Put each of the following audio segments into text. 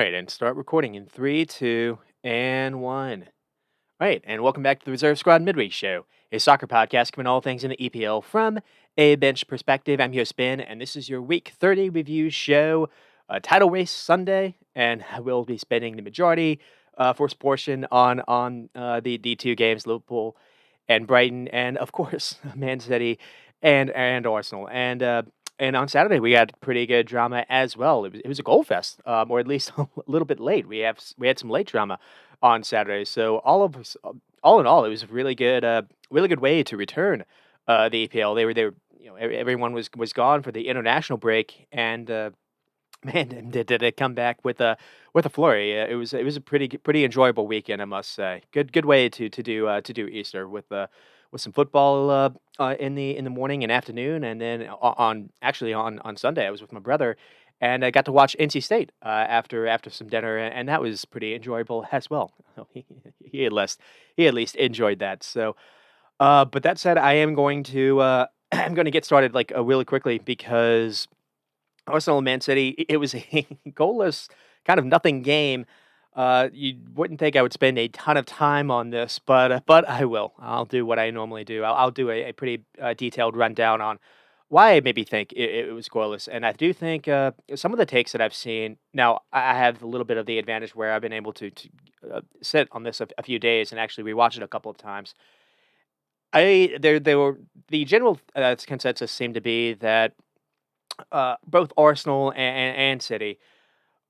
Right, and start recording in three, two, and one. Right, and welcome back to the Reserve Squad Midweek Show, a soccer podcast covering all things in the EPL from a bench perspective. I'm your spin, and this is your Week 30 review show, title race Sunday, and I will be spending the majority first portion on the two games, Liverpool and Brighton, and of course Man City and Arsenal. And on Saturday we had pretty good drama as well. It was a goal fest, or at least a little bit late. We had some late drama on Saturday. So all in all, it was a really good way to return the EPL. They were everyone was gone for the international break, and man, did it come back with a flurry. It was a pretty enjoyable weekend, I must say. Good way to do Easter with some football in the morning and afternoon, and then on Sunday I was with my brother, and I got to watch NC State after some dinner, and that was pretty enjoyable as well. He he at least enjoyed that. So, but that said, I am going to I'm going to get started really quickly because Arsenal and Man City, it was a goalless, kind of nothing game. You wouldn't think I would spend a ton of time on this, but I will. I'll do what I normally do. I'll do a pretty detailed rundown on why I maybe think it was scoreless. And I do think some of the takes that I've seen. Now, I have a little bit of the advantage where I've been able to sit on this a few days and actually rewatch it a couple of times. There were the general consensus seemed to be that both Arsenal and City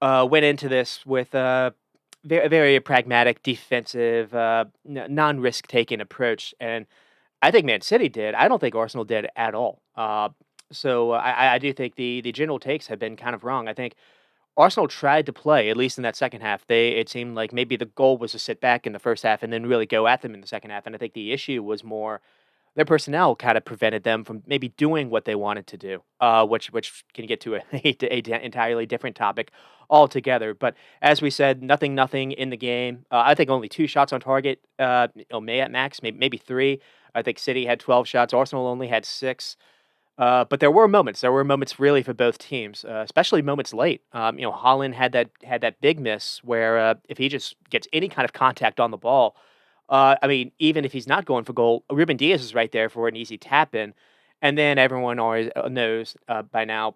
went into this with a very pragmatic, defensive, non-risk taking approach, and I think Man City did. I don't think Arsenal did at all. So I do think the general takes have been kind of wrong. I think Arsenal tried to play, at least in that second half. It seemed like maybe the goal was to sit back in the first half and then really go at them in the second half. And I think the issue was more their personnel kind of prevented them from maybe doing what they wanted to do, which can get to entirely different topic altogether. But as we said, nothing in the game. I think only two shots on target. May at max, maybe three. I think City had 12 shots. Arsenal only had six. But there were moments. There were moments really for both teams, especially moments late. Holland had that big miss where if he just gets any kind of contact on the ball, I mean, even if he's not going for goal, Ruben Diaz is right there for an easy tap in, and then everyone always knows by now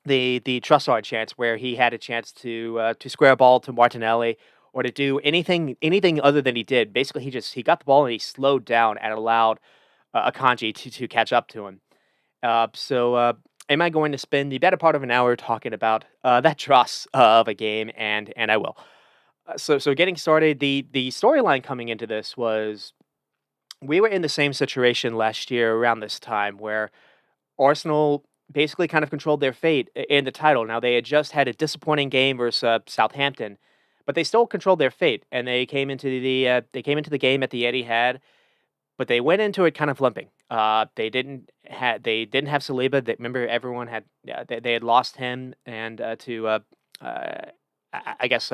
the Trossard chance where he had a chance to square a ball to Martinelli or to do anything other than he did. Basically, he got the ball and he slowed down and allowed Akanji to catch up to him. So, am I going to spend the better part of an hour talking about that dross of a game? And I will. So getting started, the storyline coming into this was we were in the same situation last year around this time where Arsenal basically kind of controlled their fate in the title. Now they had just had a disappointing game versus Southampton, but they still controlled their fate, and they came into the game at the Etihad, but they went into it kind of limping. They didn't have Saliba. Remember, everyone had they had lost him and I guess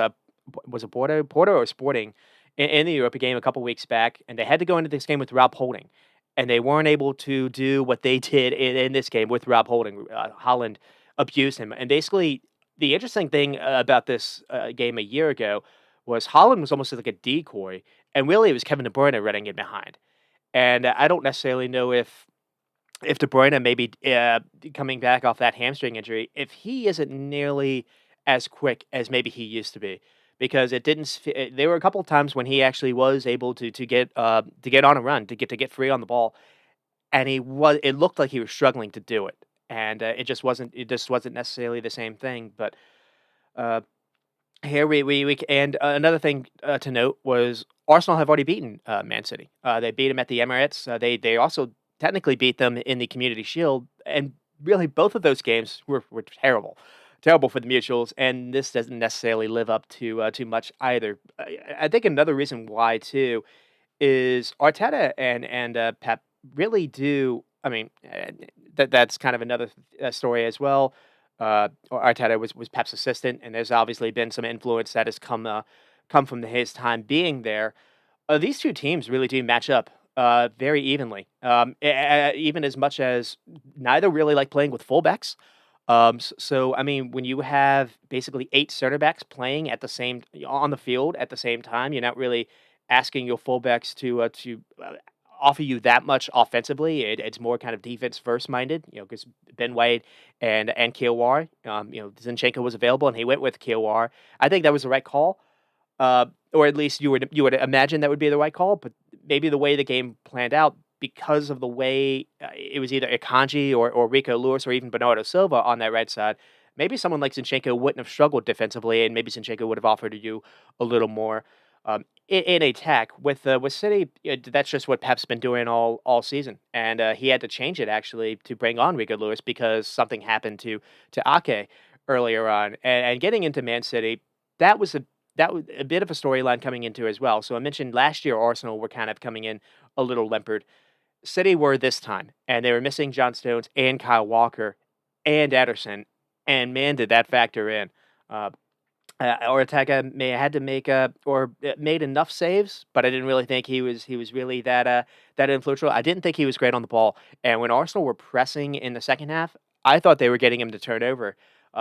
was it Porto or Sporting in the Europa game a couple weeks back, and they had to go into this game with Rob Holding, and they weren't able to do what they did in this game with Rob Holding. Holland abused him, and basically the interesting thing about this game a year ago was Holland was almost like a decoy, and really it was Kevin De Bruyne running in behind. And I don't necessarily know if De Bruyne maybe coming back off that hamstring injury, if he isn't nearly as quick as maybe he used to be, because it didn't. There were a couple of times when he actually was able to get on a run, to get free on the ball, and he was. It looked like he was struggling to do it, and it just wasn't. It just wasn't necessarily the same thing. But uh, here and another thing to note was Arsenal have already beaten Man City. They beat them at the Emirates. They also technically beat them in the Community Shield, and really both of those games were terrible for the Mutuals. And this doesn't necessarily live up to too much either. I think another reason why too is Arteta and Pep really do. I mean, that's kind of another story as well. Arteta was Pep's assistant, and there's obviously been some influence that has come from his time being there. These two teams really do match up very evenly, even as much as neither really like playing with fullbacks. I mean, when you have basically 8 center backs playing at the same on the field at the same time, you're not really asking your fullbacks to offer you that much offensively. It's more kind of defense first minded, because Ben White and Kiawar, Zinchenko was available and he went with Kiawar. I think that was the right call. Or at least you would imagine that would be the right call, but maybe the way the game planned out because of the way it was either Akanji or Rico Lewis or even Bernardo Silva on that right side, maybe someone like Zinchenko wouldn't have struggled defensively, and maybe Zinchenko would have offered you a little more in attack. With City, that's just what Pep's been doing all season, and he had to change it actually to bring on Rico Lewis because something happened to Ake earlier on, and getting into Man City. That was a that was a bit of a storyline coming into as well. So I mentioned last year Arsenal were kind of coming in a little limpered. City were this time, and they were missing John Stones and Kyle Walker and Ederson, and man, did that factor in. Uh, Ortega may had to make or made enough saves, but I didn't really think he was really that influential. I didn't think he was great on the ball, and when Arsenal were pressing in the second half, I thought they were getting him to turn over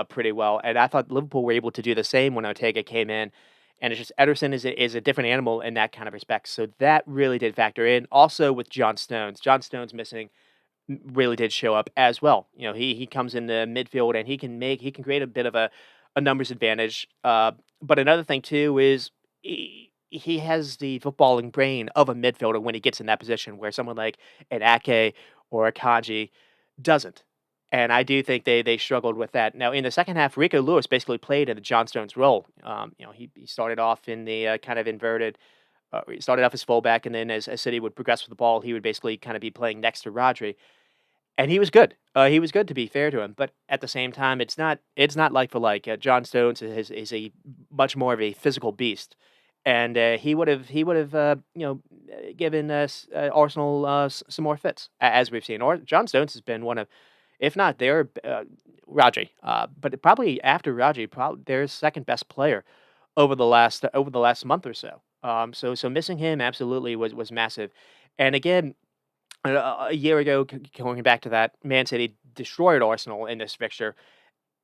pretty well, and I thought Liverpool were able to do the same when Ortega came in. And it's just Ederson is a different animal in that kind of respect. So that really did factor in. Also with John Stones missing really did show up as well. He comes in the midfield and he can create a bit of a numbers advantage. But another thing too is he has the footballing brain of a midfielder when he gets in that position, where someone like an Ake or a Kanji doesn't. And I do think they struggled with that. Now in the second half, Rico Lewis basically played in the John Stones role. He started off in the kind of inverted. He started off as fullback, and then as City would progress with the ball, he would basically kind of be playing next to Rodri. And he was good. He was good, to be fair to him, but at the same time, it's not like for like. John Stones is a much more of a physical beast, and he would have given us Arsenal some more fits as we've seen. Or John Stones has been one of, if not their Rodri, but probably after Rodri, probably their second best player over the last month or so. So missing him absolutely was massive, and again a year ago, going back to that, Man City destroyed Arsenal in this fixture.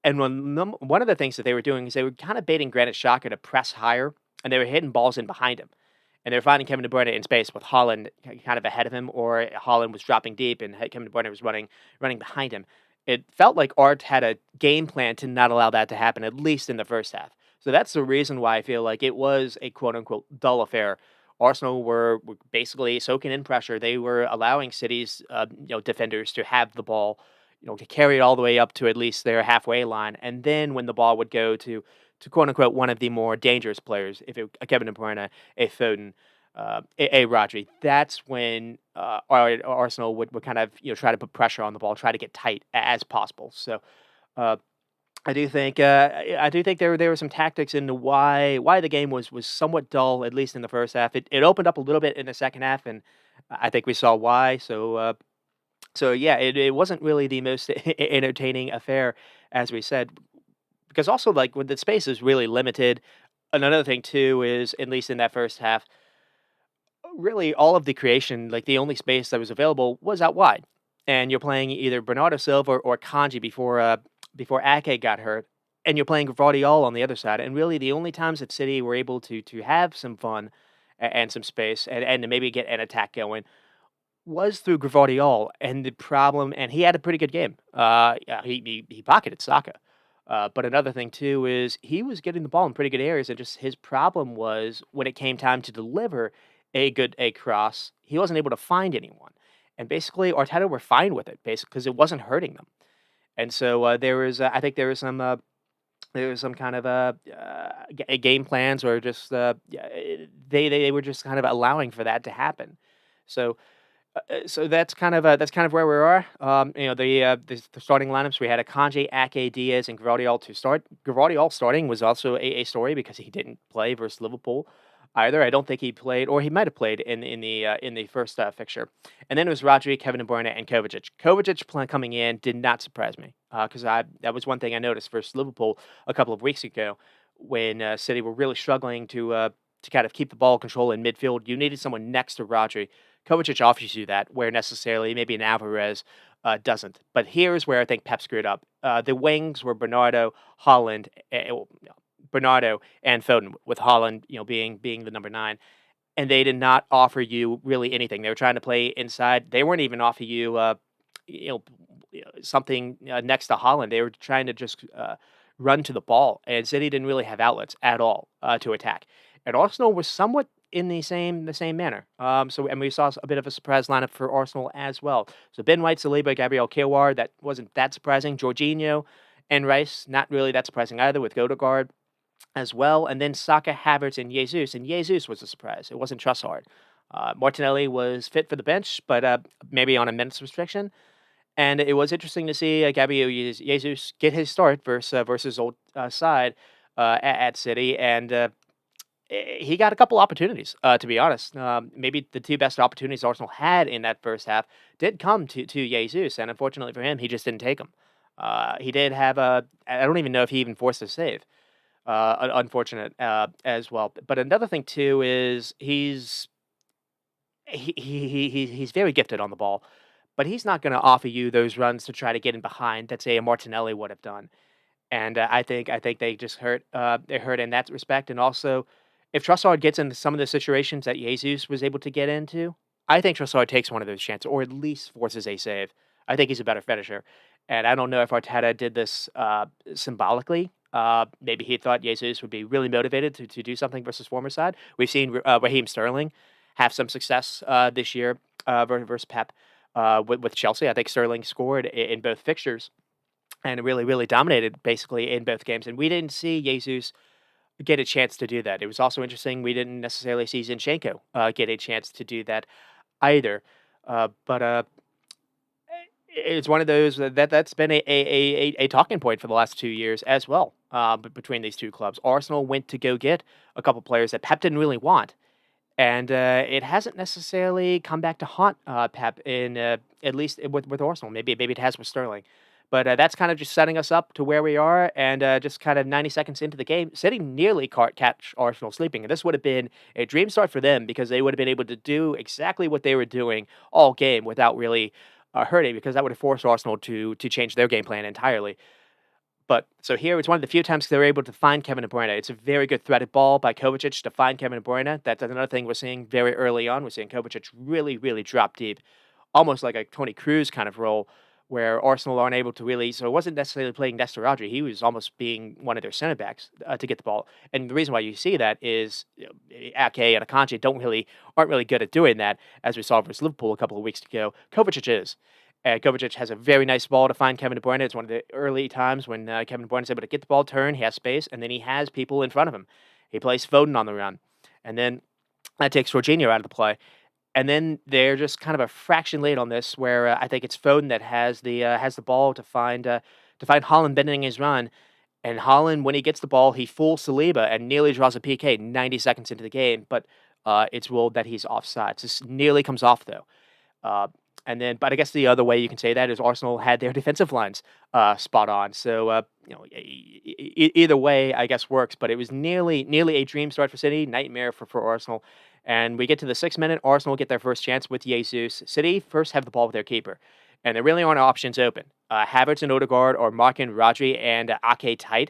And one of the things that they were doing is they were kind of baiting Granit Xhaka to press higher, and they were hitting balls in behind him. And they were finding Kevin De Bruyne in space with Holland kind of ahead of him, or Holland was dropping deep and Kevin De Bruyne was running behind him. It felt like Art had a game plan to not allow that to happen, at least in the first half. So that's the reason why I feel like it was a quote unquote dull affair. Arsenal were basically soaking in pressure. They were allowing City's defenders to have the ball, to carry it all the way up to at least their halfway line, and then when the ball would go to quote unquote one of the more dangerous players, if it a Kevin De Bruyne, a Foden, a Rodri, that's when Arsenal would kind of try to put pressure on the ball, try to get tight as possible. So. Uh, I do think there were some tactics into why the game was somewhat dull, at least in the first half. It opened up a little bit in the second half, and I think we saw why. So yeah, it wasn't really the most entertaining affair, as we said, because also like when the space is really limited. Another thing too is, at least in that first half, really all of the creation, like the only space that was available was out wide, and you're playing either Bernardo Silva or Kanji before Ake got hurt, and you're playing Gvardiol on the other side, and really the only times that City were able to have some fun and some space and to maybe get an attack going was through Gvardiol, and the problem, and he had a pretty good game. Yeah, he pocketed Saka. But another thing too is he was getting the ball in pretty good areas, and just his problem was when it came time to deliver a cross, he wasn't able to find anyone. And basically, Arteta were fine with it, basically, because it wasn't hurting them. And so I think there was some kind of game plans, or just yeah, they were just kind of allowing for that to happen. So so that's kind of where we are. The starting lineups, we had Akanji, Ake, Diaz, and Gvardiol to start. Gvardiol starting was also a story because he didn't play versus Liverpool either. I don't think he played, or he might have played in the first fixture. And then it was Rodri, Kevin De Bruyne, and Kovacic. Coming in did not surprise me because I that was one thing I noticed versus Liverpool a couple of weeks ago when City were really struggling to kind of keep the ball control in midfield. You needed someone next to Rodri. Kovacic offers you that, where necessarily maybe an Alvarez doesn't. But here's where I think Pep screwed up. The wings were Bernardo, Holland, Bernardo and Foden, with Holland, being the number 9, and they did not offer you really anything. They were trying to play inside. They weren't even offering you, you know, something next to Holland. They were trying to just run to the ball, and City didn't really have outlets at all to attack. And Arsenal was somewhat in the same manner. And we saw a bit of a surprise lineup for Arsenal as well. So Ben White, Saliba, Gabriel Kiawar, that wasn't that surprising. Jorginho and Rice, not really that surprising either, with Odegaard as well. And then Saka, Havertz, and Jesus. And Jesus was a surprise. It wasn't Trossard. Martinelli was fit for the bench, but maybe on a minutes restriction. And it was interesting to see Gabriel Jesus get his start versus old side at City, and he got a couple opportunities. To be honest, maybe the two best opportunities Arsenal had in that first half did come to Jesus, and unfortunately for him, he just didn't take them. He did have a. I don't even know if he even forced a save. Unfortunate as well. But another thing too is he's very gifted on the ball, but he's not going to offer you those runs to try to get in behind that say a Martinelli would have done. And I think they just hurt. They hurt in that respect, and also if Trossard gets into some of the situations that Jesus was able to get into, I think Trossard takes one of those chances, or at least forces a save. I think he's a better finisher, and I don't know if Arteta did this symbolically. Maybe he thought Jesus would be really motivated to do something versus former side. We've seen Raheem Sterling have some success this year versus Pep with Chelsea. I think Sterling scored in both fixtures and really, really dominated basically in both games. And we didn't see Jesus get a chance to do that. It was also interesting we didn't necessarily see Zinchenko get a chance to do that either. But it's one of those that's been a talking point for the last 2 years as well. Between these two clubs, Arsenal went to go get a couple players that Pep didn't really want, and it hasn't necessarily come back to haunt Pep in at least with Arsenal. Maybe it has with Sterling, but that's kind of just setting us up to where we are, and just kind of 90 seconds into the game, City nearly catch Arsenal sleeping, and this would have been a dream start for them because they would have been able to do exactly what they were doing all game without really hurting, because that would have forced Arsenal to change their game plan entirely. But so here, it's one of the few times they're able to find Kevin De Bruyne. It's a very good threaded ball by Kovacic to find Kevin De Bruyne. That's another thing we're seeing very early on. We're seeing Kovacic really, really drop deep, almost like a Tony Cruz kind of role, where Arsenal aren't able to really. So it wasn't necessarily playing Nestor Rodri. He was almost being one of their center backs to get the ball. And the reason why you see that is Ake and Akanji aren't really good at doing that, as we saw versus Liverpool a couple of weeks ago. Kovacic is. Kovacic has a very nice ball to find Kevin De Bruyne. It's one of the early times when Kevin De Bruyne is able to get the ball, turn, he has space, and then he has people in front of him. He plays Foden on the run, and then that takes Jorginho out of the play. And then they're just kind of a fraction late on this, where I think it's Foden that has the ball to find Holland bending his run. And Holland, when he gets the ball, he fools Saliba and nearly draws a PK 90 seconds into the game, but it's ruled that he's offside. This nearly comes off though. Uh, but I guess the other way you can say that is Arsenal had their defensive lines spot on. So either way, I guess works. But it was nearly a dream start for City, nightmare for Arsenal. And we get to the 6th minute, Arsenal get their first chance with Jesus. City first have the ball with their keeper, and there really aren't options open. Havertz and Odegaard are marking Rodri and Ake tight.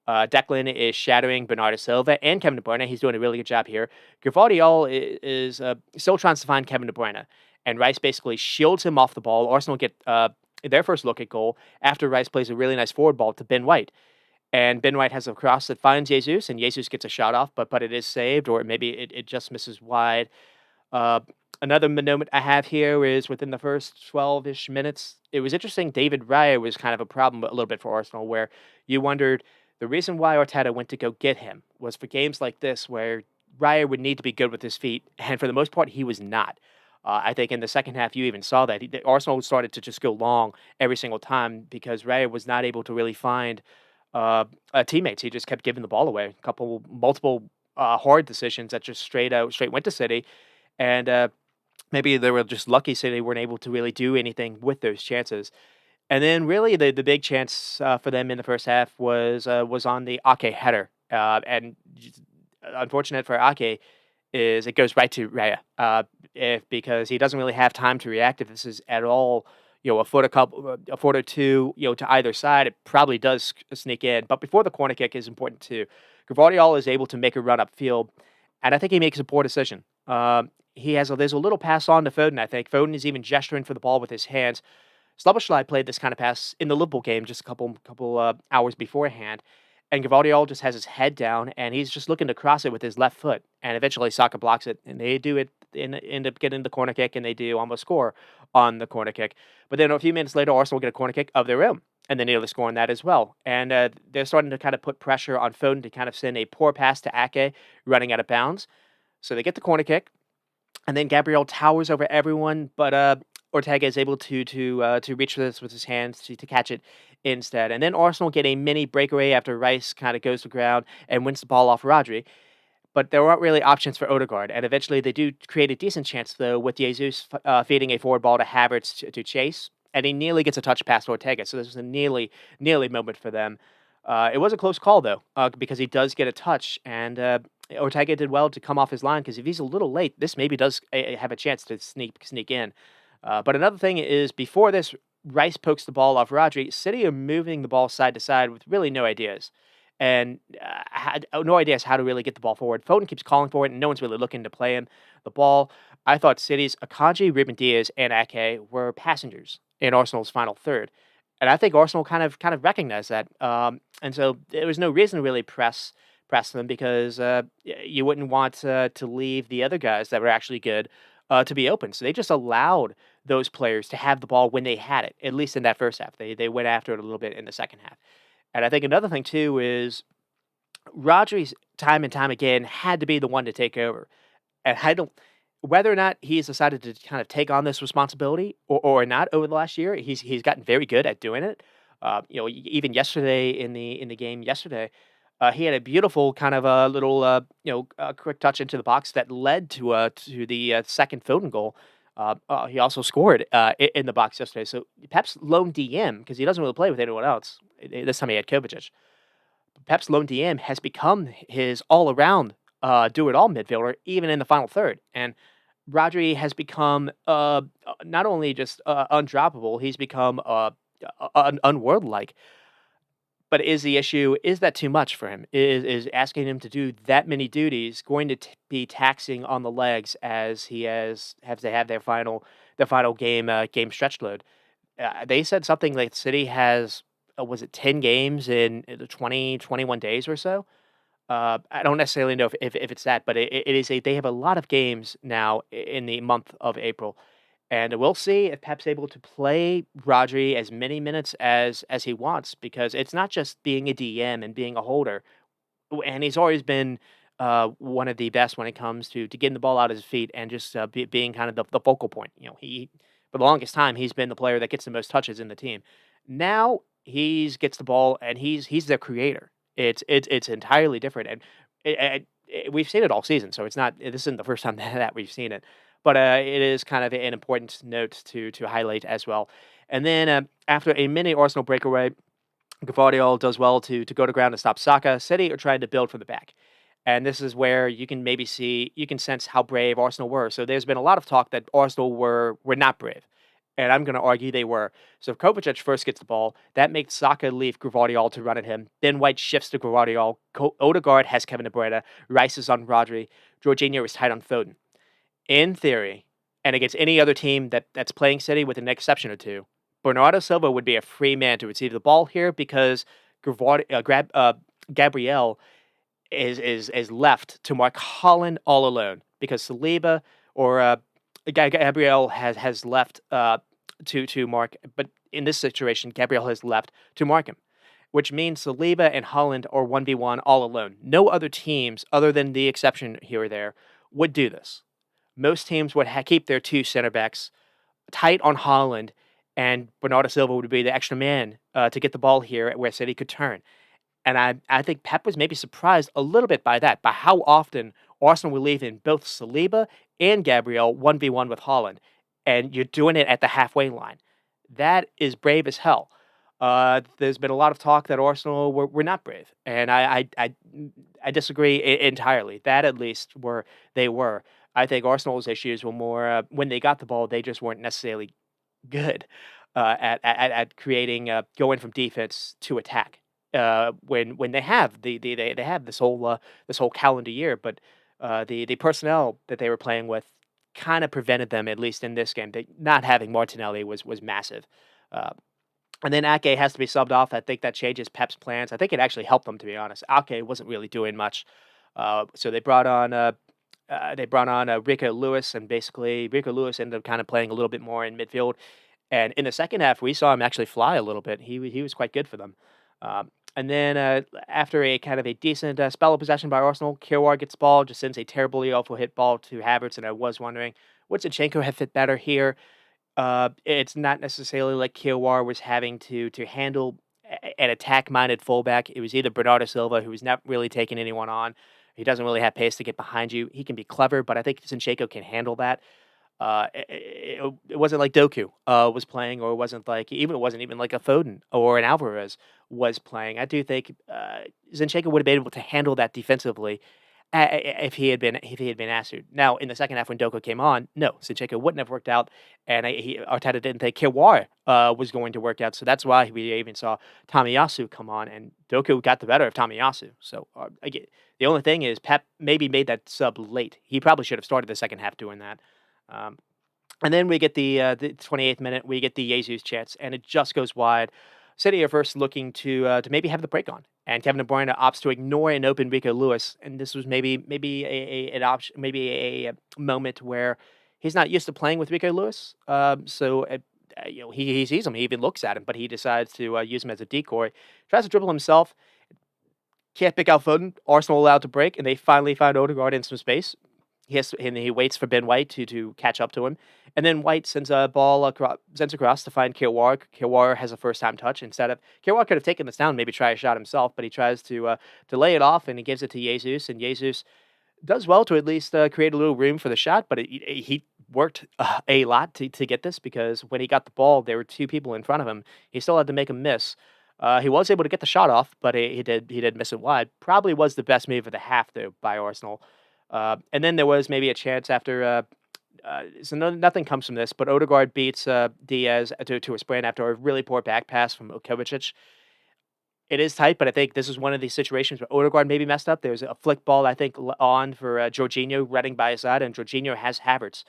Declan is shadowing Bernardo Silva and Kevin De Bruyne. He's doing a really good job here. Gvardiol is still trying to find Kevin De Bruyne, and Rice basically shields him off the ball. Arsenal get their first look at goal after Rice plays a really nice forward ball to Ben White. And Ben White has a cross that finds Jesus, and Jesus gets a shot off, but it is saved, or maybe it just misses wide. Uh, Another moment I have here is within the first 12-ish minutes. It was interesting. David Raya was kind of a problem a little bit for Arsenal, where you wondered the reason why Arteta went to go get him was for games like this where Raya would need to be good with his feet, and for the most part, he was not. I think in the second half, you even saw that Arsenal started to just go long every single time because Raya was not able to really find teammates. He just kept giving the ball away. Multiple hard decisions that just straight went to City, and maybe they were just lucky City weren't able to really do anything with those chances. And then really the big chance for them in the first half was on the Ake header, and unfortunate for Ake is it goes right to Raya, if because he doesn't really have time to react if this is at all a foot or two, to either side, it probably does sneak in. But before the corner kick is important too. Gvardiol is able to make a run upfield, and I think he makes a poor decision. There's a little pass on to Foden. I think Foden is even gesturing for the ball with his hands. Slabberschlag played this kind of pass in the Liverpool game just a couple hours beforehand, and Gvardiol just has his head down, and he's just looking to cross it with his left foot, and eventually Saka blocks it, and they do it and end up getting the corner kick, and they do almost score on the corner kick. But then a few minutes later, Arsenal get a corner kick of their own, and they nearly score on that as well. And they're starting to kind of put pressure on Foden to kind of send a poor pass to Ake running out of bounds. So they get the corner kick, and then Gabriel towers over everyone, but Ortega is able to reach for this with his hands to catch it instead. And then Arsenal get a mini breakaway after Rice kind of goes to ground and wins the ball off Rodri. But there weren't really options for Odegaard, and eventually they do create a decent chance, though, with Jesus feeding a forward ball to Havertz to Chase, and he nearly gets a touch past Ortega, so this was a nearly moment for them. It was a close call, though, because he does get a touch, and Ortega did well to come off his line, because if he's a little late, this maybe does have a chance to sneak in. But another thing is, before this, Rice pokes the ball off Rodri. City are moving the ball side to side with really no ideas. And had no ideas how to really get the ball forward. Foden keeps calling for it, and no one's really looking to play him the ball. I thought City's Akanji, Ruben Diaz, and Ake were passengers in Arsenal's final third, and I think Arsenal kind of recognized that. And so there was no reason to really press them, because you wouldn't want to leave the other guys that were actually good to be open. So they just allowed those players to have the ball when they had it, at least in that first half. They went after it a little bit in the second half. And I think another thing too is Rodri's time and time again had to be the one to take over. And I don't whether or not he's decided to kind of take on this responsibility or not over the last year, he's gotten very good at doing it. Even yesterday in the game yesterday, he had a beautiful kind of a little quick touch into the box that led to the second Foden goal. He also scored in the box yesterday. So Pep's lone DM, because he doesn't really play with anyone else. This time he had Kovacic. Pep's lone DM has become his all-around do-it-all midfielder, even in the final third. And Rodri has become not only just undroppable, he's become unworld-like. But is the issue, is that too much for him? Is asking him to do that many duties going to be taxing on the legs, as he has to have their final game stretch load? They said something like City has, was it 10 games in the 21 days or so? I don't necessarily know if it's that, but it is they have a lot of games now in the month of April. And we'll see if Pep's able to play Rodri as many minutes as he wants, because it's not just being a DM and being a holder. And he's always been one of the best when it comes to getting the ball out of his feet and just being kind of the focal point. He for the longest time he's been the player that gets the most touches in the team. Now gets the ball, and he's the creator. It's entirely different, and we've seen it all season. So it's not this isn't the first time that we've seen it. But it is kind of an important note to highlight as well. And then after a mini Arsenal breakaway, Gvardiol does well to go to ground and stop Saka. City are trying to build from the back. And this is where you can sense how brave Arsenal were. So there's been a lot of talk that Arsenal were not brave. And I'm going to argue they were. So if Kovacic first gets the ball, that makes Saka leave Gvardiol to run at him. Then White shifts to Gvardiol. Odegaard has Kevin De Bruyne. Rice is on Rodri. Jorginho is tight on Foden. In theory, and against any other team that's playing City with an exception or two, Bernardo Silva would be a free man to receive the ball here, because Gabriel is left to mark Holland all alone, because Saliba or Gabriel has left to mark, but in this situation, Gabriel has left to mark him, which means Saliba and Holland are 1v1 all alone. No other teams, other than the exception here or there, would do this. Most teams would keep their two center backs tight on Holland, and Bernardo Silva would be the extra man to get the ball here where City could turn. And I think Pep was maybe surprised a little bit by that, by how often Arsenal will leave in both Saliba and Gabriel 1v1 with Holland. And you're doing it at the halfway line. That is brave as hell. There's been a lot of talk that Arsenal were not brave, and I disagree entirely. That at least they were. I think Arsenal's issues were more when they got the ball, they just weren't necessarily good. at creating going from defense to attack. When they have they have this whole calendar year, but the personnel that they were playing with kind of prevented them, at least in this game. Not having Martinelli was massive. Uh, and then Ake has to be subbed off. I think that changes Pep's plans. I think it actually helped them, to be honest. Ake wasn't really doing much, so they brought on Rico Lewis, and basically Rico Lewis ended up kind of playing a little bit more in midfield. And in the second half, we saw him actually fly a little bit. He was quite good for them. And then after a kind of a decent spell of possession by Arsenal, Kirwar gets the ball, just sends a terribly awful hit ball to Havertz, and I was wondering, would Zinchenko have fit better here? It's not necessarily like Kiawar was having to handle an attack-minded fullback. It was either Bernardo Silva, who was not really taking anyone on. He doesn't really have pace to get behind you. He can be clever, but I think Zinchenko can handle that. It wasn't like Doku was playing, or it wasn't even like a Foden or an Alvarez was playing. I do think Zinchenko would have been able to handle that defensively if he had been asked to. Now, in the second half when Doku came on, no, Zinchenko wouldn't have worked out, and Arteta didn't think Kiwar was going to work out, so that's why we even saw Tomiyasu come on, and Doku got the better of Tomiyasu. So again, the only thing is Pep maybe made that sub late. He probably should have started the second half doing that. Um, and then we get the 28th minute, we get the Jesus chance, and it just goes wide. City are first looking to maybe have the break on, and Kevin De Bruyne opts to ignore an open Rico Lewis, and this was maybe an option, maybe a moment where he's not used to playing with Rico Lewis. He sees him, he even looks at him, but he decides to use him as a decoy. Tries to dribble himself, can't pick out Foden. Arsenal allowed to break, and they finally find Odegaard in some space. He waits for Ben White to catch up to him, and then White sends a ball sends across to find Kiawar. Kiawar has a first time touch instead of Kiawar could have taken this down, maybe try a shot himself, but he tries to lay it off, and he gives it to Jesus, and Jesus does well to at least create a little room for the shot, but he worked a lot to get this, because when he got the ball, there were two people in front of him. He still had to make a miss. He was able to get the shot off, but he did miss it wide. Probably was the best move of the half, though, by Arsenal. And then there was maybe a chance after. Nothing comes from this, but Odegaard beats Diaz to a sprint after a really poor back pass from Kovacic. It is tight, but I think this is one of these situations where Odegaard maybe messed up. There's a flick ball, I think, on for Jorginho running by his side, and Jorginho has Havertz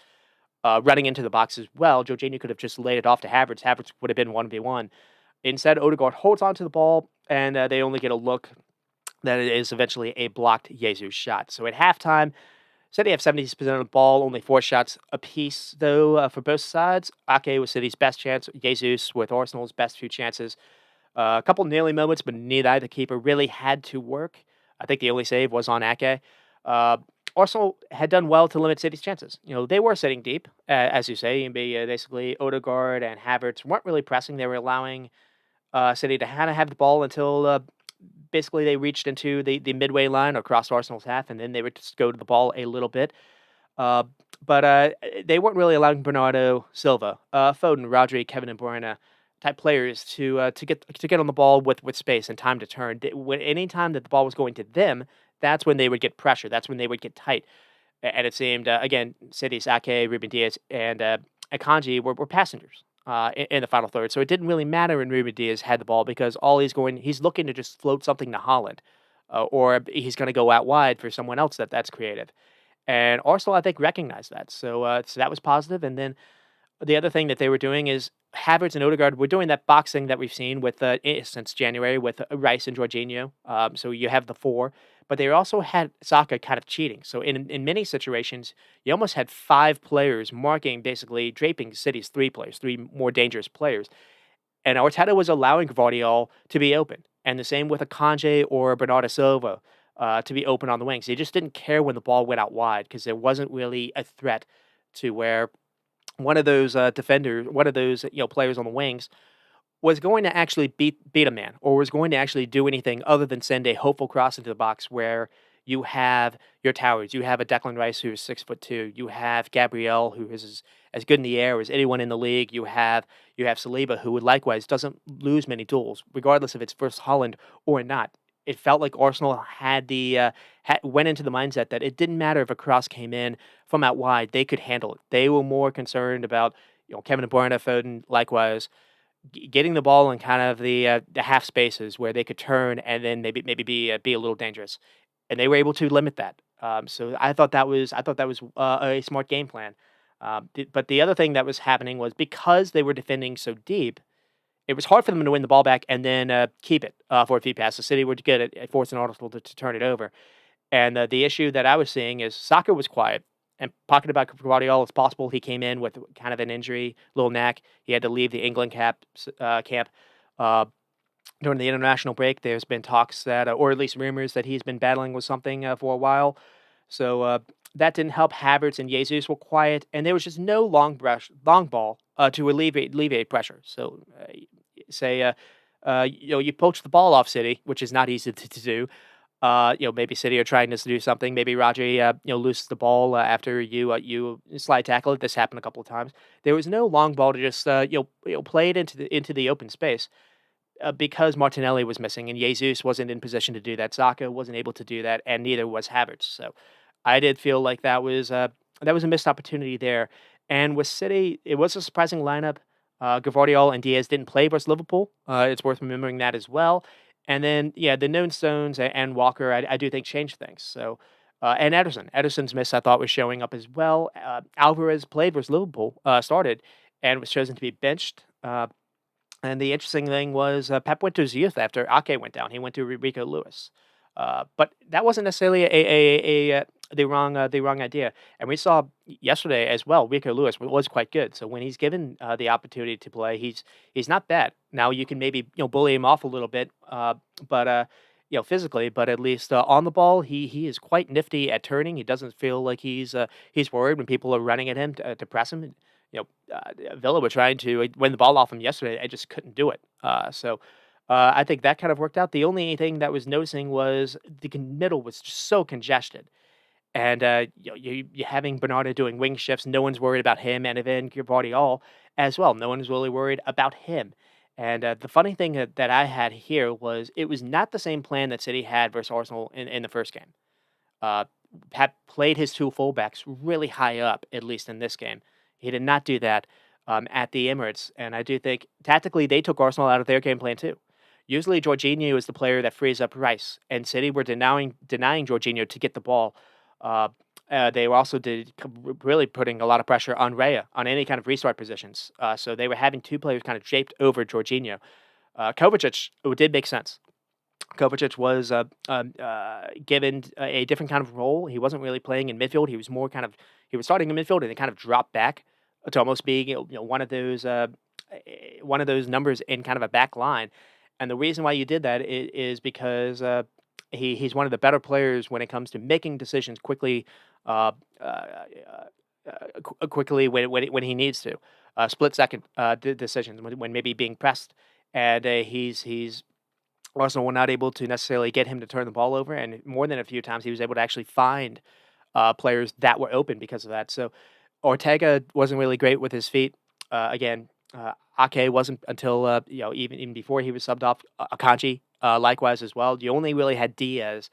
running into the box as well. Jorginho could have just laid it off to Havertz. Havertz would have been 1v1. Instead, Odegaard holds on to the ball, and they only get a look that it is eventually a blocked Jesus shot. So at halftime, City have 70% of the ball, only 4 shots apiece, though, for both sides. Ake was City's best chance, Jesus with Arsenal's best few chances. A couple nearly moments, but neither keeper really had to work. I think the only save was on Ake. Arsenal had done well to limit City's chances. They were sitting deep, as you say, and basically Odegaard and Havertz weren't really pressing. They were allowing City to kind of have the ball until basically they reached into the midway line or across Arsenal's half, and then they would just go to the ball a little bit. But they weren't really allowing Bernardo Silva, Foden, Rodri, Kevin De Bruyne type players to get on the ball with space and time to turn. Any time that the ball was going to them, that's when they would get pressure. That's when they would get tight. And it seemed, again, City's Ake, Ruben Diaz, and Akanji were passengers in the final third. So it didn't really matter when Ruben Diaz had the ball, because all he's looking to just float something to Haaland, or he's going to go out wide for someone else that's creative. And Arsenal, I think, recognized that. So that was positive. And then the other thing that they were doing is Havertz and Odegaard were doing that boxing that we've seen with since January with Rice and Jorginho. So you have the 4, but they also had Saka kind of cheating. So in many situations, you almost had 5 players marking, basically draping City's 3 players, 3 more dangerous players. And Arteta was allowing Gvardiol to be open. And the same with Akanji or Bernardo Silva to be open on the wings. They just didn't care when the ball went out wide, because there wasn't really a threat to where one of those players on the wings was going to actually beat a man, or was going to actually do anything other than send a hopeful cross into the box, where you have your towers. You have a Declan Rice who is 6'2". You have Gabriel, who is as good in the air as anyone in the league. You have Saliba, who likewise doesn't lose many duels, regardless if it's versus Holland or not. It felt like Arsenal went into the mindset that it didn't matter if a cross came in from out wide; they could handle it. They were more concerned about Kevin De Bruyne, Foden, likewise. getting the ball in kind of the half spaces where they could turn and then maybe be a little dangerous, and they were able to limit that. So I thought that was a smart game plan. But the other thing that was happening was because they were defending so deep, it was hard for them to win the ball back and then keep it for a few passes. City would get it, forcing Arsenal to turn it over. And the issue that I was seeing is Saka was quiet. And talking about Guardiola, it's possible he came in with kind of an injury, little knack. He had to leave the England camp uh, during the international break. There's been talks that, or at least rumors that he's been battling with something for a while. So that didn't help. Havertz and Jesus were quiet, and there was just no long ball to alleviate pressure. So say, you poach the ball off City, which is not easy to do. Maybe City are trying to do something. Maybe Rodri, loses the ball after you slide tackle it. This happened a couple of times. There was no long ball to just play it into the open space because Martinelli was missing and Jesus wasn't in position to do that. Saka wasn't able to do that, and neither was Havertz. So I did feel like that was a missed opportunity there. And with City, it was a surprising lineup. Gvardiol and Diaz didn't play versus Liverpool. It's worth remembering that as well. And then, yeah, the known stones and Walker, I do think changed things. So, and Ederson's miss I thought was showing up as well. Alvarez played versus Liverpool, started, and was chosen to be benched. And the interesting thing was Pep went to his youth after Ake went down. He went to Rico Lewis, but that wasn't necessarily the wrong idea. And we saw yesterday as well. Rico Lewis was quite good. So when he's given the opportunity to play, he's not bad. Now you can maybe bully him off a little bit, but physically, but at least on the ball, he is quite nifty at turning. He doesn't feel like he's worried when people are running at him to press him. Villa were trying to win the ball off him yesterday. I just couldn't do it. So I think that kind of worked out. The only thing that was noticing was the middle was just so congested. And you having Bernardo doing wing shifts, no one's worried about him, and then Gvardiol as well. No one's really worried about him. And the funny thing that I had here was it was not the same plan that City had versus Arsenal in the first game. Uh, Pep played his two fullbacks really high up, at least in this game. He did not do that at the Emirates, and I do think tactically they took Arsenal out of their game plan too. Usually, Jorginho is the player that frees up Rice, and City were denying Jorginho to get the ball. Uh, they were also really putting a lot of pressure on Raya on any kind of restart positions. So they were having two players kind of draped over Jorginho. Kovacic, it did make sense. Kovacic was given a different kind of role. He wasn't really playing in midfield. He was more kind of he was starting in midfield and then kind of dropped back to almost being one of those numbers in kind of a back line. And the reason why you did that is because he's one of the better players when it comes to making decisions quickly, uh, uh, quickly when he needs to, split second decisions when maybe being pressed. And he's Arsenal were not able to necessarily get him to turn the ball over, and more than a few times he was able to actually find players that were open because of that. So Ortega wasn't really great with his feet. Again, Ake wasn't until even before he was subbed off. Akanji likewise as well. You only really had Diaz.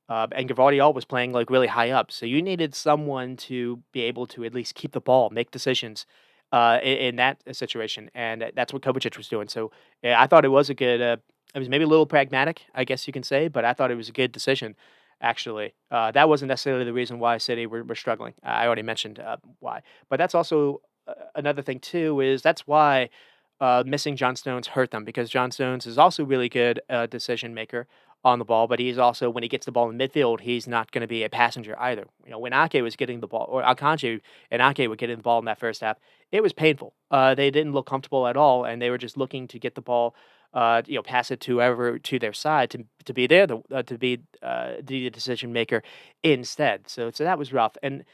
And Gvardiol was playing like really high up, so you needed someone to be able to at least keep the ball, make decisions in that situation, and that's what Kovacic was doing. So yeah, I thought it was a good. It was maybe a little pragmatic, I guess you can say, but I thought it was a good decision. Actually, that wasn't necessarily the reason why City were struggling. I already mentioned why, but that's also another thing too. Is that's why missing John Stones hurt them because John Stones is also really good decision maker on the ball, but he's also when he gets the ball in midfield, he's not going to be a passenger either. When Ake was getting the ball, or Akanji and Ake were getting the ball in that first half, it was painful. They didn't look comfortable at all, and they were just looking to get the ball, pass it to whoever to their side to be there, to be the decision maker instead. So that was rough. And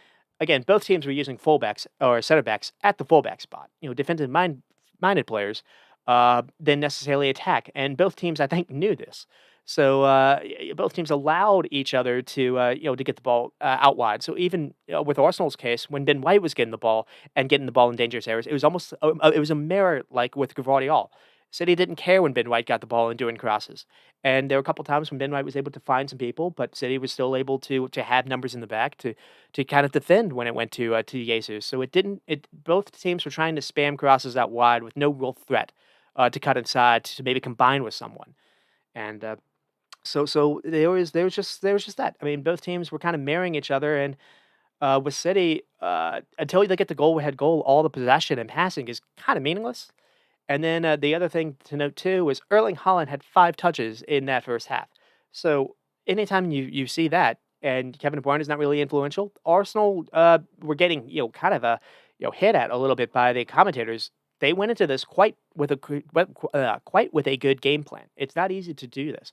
again, both teams were using fullbacks or center backs at the fullback spot. Defensive minded players than necessarily attack. And both teams, I think, knew this. So both teams allowed each other to get the ball out wide. So even with Arsenal's case, when Ben White was getting the ball and getting the ball in dangerous areas, it was almost it was a mirror like with Gvardiol. City didn't care when Ben White got the ball and doing crosses. And there were a couple times when Ben White was able to find some people, but City was still able to have numbers in the back to kind of defend when it went to Jesus. So it didn't. It both teams were trying to spam crosses out wide with no real threat. to cut inside to maybe combine with someone. And so there was just that. I mean, both teams were kind of marrying each other, and with City, until they get the goal, all the possession and passing is kind of meaningless. And then the other thing to note too was Erling Haaland had 5 touches in that first half. So anytime you see that, and Kevin De Bruyne is not really influential, Arsenal were getting kind of a hit at a little bit by the commentators. They went into this quite with a good game plan. It's not easy to do this.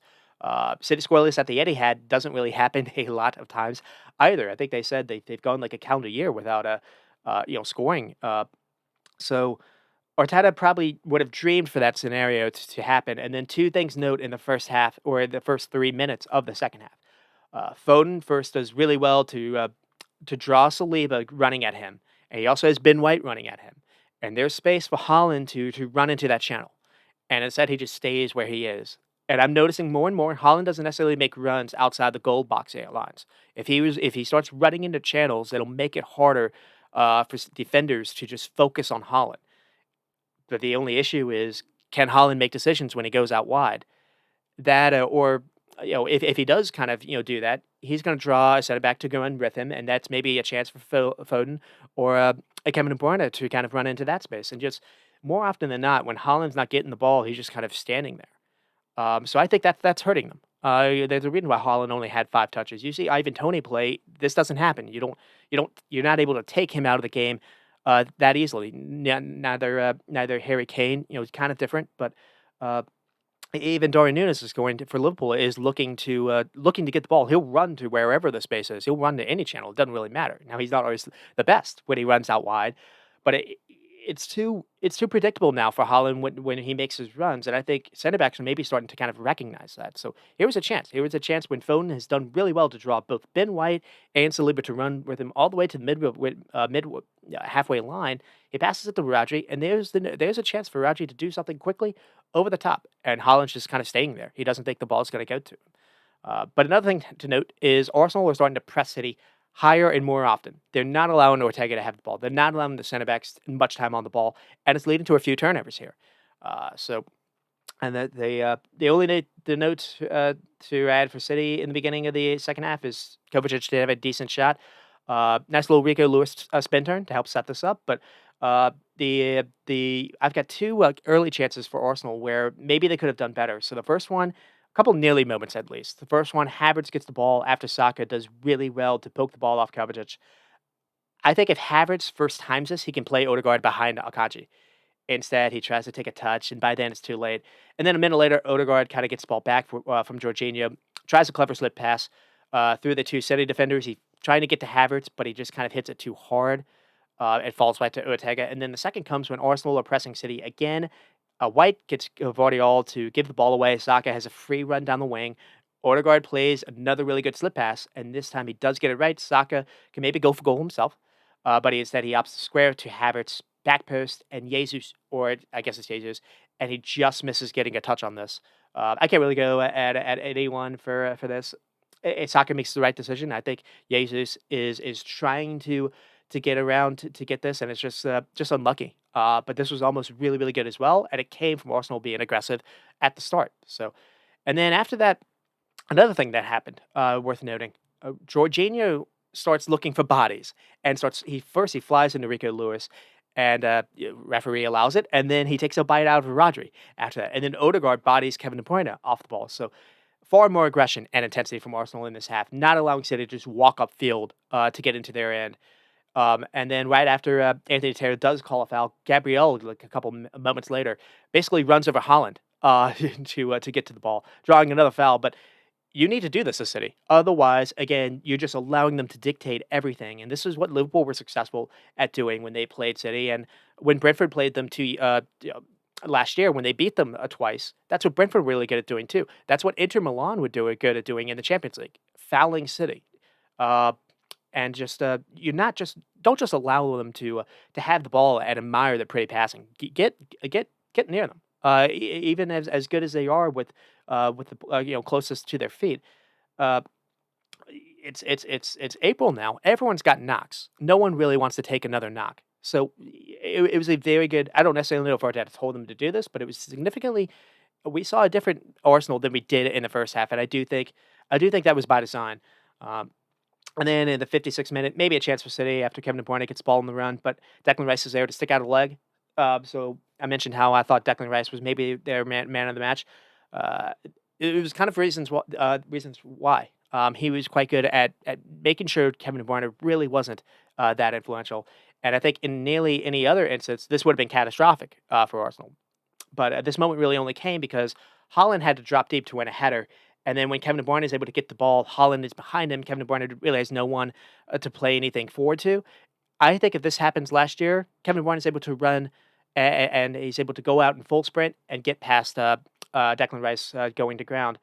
City scoreless at the Etihad doesn't really happen a lot of times either. I think they said they've gone like a calendar year without a scoring. So Arteta probably would have dreamed for that scenario to happen. And then two things note in the first half or the first 3 minutes of the second half. Foden first does really well to draw Saliba running at him, and he also has Ben White running at him. And there's space for Holland to run into that channel. And instead, he just stays where he is. And I'm noticing more and more, Holland doesn't necessarily make runs outside the goal box area lines. If he starts running into channels, it'll make it harder for defenders to just focus on Holland. But the only issue is, can Holland make decisions when he goes out wide? That or if he does kind of do that, he's going to draw a center back to go in with him, and that's maybe a chance for Foden or a Kevin De Bruyne to kind of run into that space. And just more often than not, when Holland's not getting the ball, he's just kind of standing there. So I think that's hurting them. There's a reason why Holland only had 5 touches. You see Ivan Toney play. This doesn't happen. You're not able to take him out of the game that easily. Neither Harry Kane, it's kind of different, but even Darwin Núñez is going to, for Liverpool, is looking to get the ball. He'll run to wherever the space is. He'll run to any channel. It doesn't really matter. Now he's not always the best when he runs out wide, but it's too predictable now for Holland when he makes his runs, and I think center backs are maybe starting to kind of recognize that. So here was a chance. Here was a chance when Foden has done really well to draw both Ben White and Saliba to run with him all the way to the mid halfway line. He passes it to Rodri, and there's a chance for Rodri to do something quickly over the top, and Holland's just kind of staying there. He doesn't think the ball's going to go to him. But another thing to note is Arsenal are starting to press City higher and more often. They're not allowing Ortega to have the ball. They're not allowing the center backs much time on the ball, and it's leading to a few turnovers here. So, and that the only the note to add for City in the beginning of the second half is Kovacic did have a decent shot. Nice little Rico Lewis spin turn to help set this up, but the I've got two early chances for Arsenal where maybe they could have done better. So the first one, a couple nearly moments at least. The first one, Havertz gets the ball after Saka does really well to poke the ball off Kovacic. I think if Havertz first times this, he can play Odegaard behind Akaji. Instead, he tries to take a touch, and by then it's too late. And then a minute later, Odegaard kind of gets the ball back from Jorginho, tries a clever slip pass through the two City defenders. He's trying to get to Havertz, but he just kind of hits it too hard. It falls back to Ortega. And then the second comes when Arsenal are pressing City again. White gets Vardiol to give the ball away. Saka has a free run down the wing. Odegaard plays another really good slip pass, and this time he does get it right. Saka can maybe go for goal himself, but instead he opts to square to Havertz, back post, and Jesus, or I guess it's Jesus, and he just misses getting a touch on this. I can't really go at anyone for this. Saka makes the right decision. I think Jesus is trying to get around to get this, and it's just unlucky. But this was almost really, really good as well, and it came from Arsenal being aggressive at the start. So, and then after that, another thing that happened worth noting: Jorginho starts looking for bodies and He flies into Rico Lewis, and referee allows it, and then he takes a bite out of Rodri after that, and then Odegaard bodies Kevin De Bruyne off the ball. So far more aggression and intensity from Arsenal in this half, not allowing City to just walk up field to get into their end. And then right after Anthony Taylor does call a foul, Gabriel, like a couple moments later, basically runs over Holland to get to the ball, drawing another foul. But you need to do this as City. Otherwise, again, you're just allowing them to dictate everything. And this is what Liverpool were successful at doing when they played City. And when Brentford played them last year, when they beat them twice, that's what Brentford were really good at doing too. That's what Inter Milan would do good at doing in the Champions League, fouling City. And just don't just allow them to have the ball and admire the pretty passing. Get near them. Even as good as they are with the closest to their feet. It's April now. Everyone's got knocks. No one really wants to take another knock. So it was a very good. I don't necessarily know if Arteta told them to do this, but it was significantly. We saw a different Arsenal than we did in the first half, and I do think that was by design. Um, and then in the 56th minute, maybe a chance for City after Kevin De Bruyne gets the ball in the run, but Declan Rice is there to stick out a leg. So I mentioned how I thought Declan Rice was maybe their man of the match. Uh, it was kind of reasons why. He was quite good at making sure Kevin De Bruyne really wasn't that influential. And I think in nearly any other instance, this would have been catastrophic for Arsenal. But this moment really only came because Holland had to drop deep to win a header. And then when Kevin De Bruyne is able to get the ball, Holland is behind him. Kevin De Bruyne really has no one to play anything forward to. I think if this happens last year, Kevin De Bruyne is able to run and he's able to go out in full sprint and get past Declan Rice going to ground.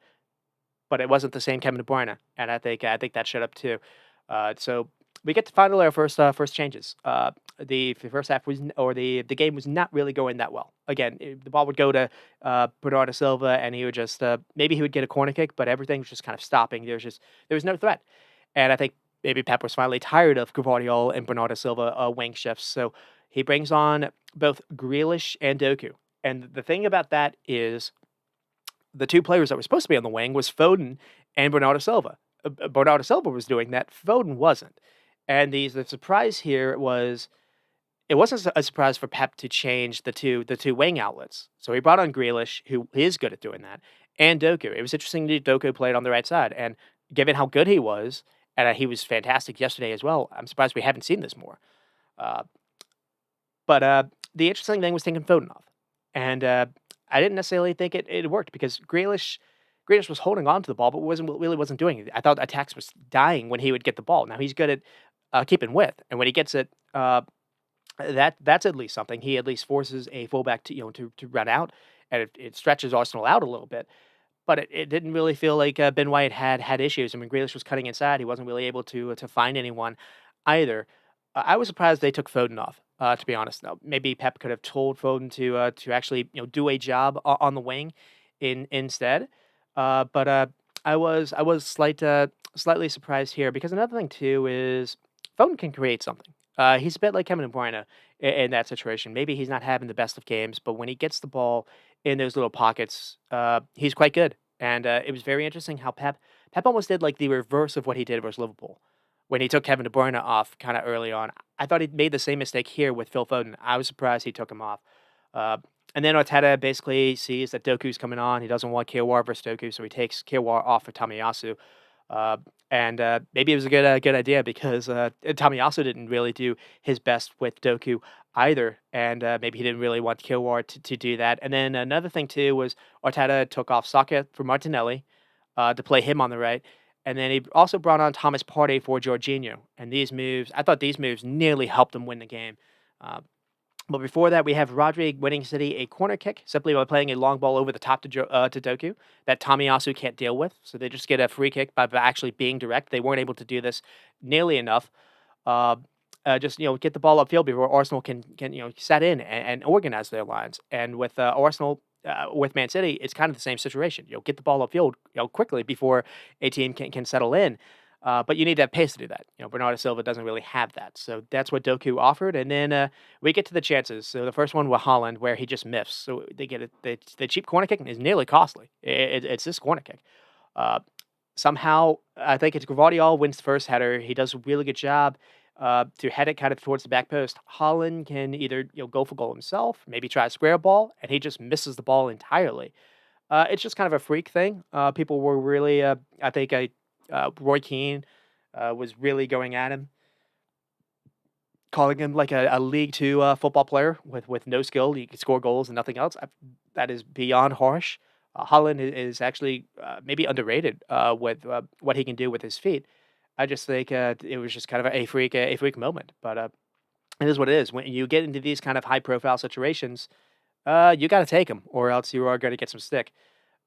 But it wasn't the same Kevin De Bruyne, and I think that showed up too. So we get to finally our first changes. The first half was or the game was not really going that well. Again, the ball would go to Bernardo Silva, and he would just maybe he would get a corner kick, but everything was just kind of stopping. There was no threat, and I think maybe Pep was finally tired of Gvardiol and Bernardo Silva wing shifts, so he brings on both Grealish and Doku. And the thing about that is the two players that were supposed to be on the wing was Foden and Bernardo Silva. Bernardo Silva was doing that. Foden wasn't. And the surprise here was it wasn't a surprise for Pep to change the two wing outlets. So he brought on Grealish, who is good at doing that, and Doku. It was interesting that Doku played on the right side, and given how good he was, and he was fantastic yesterday as well. I'm surprised we haven't seen this more. Uh, but the interesting thing was taking Foden off, and I didn't necessarily think it worked because Grealish was holding on to the ball, but wasn't doing it. I thought attacks was dying when he would get the ball. Now he's good at keeping width, and when he gets it, that's at least something. He at least forces a fullback to run out, and it stretches Arsenal out a little bit. But it didn't really feel like Ben White had issues. I mean, Grealish was cutting inside; he wasn't really able to find anyone either. I was surprised they took Foden off. To be honest, now maybe Pep could have told Foden to actually do a job on the wing instead. But I was slightly surprised here because another thing too is Foden can create something. He's a bit like Kevin De Bruyne in that situation. Maybe he's not having the best of games, but when he gets the ball in those little pockets, he's quite good. And it was very interesting how Pep almost did like the reverse of what he did versus Liverpool when he took Kevin De Bruyne off kind of early on. I thought he made the same mistake here with Phil Foden. I was surprised he took him off. Uh, and then Arteta basically sees that Doku's coming on. He doesn't want Kiawar versus Doku, so he takes Kiawar off for Tamiyasu. Uh, and maybe it was a good idea because Tamiyasu didn't really do his best with Doku either, and maybe he didn't really want Kiawar to do that. And then another thing too was Arteta took off Saka for Martinelli to play him on the right. And then he also brought on Thomas Partey for Jorginho. And I thought these moves nearly helped him win the game. Uh, but before that, we have Rodri winning City a corner kick simply by playing a long ball over the top to Doku that Tomiyasu can't deal with. So they just get a free kick by actually being direct. They weren't able to do this nearly enough. Uh, just get the ball upfield before Arsenal can set in and organize their lines. And with Arsenal with Man City, it's kind of the same situation. Get the ball upfield quickly before a team can settle in. But you need that pace to do that. Bernardo Silva doesn't really have that. So that's what Doku offered. And then we get to the chances. So the first one with Holland, where he just miffs. So they get it. The cheap corner kick is nearly costly. It's this corner kick. Uh, Somehow, I think it's Gvardiol wins the first header. He does a really good job to head it kind of towards the back post. Holland can either go for goal himself, maybe try a square ball, and he just misses the ball entirely. It's just kind of a freak thing. People were really, I think, Roy Keane was really going at him, calling him like a League Two football player with no skill. He could score goals and nothing else. That is beyond harsh. Holland is actually maybe underrated with what he can do with his feet. I just think it was just kind of a freak moment. But it is what it is. When you get into these kind of high profile situations, you got to take them, or else you are going to get some stick.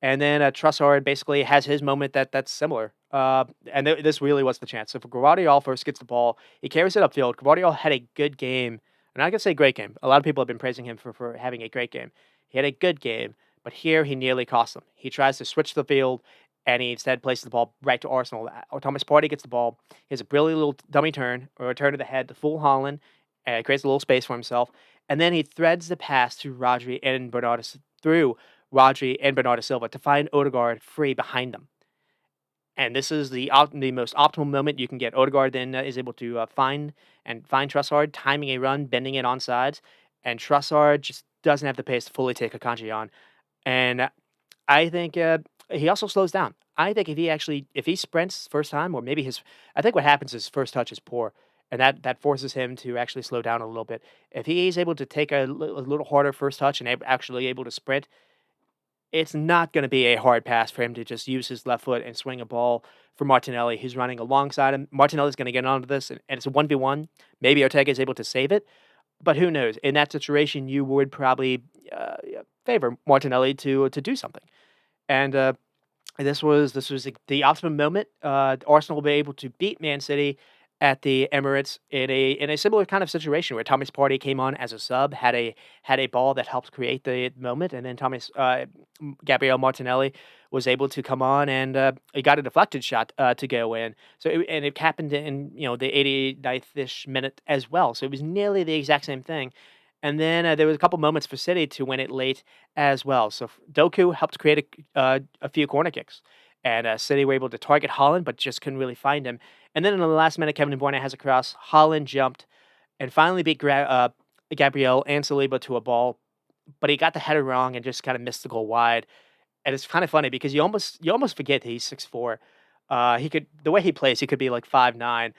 And then Trossard basically has his moment that's similar. And this really was the chance. So if Gvardiol first gets the ball, he carries it upfield. Gvardiol had a good game. And I can say great game. A lot of people have been praising him for having a great game. He had a good game, but here he nearly cost them. He tries to switch the field, and he instead places the ball right to Arsenal. Thomas Partey gets the ball. He has a brilliant little dummy turn, or a turn to the head to fool Holland, and creates a little space for himself. and then he threads the pass to Rodri and Bernardo through Rodri and Bernardo Silva to find Odegaard free behind them. And this is the most optimal moment you can get. Odegaard then is able to find Trossard, timing a run, bending it on sides, and Trossard just doesn't have the pace to fully take Akanji on. And I think he also slows down. I think if he sprints first time, or maybe I think what happens is first touch is poor, and that forces him to actually slow down a little bit. If he is able to take a little harder first touch and actually able to sprint, it's not going to be a hard pass for him to just use his left foot and swing a ball for Martinelli, who's running alongside him. Martinelli's going to get onto this, and it's a 1v1. Maybe Ortega is able to save it, but who knows? In that situation, you would probably favor Martinelli to do something. And this was the optimum moment. Arsenal will be able to beat Man City at the Emirates in a similar kind of situation where Thomas Partey came on as a sub, had a ball that helped create the moment, and then Gabriel Martinelli was able to come on and he got a deflected shot to go in. And it happened in the 89th-ish minute as well. So it was nearly the exact same thing. And then there was a couple moments for City to win it late as well. So Doku helped create a few corner kicks, and City were able to target Holland, but just couldn't really find him. And then in the last minute, Kevin De Bruyne has a cross. Holland jumped and finally beat Gabriel and Saliba to a ball, but he got the header wrong and just kind of missed the goal wide. And it's kind of funny because you almost forget that he's 6'4". The way he plays, he could be like 5'9".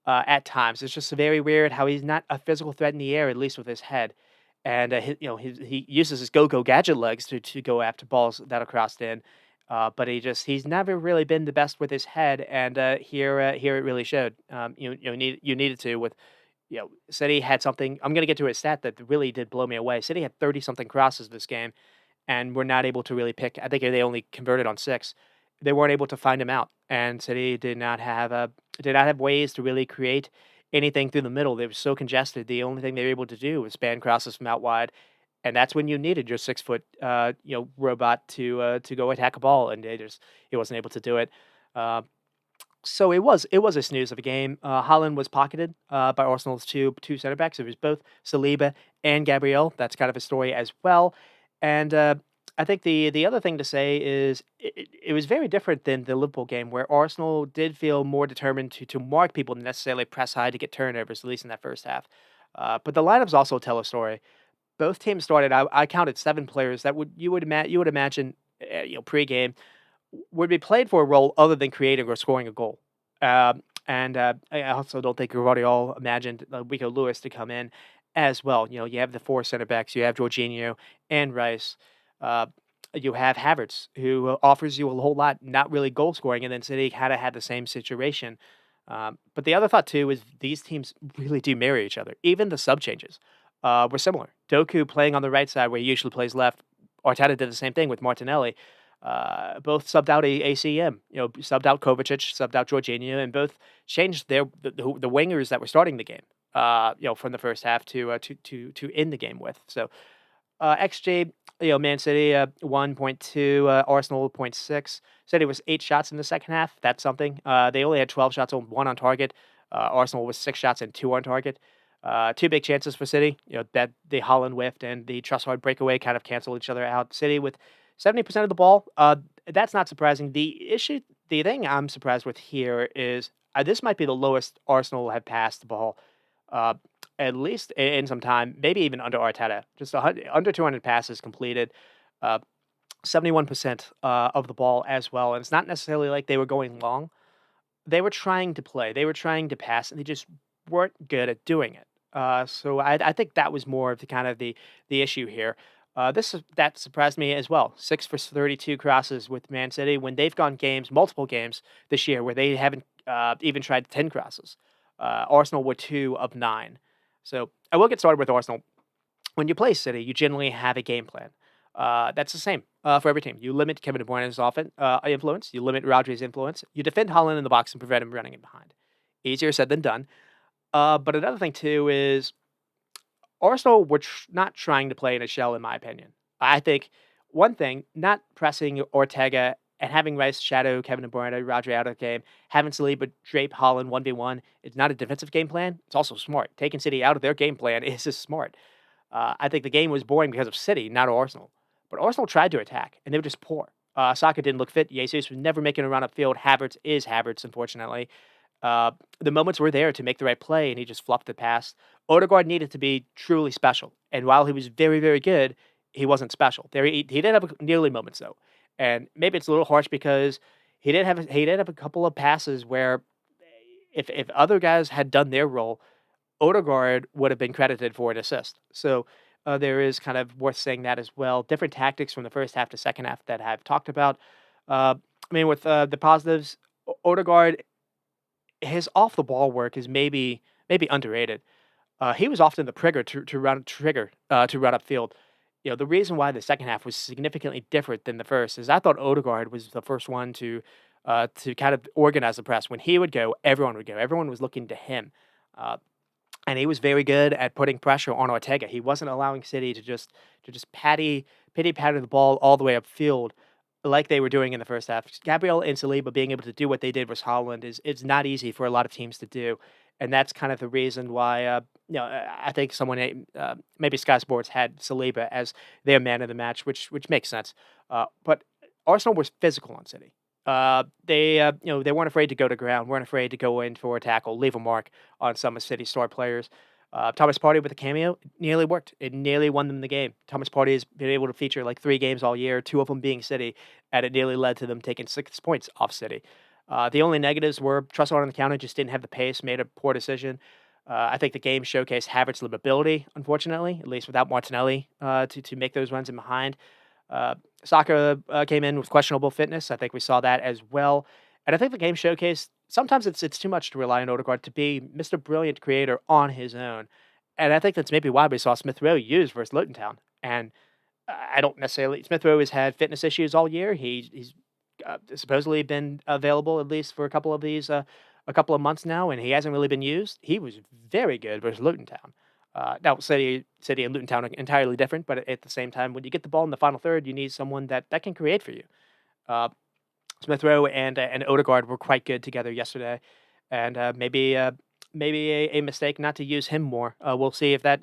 At times, it's just very weird how he's not a physical threat in the air, at least with his head. And he uses his go-go gadget legs to go after balls that are crossed in. But he's never really been the best with his head, and here it really showed. You needed to with City had something. I'm gonna get to a stat that really did blow me away. City had 30 something crosses this game, and were not able to really pick. I think they only converted on 6. They weren't able to find him out, and City did not have ways to really create anything through the middle. They were so congested. The only thing they were able to do was span crosses from out wide, and that's when you needed your 6 foot robot to go attack a ball, and he wasn't able to do it. Uh, so it was a snooze of a game. Holland was pocketed by Arsenal's two center backs. It was both Saliba and Gabriel. That's kind of a story as well. And I think the other thing to say is it was very different than the Liverpool game, where Arsenal did feel more determined to mark people than necessarily press high to get turnovers, at least in that first half. But the lineups also tell a story. Both teams started. I counted 7 players that you would imagine pregame would be played for a role other than creating or scoring a goal. And I also don't think Guardiola imagined Rico Lewis to come in as well. You have the 4 center backs. You have Jorginho and Rice. Uh, you have Havertz, who offers you a whole lot, not really goal scoring, and then City kind of had the same situation. But the other thought too is these teams really do mirror each other. Even the sub changes were similar. Doku playing on the right side where he usually plays left. Arteta did the same thing with Martinelli. Both subbed out ACM, subbed out Kovacic, subbed out Jorginho, and both changed the wingers that were starting the game. From the first half to end the game with. So XG, Man City 1.2, Arsenal 0.6. City was 8 shots in the second half. That's something. They only had 12 shots, 1 on target. Arsenal was 6 shots and 2 on target. 2 big chances for City. That the Holland whiffed and the Trossard breakaway kind of canceled each other out. City with 70% of the ball. That's not surprising. The thing I'm surprised with here is this might be the lowest Arsenal have passed the ball, uh, at least in some time, maybe even under Arteta. Just under 200 passes completed, 71% of the ball as well. And it's not necessarily like they were going long. They were trying to play. They were trying to pass, and they just weren't good at doing it. So I think that was more of the issue here. That surprised me as well. 6 for 32 crosses with Man City when they've gone multiple games this year where they haven't even tried 10 crosses. Arsenal were 2 of 9. So I will get started with Arsenal. When you play City, you generally have a game plan. That's the same for every team. You limit Kevin De Bruyne's influence. You limit Rodri's influence. You defend Holland in the box and prevent him running in behind. Easier said than done. But another thing too is Arsenal were not trying to play in a shell, in my opinion. I think one thing, not pressing Ortega and having Rice shadow Kevin De Bruyne, Rodri out of the game, having Saliba drape Holland 1v1, it's not a defensive game plan. It's also smart. Taking City out of their game plan is just smart. I think the game was boring because of City, not Arsenal. But Arsenal tried to attack, and they were just poor. Saka didn't look fit. Jesus was never making a run upfield. Havertz is Havertz, unfortunately. Uh, the moments were there to make the right play, and he just fluffed the pass. Odegaard needed to be truly special, and while he was very, very good, he wasn't special. He did have nearly moments though, and maybe it's a little harsh because he did have a couple of passes where if other guys had done their role, Odegaard would have been credited for an assist. So there is kind of worth saying that as well. Different tactics from the first half to second half that I've talked about. I mean, with the positives, Odegaard, his off the ball work is maybe underrated. He was often the trigger to run upfield. You know, the reason why the second half was significantly different than the first is I thought Odegaard was the first one to kind of organize the press. When he would go, everyone would go. Everyone was looking to him. Uh, and he was very good at putting pressure on Ortega. He wasn't allowing City to just pity patty the ball all the way upfield like they were doing in the first half. Gabriel and Saliba being able to do what they did with Holland is not easy for a lot of teams to do, and that's kind of the reason why I think someone maybe Sky Sports had Saliba as their man of the match, which makes sense. But Arsenal was physical on City. They weren't afraid to go to ground, weren't afraid to go in for a tackle, leave a mark on some of City's star players. Thomas Partey with a cameo nearly worked. It nearly won them the game. Thomas Partey has been able to feature like 3 games all year, 2 of them being City, and it nearly led to them taking 6 points off City. The only negatives were Trussell on the counter just didn't have the pace, made a poor decision. I think the game showcased Havertz's livability, unfortunately, at least without Martinelli to make those runs in behind. Uh, Saka came in with questionable fitness. I think we saw that as well. And I think the game showcased sometimes it's too much to rely on Odegaard to be Mr. Brilliant creator on his own. And I think that's maybe why we saw Smith Rowe used versus Luton Town. And I don't necessarily Smith Rowe has had fitness issues all year. He's supposedly been available at least for a couple of months now, and he hasn't really been used. He was very good versus Luton Town. Now, City and Luton Town are entirely different, but at the same time, when you get the ball in the final third, you need someone that can create for you. Uh, Smith Rowe and Odegaard were quite good together yesterday, and maybe a mistake not to use him more. We'll see if that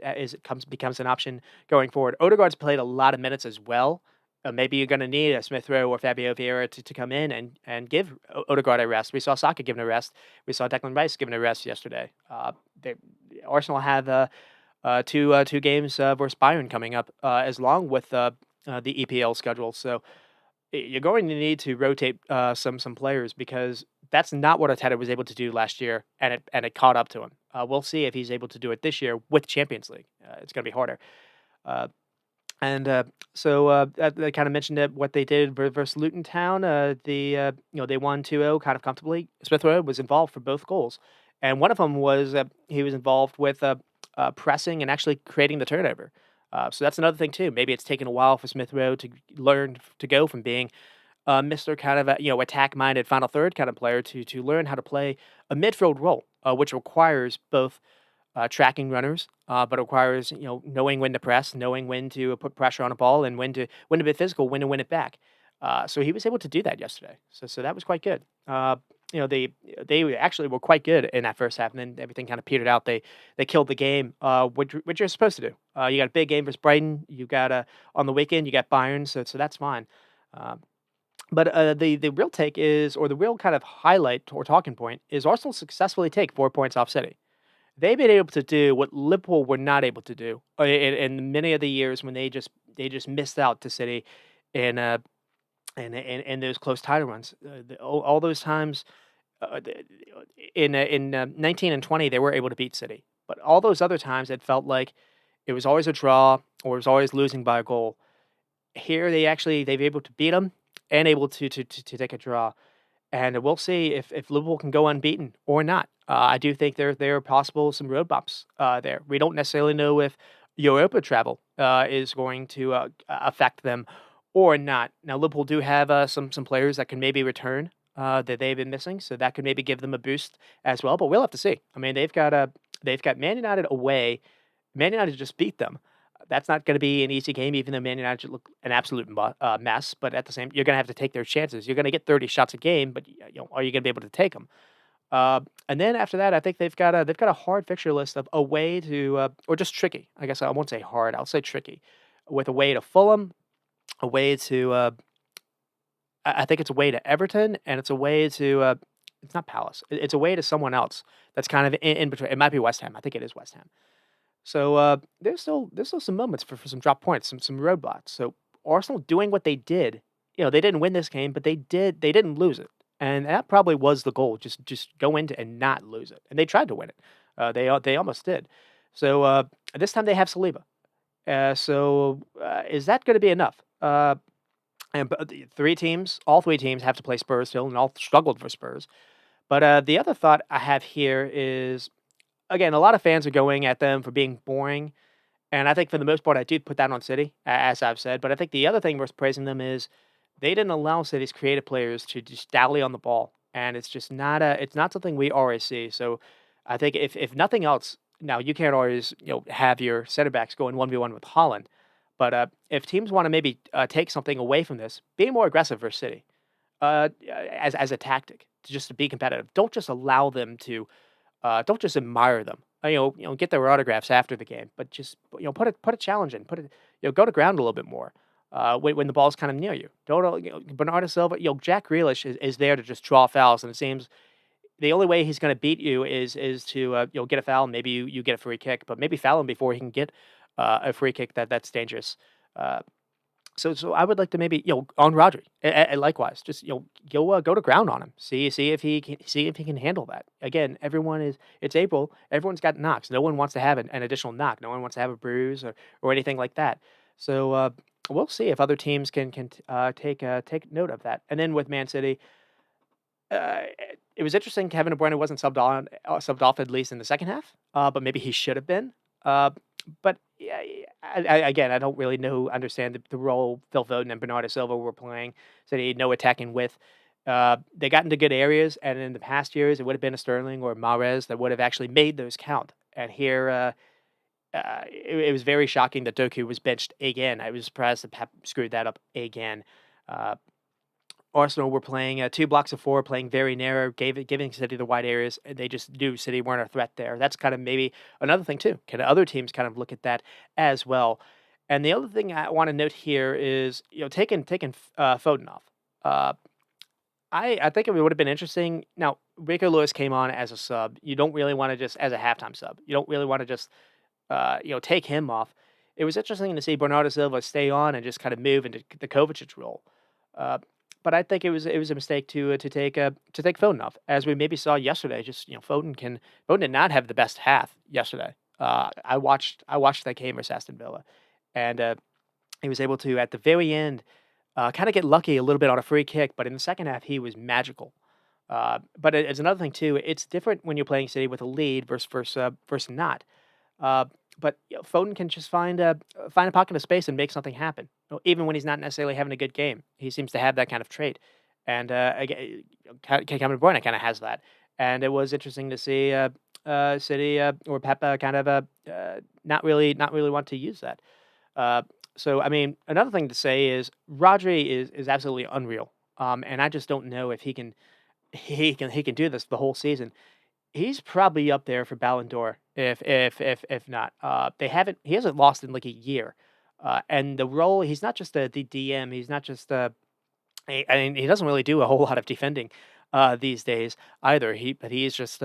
becomes an option going forward. Odegaard's played a lot of minutes as well. Maybe you're going to need a Smith Rowe or Fabio Vieira to come in and give Odegaard a rest. We saw Saka given a rest. We saw Declan Rice given a rest yesterday. Arsenal have two games versus Bayern coming up, as long with the EPL schedule. So you're going to need to rotate some players because that's not what Arteta was able to do last year, and it caught up to him. We'll see if he's able to do it this year with Champions League. It's going to be harder. Uh, and They kind of mentioned it, what they did versus Luton Town. They won 2-0 kind of comfortably. Smith Rowe was involved for both goals, and one of them was he was involved with pressing and actually creating the turnover. So that's another thing too. Maybe it's taken a while for Smith Rowe to learn to go from being Mr. kind of attack minded final third kind of player to learn how to play a midfield role, which requires both tracking runners, but requires knowing when to press, knowing when to put pressure on a ball, and when to be physical, when to win it back. So he was able to do that yesterday. So that was quite good. They actually were quite good in that first half, and then everything kind of petered out. They killed the game, which you're supposed to do. You got a big game versus Brighton. You got on the weekend you got Bayern, so that's fine. But the real take is, or the real kind of highlight or talking point is Arsenal successfully take 4 points off City. They've been able to do what Liverpool were not able to do in many of the years when they just missed out to City in in those close title runs. All those times in 19 and 20 they were able to beat City, but all those other times it felt like it was always a draw or it was always losing by a goal. Here they've able to beat them and able to take a draw. And we'll see if Liverpool can go unbeaten or not. I do think there are possible some road bumps there. We don't necessarily know if Europa travel is going to affect them or not. Now Liverpool do have some players that can maybe return that they've been missing, so that could maybe give them a boost as well. But we'll have to see. I mean, they've got Man United away. Man United just beat them. That's not going to be an easy game, even though Man United look an absolute mess. But at the same, you're going to have to take their chances. You're going to get 30 shots a game, but are you going to be able to take them? And then after that, I think they've got a hard fixture list of away to or just tricky. I guess I won't say hard. I'll say tricky, with away to Fulham, away to I think it's away to Everton, and it's away to it's not Palace. It's away to someone else that's kind of in between. It might be West Ham. I think it is West Ham. So there's still some moments for some drop points, some roadblocks. So Arsenal doing what they did, they didn't win this game, but they didn't lose it, and that probably was the goal. Just go into and not lose it, and they tried to win it. They almost did. So this time they have Saliba. So is that going to be enough? And but the all three teams have to play Spurs still, and all struggled for Spurs. But the other thought I have here is, again, a lot of fans are going at them for being boring, and I think for the most part, I do put that on City, as I've said. But I think the other thing worth praising them is they didn't allow City's creative players to just dally on the ball, and it's not something we always see. So I think if nothing else, now you can't always have your center backs going 1v1 with Holland, but if teams want to maybe take something away from this, be more aggressive for City as a tactic to just to be competitive. Don't just allow them to don't just admire them. Get their autographs after the game, but just put a challenge in. Put it, go to ground a little bit more when the ball's kind of near you. Don't Bernardo Silva. Jack Grealish is there to just draw fouls, and it seems the only way he's going to beat you is to get a foul. And maybe you get a free kick, but maybe foul him before he can get a free kick that's dangerous. Uh, so I would like to maybe on Rodri, likewise, just go to ground on him, see if he can handle that. Again, it's April, everyone's got knocks. No one wants to have an additional knock. No one wants to have a bruise or anything like that. So we'll see if other teams can take note of that. And then with Man City, uh, it was interesting. Kevin De Bruyne wasn't subbed off at least in the second half, but maybe he should have been. But yeah, again, I don't really understand the role Phil Foden and Bernardo Silva were playing. So they had no attacking width. They got into good areas, and in the past years, it would have been a Sterling or Mahrez that would have actually made those count. And here, it was very shocking that Doku was benched again. I was surprised that Pep screwed that up again. Uh, Arsenal were playing two blocks of four, playing very narrow, giving City the wide areas. And they just knew City weren't a threat there. That's kind of maybe another thing too. Can other teams kind of look at that as well? And the other thing I want to note here is taking Foden off. Uh, I think it would have been interesting. Now Rico Lewis came on as a sub. You don't really want to just as a halftime sub. You don't really want to just take him off. It was interesting to see Bernardo Silva stay on and just kind of move into the Kovacic role. Uh, but I think it was a mistake to take Foden off, as we maybe saw yesterday. Just Foden did not have the best half yesterday. I watched that game versus Aston Villa, and he was able to at the very end kind of get lucky a little bit on a free kick, but in the second half he was magical. But it's another thing too. It's different when you're playing City with a lead versus not. Uh, but Foden can just find a pocket of space and make something happen. Even when he's not necessarily having a good game, he seems to have that kind of trait. And again, Kevin De Bruyne kind of has that. And it was interesting to see City or Pep kind of not really want to use that. Uh, so I mean, another thing to say is Rodri is absolutely unreal. And I just don't know if he can do this the whole season. He's probably up there for Ballon d'Or if not. He hasn't lost in like a year. And the role he's not just the DM, he's not just I mean he doesn't really do a whole lot of defending these days either. He's just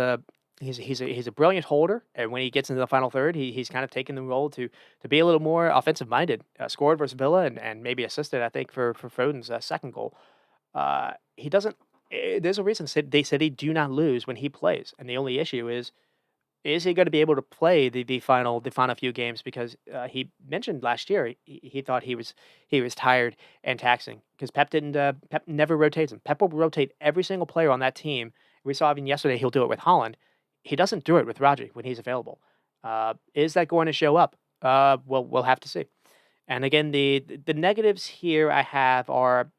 he's a brilliant holder, and when he gets into the final third, he's kind of taken the role to be a little more offensive minded. Scored versus Villa and maybe assisted I think for Foden's second goal. He doesn't. There's a reason they said he do not lose when he plays, and the only issue is he going to be able to play the final few games? Because he mentioned last year he thought he was tired and taxing because Pep never rotates him. Pep will rotate every single player on that team. We saw even yesterday he'll do it with Holland. He doesn't do it with Rodri when he's available. Is that going to show up? Well, we'll have to see. And again, the negatives here I have are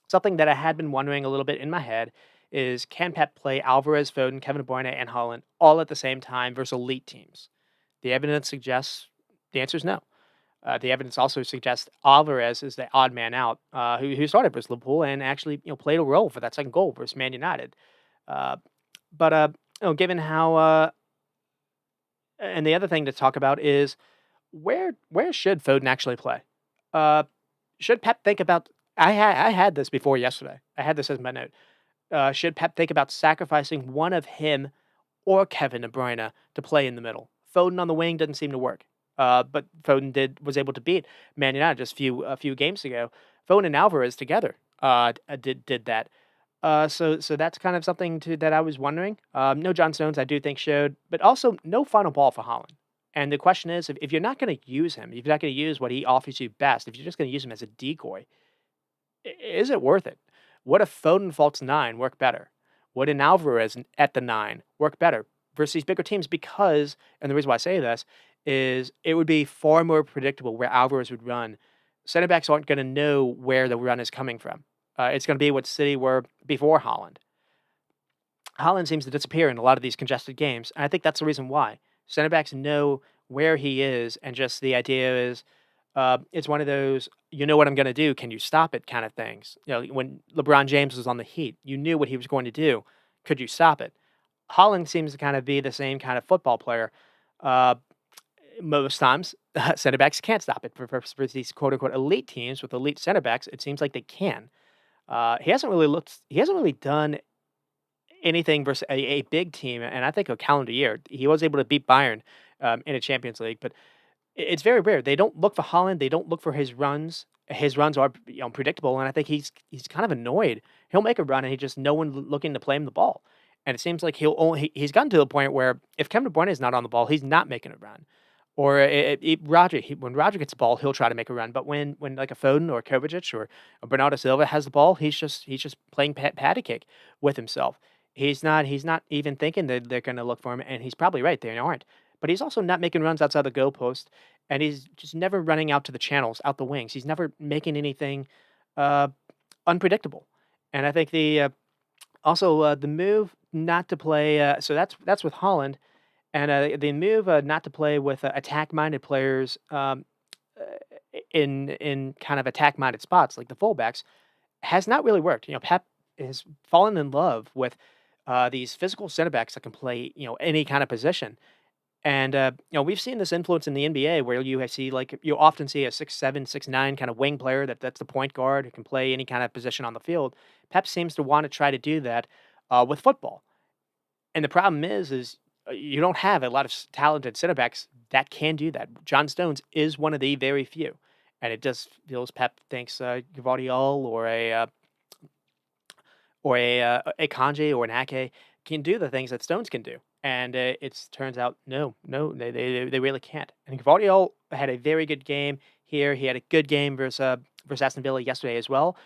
something that I had been wondering a little bit in my head is can Pep play Alvarez, Foden, Kevin De Bruyne, and Holland all at the same time versus elite teams? The evidence suggests the answer is no. The evidence also suggests Alvarez is the odd man out, who started versus Liverpool and actually played a role for that second goal versus Man United. Uh, But given how and the other thing to talk about is where should Foden actually play? Uh, should Pep think about? I had this before yesterday. I had this as my note. Should Pep think about sacrificing one of him or Kevin De Bruyne to play in the middle? Foden on the wing didn't seem to work. But Foden was able to beat Man United just a few games ago. Foden and Alvarez together did that. So that's kind of something that I was wondering. No John Stones, I do think showed, but also no final ball for Holland. And the question is, if you're not going to use him, if you're not going to use what he offers you best, if you're just going to use him as a decoy, is it worth it? Would a Foden false nine work better? Would an Alvarez at the nine work better versus these bigger teams? Because, and the reason why I say this is it would be far more predictable where Alvarez would run. Center backs aren't going to know where the run is coming from. It's going to be what City were before Holland. Holland seems to disappear in a lot of these congested games, and I think that's the reason why. Center backs know where he is, and just the idea is it's one of those, you know what I'm going to do, can you stop it kind of things. When LeBron James was on the Heat, you knew what he was going to do. Could you stop it? Holland seems to kind of be the same kind of football player. Uh, Most times, center backs can't stop it. For these quote unquote elite teams with elite center backs, it seems like they can. He hasn't really done anything versus a big team, and I think a calendar year. He was able to beat Bayern in a Champions League, but it's very rare. They don't look for Holland. They don't look for his runs. His runs are predictable, and I think he's kind of annoyed. He'll make a run, and he just no one looking to play him the ball. And it seems like he's gotten to the point where if Kevin De Bruyne is not on the ball, he's not making a run. Or when Roger gets the ball, he'll try to make a run. But when like a Foden or Kovacic or Bernardo Silva has the ball, he's just playing patty cake with himself. He's not even thinking that they're going to look for him, and he's probably right. They aren't. But he's also not making runs outside the goalpost, and he's just never running out to the channels, out the wings. He's never making anything uh, unpredictable. And I think the move not to play. So that's with Holland, and the move not to play with attack-minded players in kind of attack-minded spots like the fullbacks has not really worked. Pep has fallen in love with these physical center backs that can play any kind of position. And we've seen this influence in the NBA where you often see a 6'7", 6'9" kind of wing player that's the point guard who can play any kind of position on the field. Pep seems to want to try to do that with football. And the problem is you don't have a lot of talented center backs that can do that. John Stones is one of the very few, and it just feels Pep thinks Gvardiol or a Kanji or an Ake can do the things that Stones can do. And it turns out, no, they really can't. And Gvardiol had a very good game here. He had a good game versus Aston Villa yesterday as well.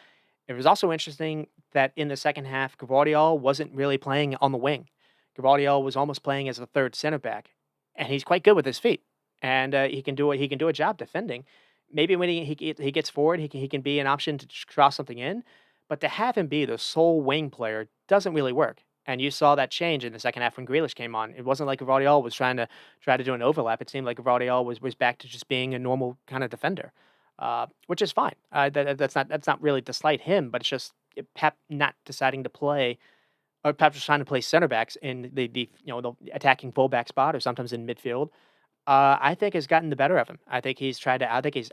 It was also interesting that in the second half, Gvardiol wasn't really playing on the wing. Gvardiol was almost playing as a third center back, and he's quite good with his feet, and he can do a job defending. Maybe when he gets forward, he can be an option to cross something in, but to have him be the sole wing player doesn't really work. And you saw that change in the second half when Grealish came on. It wasn't like Gvardiol was try to do an overlap. It seemed like Gvardiol was back to just being a normal kind of defender, which is fine. That's not really to slight him, but it's just Pep not deciding to play, or Pep just trying to play center backs in the attacking fullback spot or sometimes in midfield. I think has gotten the better of him. I think he's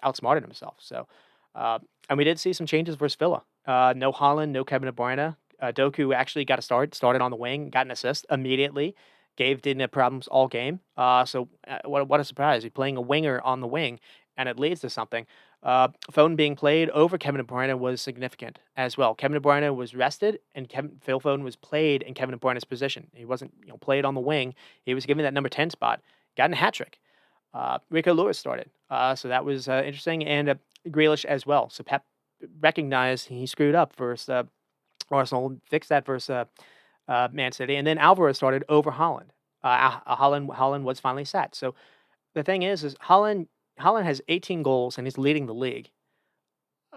outsmarted himself. So, and we did see some changes versus Villa. No Holland, no Kevin De Bruyne. Doku actually got a started on the wing, got an assist immediately. Didn't have problems all game. What a surprise! He's playing a winger on the wing, and it leads to something. Foden being played over Kevin De Bruyne was significant as well. Kevin De Bruyne was rested, and Phil Foden was played in Kevin De Bruyne's position. He wasn't played on the wing. He was given that number 10 spot. Got in a hat trick. Rico Lewis started, so that was interesting, and Grealish as well. So Pep recognized he screwed up versus Arsenal, fixed that versus Man City, and then Alvarez started over Holland. Holland was finally sat. So the thing is Holland has 18 goals and he's leading the league.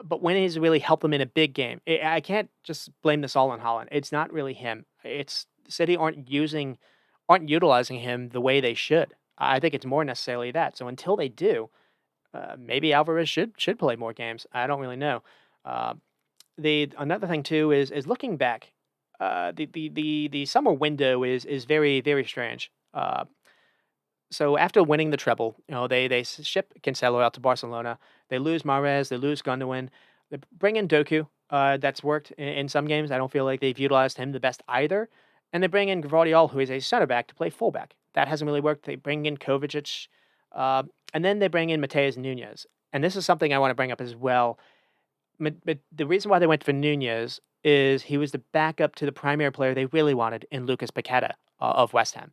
But when he's really helped them in a big game, I can't just blame this all on Holland. It's not really him. It's City aren't utilizing him the way they should. I think it's more necessarily that. So until they do, maybe Alvarez should play more games. I don't really know. The another thing too is looking back. the summer window is very, very strange. So after winning the treble, they ship Cancelo out to Barcelona. They lose Mahrez, they lose Gundogan. They bring in Doku. That's worked in some games. I don't feel like they've utilized him the best either. And they bring in Gvardiol, who is a center back, to play fullback. That hasn't really worked. They bring in Kovacic, and then they bring in Mateus Nunez. And this is something I want to bring up as well. But the reason why they went for Nunez is he was the backup to the primary player they really wanted in Lucas Paqueta of West Ham,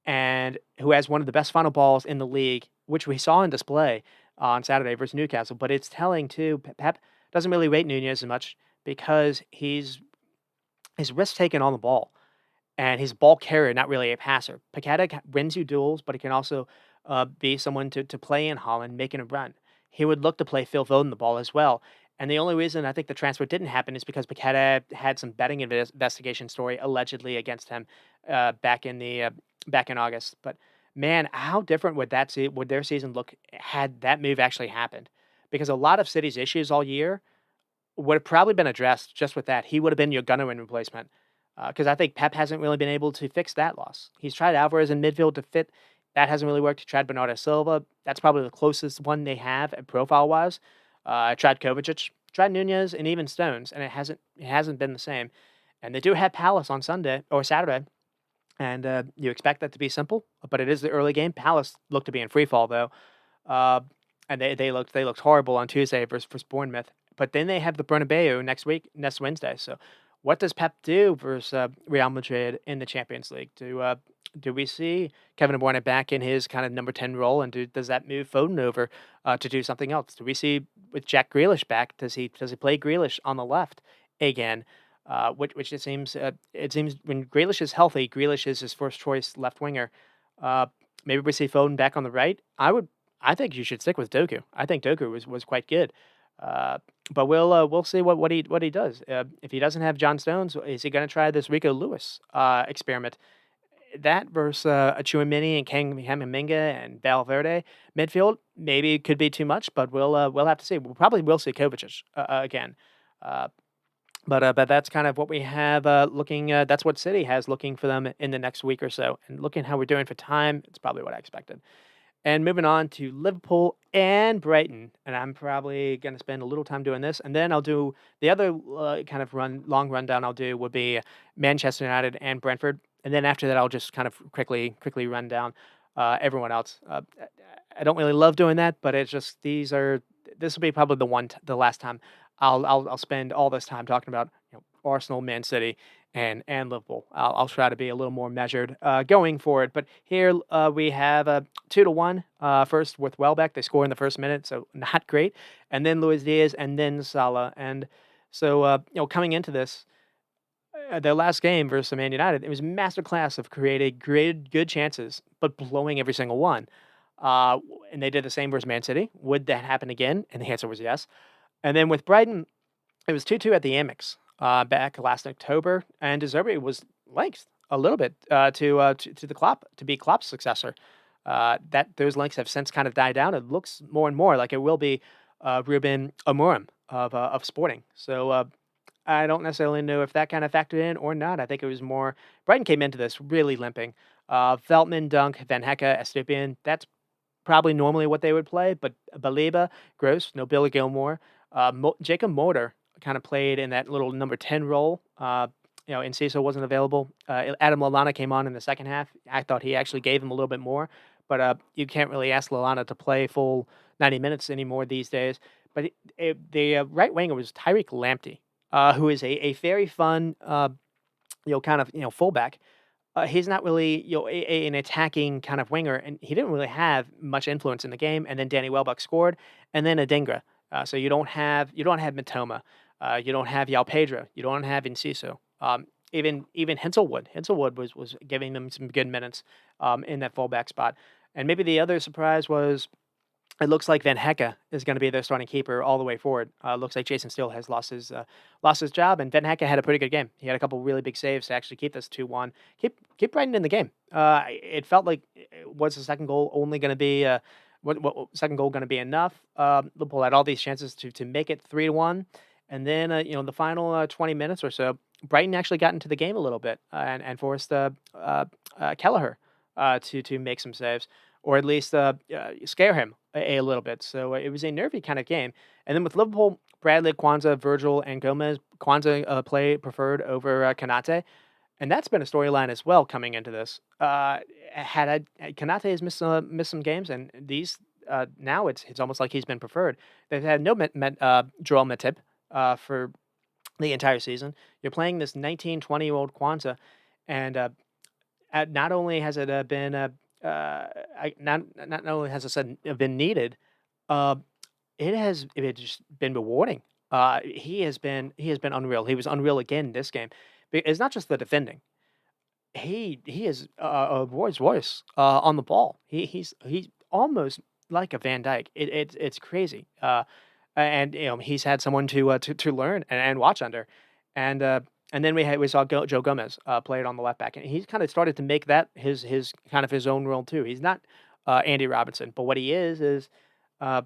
and who has one of the best final balls in the league, which we saw on display on Saturday versus Newcastle. But it's telling too. Pep doesn't really rate Nunez as much because his risk taken on the ball and his ball carrier, not really a passer. Paqueta wins you duels, but he can also be someone to play in Holland, making a run. He would look to play Phil Foden the ball as well. And the only reason I think the transfer didn't happen is because Paqueta had some betting investigation story allegedly against him back in back in August. But man, how different would would their season look had that move actually happened? Because a lot of City's issues all year would have probably been addressed just with that. He would have been your Gunnerman replacement. Because I think Pep hasn't really been able to fix that loss. He's tried Alvarez in midfield to fit. That hasn't really worked. He tried Bernardo Silva. That's probably the closest one they have profile wise. Tried Kovacic, tried Nunez, and even Stones, and it hasn't been the same. And they do have Palace on Sunday or Saturday, and you expect that to be simple, but it is the early game. Palace looked to be in free fall though, uh, and they looked horrible on Tuesday versus Bournemouth. But then they have the Bernabeu next Wednesday. So, what does Pep do versus Real Madrid in the Champions League? Do we see Kevin De Bruyne back in his kind of number 10 role, and does that move Foden over to do something else? Do we see with Jack Grealish back? Does he play Grealish on the left again? Which it seems when Grealish is healthy, Grealish is his first choice left winger. Uh, Maybe we see Foden back on the right. I think you should stick with Doku. I think Doku was quite good. Uh, but we'll see what he does. If he doesn't have John Stones, is he going to try this Rico Lewis experiment? That versus a Chouamini and Kang Hamaminga and Valverde midfield maybe could be too much, but we'll have to see. We'll probably will see Kovacic again. Uh, but that's kind of what we have looking. That's what City has looking for them in the next week or so. And looking how we're doing for time, it's probably what I expected. And moving on to Liverpool and Brighton, and I'm probably going to spend a little time doing this, and then I'll do the other kind of long rundown. I'll do would be Manchester United and Brentford, and then after that, I'll just kind of quickly run down everyone else. I don't really love doing that, but it's just this will be probably the last time I'll spend all this time talking about Arsenal, Man City, and Liverpool. I'll try to be a little more measured going forward. But here we have 2-1 first with Welbeck. They score in the first minute, so not great. And then Luis Diaz, and then Salah. And so coming into this, their last game versus Man United, it was a masterclass of creating good chances, but blowing every single one. Uh, and they did the same versus Man City. Would that happen again? And the answer was yes. And then with Brighton, it was 2-2 at the Amex back last October, and De Zerbi was linked a little bit to the Klopp to be Klopp's successor. That those links have since kind of died down. It looks more and more like it will be Ruben Amorim of Sporting. So I don't necessarily know if that kind of factored in or not. I think it was more Brighton came into this really limping. Veltman, Dunk, Van Hecke, Estupian. That's probably normally what they would play, but Baliba, Gross, no Billy Gilmore, Jacob Mortar kind of played in that little number 10 role. Enciso wasn't available. Adam Lallana came on in the second half. I thought he actually gave him a little bit more, but you can't really ask Lallana to play full 90 minutes anymore these days. But the right winger was Tyreek Lamptey, who is a very fun, kind of fullback. He's not really an attacking kind of winger, and he didn't really have much influence in the game. And then Danny Welbeck scored, and then Adingra. So you don't have Matoma, you don't have Yao Pedro, you don't have Enciso. Even Hinselwood was giving them some good minutes in that fullback spot. And maybe the other surprise was it looks like Van Hecke is going to be their starting keeper all the way forward. Looks like Jason Steele has lost his job, and Van Hecke had a pretty good game. He had a couple really big saves to actually keep this 2-1. Keep Brighton in the game. It felt like was the second goal only going to be what second goal going to be enough? Liverpool had all these chances to make it 3-1, and then the final 20 minutes or so, Brighton actually got into the game a little bit and forced Kelleher to make some saves, or at least scare him a little bit. So it was a nervy kind of game. And then with Liverpool, Bradley, Kwanzaa, Virgil, and Gomez, Kwanzaa play preferred over Kanate, and that's been a storyline as well coming into this. Kanate has missed some games, and these now it's almost like he's been preferred. They've had no Joel Matip for the entire season. You're playing this 19, 20-year-old Kwanzaa, and not only has it been not only has it been needed, uh, it just been rewarding. He has been unreal. He was unreal again this game. It's not just the defending. He is a Rolls Royce on the ball. He's almost like a Van Dyke. It's crazy. And he's had someone to learn and watch under, and and then we saw Joe Gomez play it on the left back, and he's kind of started to make that his kind of his own role too. He's not Andy Robinson, but what he is uh,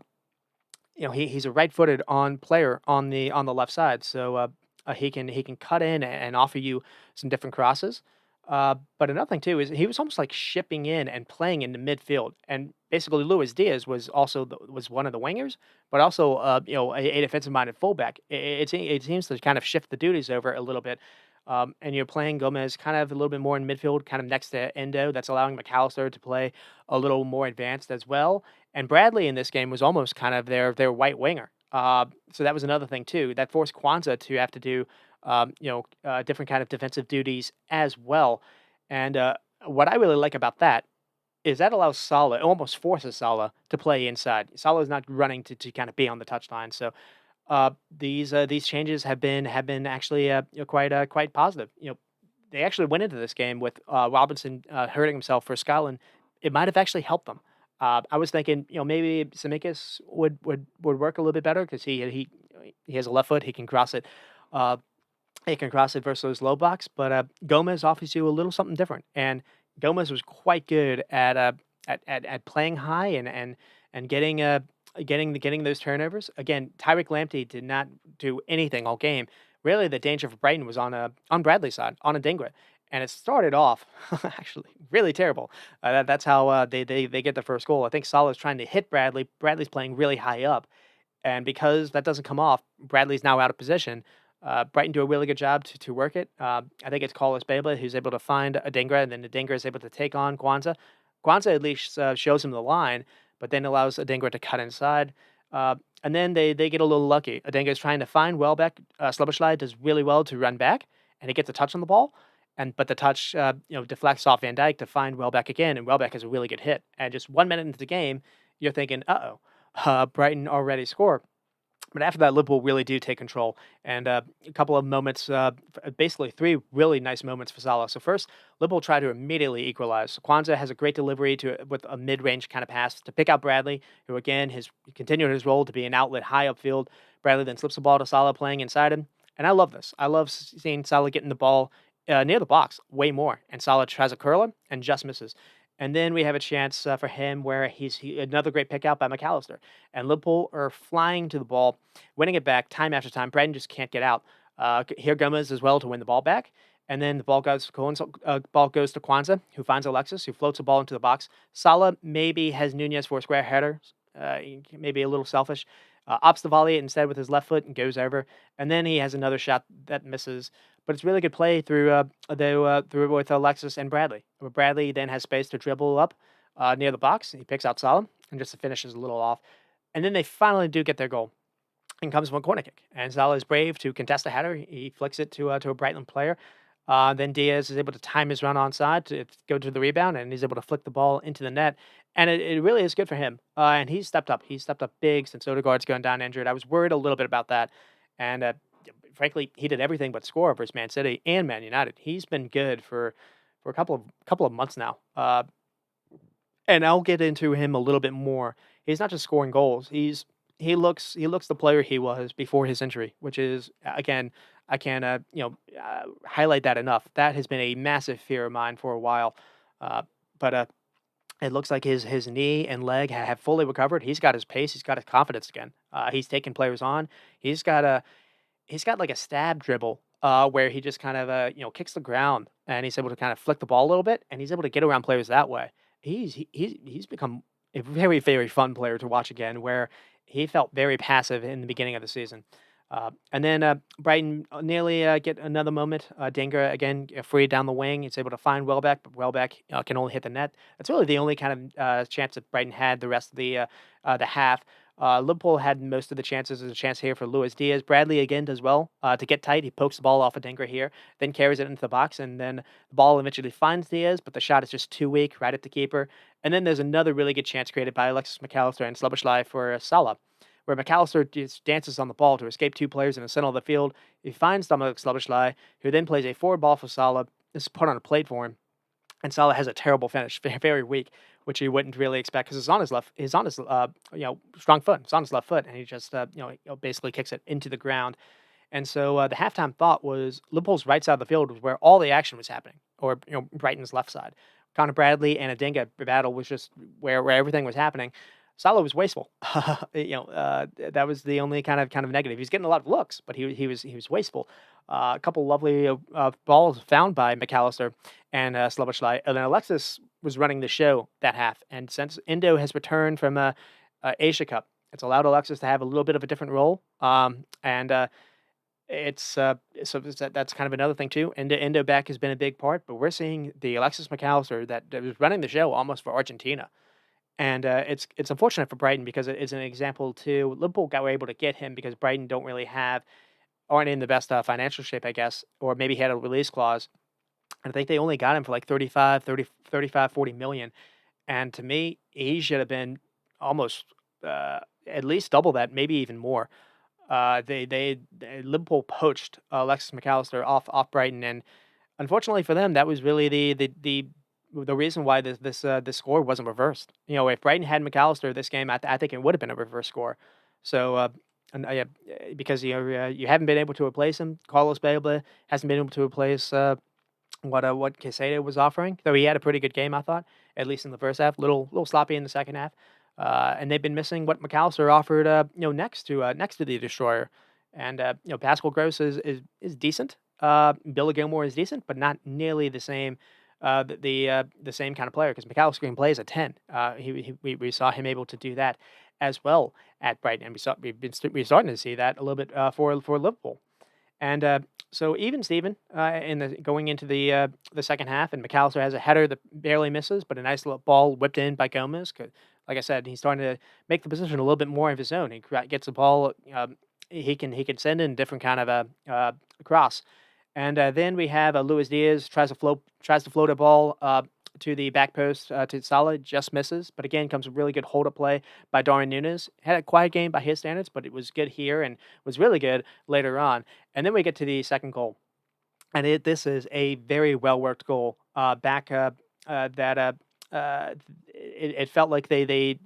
he's a right-footed on player on the left side, so he can cut in and offer you some different crosses. But another thing too is he was almost like shipping in and playing in the midfield, and basically Luis Diaz was one of the wingers, but also a defensive-minded fullback. It seems to kind of shift the duties over a little bit. And you're playing Gomez kind of a little bit more in midfield, kind of next to Endo. That's allowing McAllister to play a little more advanced as well. And Bradley in this game was almost kind of their white winger. So that was another thing too that forced Kwanzaa to have to do different kind of defensive duties as well. And what I really like about that is that allows Salah, it almost forces Salah to play inside. Salah is not running to kind of be on the touchline. So these changes have been actually quite positive. They actually went into this game with Robinson hurting himself for Scotland. It might have actually helped them. I was thinking, maybe Tsimikas would work a little bit better because he has a left foot. Uh, he can cross it versus those low blocks. But Gomez offers you a little something different, and Gomez was quite good at playing high and getting those turnovers. Again, Tyreek Lamptey did not do anything all game. Really, the danger for Brighton was on Bradley's side, on Adingra, and it started off actually really terrible. That's how they get the first goal. I think Salah's trying to hit Bradley. Bradley's playing really high up, and because that doesn't come off, Bradley's now out of position. Brighton do a really good job to work it. I think it's Carlos Baba who's able to find Adingra, and then Adingra is able to take on Kwanzaa. Kwanzaa at least shows him the line, but then allows Adingra to cut inside. And then they get a little lucky. Adingra is trying to find Welbeck. Slabberschlei does really well to run back, and he gets a touch on the ball. But the touch deflects off Van Dijk to find Welbeck again, and Welbeck has a really good hit. And just 1 minute into the game, you're thinking, Brighton already scored. But after that, Liverpool really do take control, and a couple of moments, basically three really nice moments for Salah. So first, Liverpool try to immediately equalize. So Kwanzaa has a great delivery with a mid-range kind of pass to pick out Bradley, who again has continued his role to be an outlet high upfield. Bradley then slips the ball to Salah, playing inside him, and I love this. I love seeing Salah getting the ball near the box way more, and Salah tries a curler and just misses. And then we have a chance for him where another great pick out by McAllister. And Liverpool are flying to the ball, winning it back time after time. Brighton just can't get out. Here Gomez as well to win the ball back. And then the ball goes to Kwanzaa, who finds Alexis, who floats the ball into the box. Salah maybe has Nunez for a square header, maybe a little selfish. Opts the volley instead with his left foot and goes over. And then he has another shot that misses. But it's really good play through with Alexis and Bradley. Where Bradley then has space to dribble up near the box. He picks out Salah and just finishes a little off. And then they finally do get their goal. And comes from a corner kick. And Salah is brave to contest the header. He flicks it to a Brighton player. Then Diaz is able to time his run onside to go to the rebound, and he's able to flick the ball into the net. And it really is good for him. And he's stepped up. He's stepped up big since Odegaard's gone down injured. I was worried a little bit about that. And frankly, he did everything but score versus Man City and Man United. He's been good for a couple of months now. And I'll get into him a little bit more. He's not just scoring goals. He looks the player he was before his injury, which is again I can't highlight that enough. That has been a massive fear of mine for a while, but it looks like his knee and leg have fully recovered. He's got his pace. He's got his confidence again. He's taking players on. He's got like a stab dribble where he just kind of kicks the ground and he's able to kind of flick the ball a little bit and he's able to get around players that way. He's become a very very fun player to watch again, where he felt very passive in the beginning of the season. And then Brighton nearly get another moment. Denga again free down the wing. It's able to find Welbeck, but Welbeck can only hit the net. That's really the only kind of chance that Brighton had the rest of the half. Liverpool had most of the chances. There's a chance here for Luis Diaz. Bradley again does well to get tight. He pokes the ball off of Denga here, then carries it into the box, and then the ball eventually finds Diaz, but the shot is just too weak, right at the keeper. And then there's another really good chance created by Alexis McAllister and Szoboszlai for Salah, where McAllister just dances on the ball to escape two players in the center of the field. He finds Dominic Szoboszlai, who then plays a forward ball for Salah. This is put on a plate for him, and Salah has a terrible finish, very weak, which you wouldn't really expect because it's on his left. He's on his strong foot. It's on his left foot, and he just basically kicks it into the ground. And so the halftime thought was Liverpool's right side of the field was where all the action was happening, or Brighton's left side. Connor Bradley and a Adinga battle was just where everything was happening. Salah was wasteful. That was the only kind of negative. He's getting a lot of looks, but he was wasteful. A couple lovely balls found by McAllister and Szoboszlai, and then Alexis was running the show that half. And since Indo has returned from Asia Cup, it's allowed Alexis to have a little bit of a different role. And it's that's kind of another thing too. Indo back has been a big part, but we're seeing the Alexis McAllister that was running the show almost for Argentina. And it's unfortunate for Brighton because it is an example too. Liverpool were able to get him because Brighton don't really aren't in the best financial shape, I guess, or maybe he had a release clause. And I think they only got him for like 40 million. And to me, he should have been almost at least double that, maybe even more. Liverpool poached Alexis McAllister off Brighton, and unfortunately for them, that was really the reason why this score wasn't reversed. If Brighton had McAllister this game, I think it would have been a reverse score. So, because you haven't been able to replace him. Carlos Bale hasn't been able to replace what Caicedo was offering, though he had a pretty good game, I thought, at least in the first half. Little sloppy in the second half, and they've been missing what McAllister offered. Next to the destroyer, and Pascal Gross is decent. Billy Gilmore is decent, but not nearly the same. The same kind of player because McAllister plays a 10. We saw him able to do that as well at Brighton, and we're starting to see that a little bit for Liverpool. And so even Steven going into the second half, and McAllister has a header that barely misses, but a nice little ball whipped in by Gomez. Like I said, he's starting to make the position a little bit more of his own. He gets the ball. He can send in different kind of a cross. And then we have Luis Diaz tries to float a ball to the back post to Salah, just misses. But again, comes a really good hold up play by Darwin Núñez. Had a quiet game by his standards, but it was good here and was really good later on. And then we get to the second goal, and this is a very well worked goal. It felt like they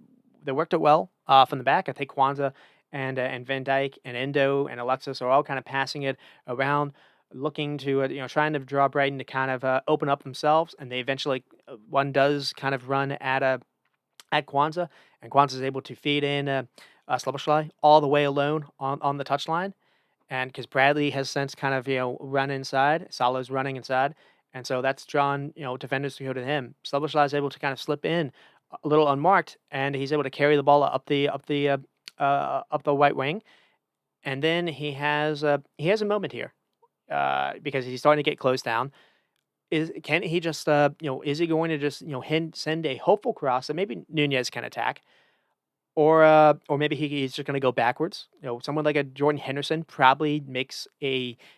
worked it well from the back. I think Kwanzaa and Van Dijk and Endo and Alexis are all kind of passing it around, looking to trying to draw Brighton to kind of open up themselves, and they eventually one does kind of run at Kwanzaa, and Kwanzaa is able to feed in Szoboszlai all the way alone on the touchline, and because Bradley has since kind of run inside, Salah's running inside, and so that's drawn defenders to go to him. Szoboszlai is able to kind of slip in a little unmarked, and he's able to carry the ball up the right wing, and then he has a moment here because he's starting to get closed down. Can he just is he going to just send a hopeful cross that maybe Nunez can attack, or maybe he's just going to go backwards? Someone like a Jordan Henderson probably makes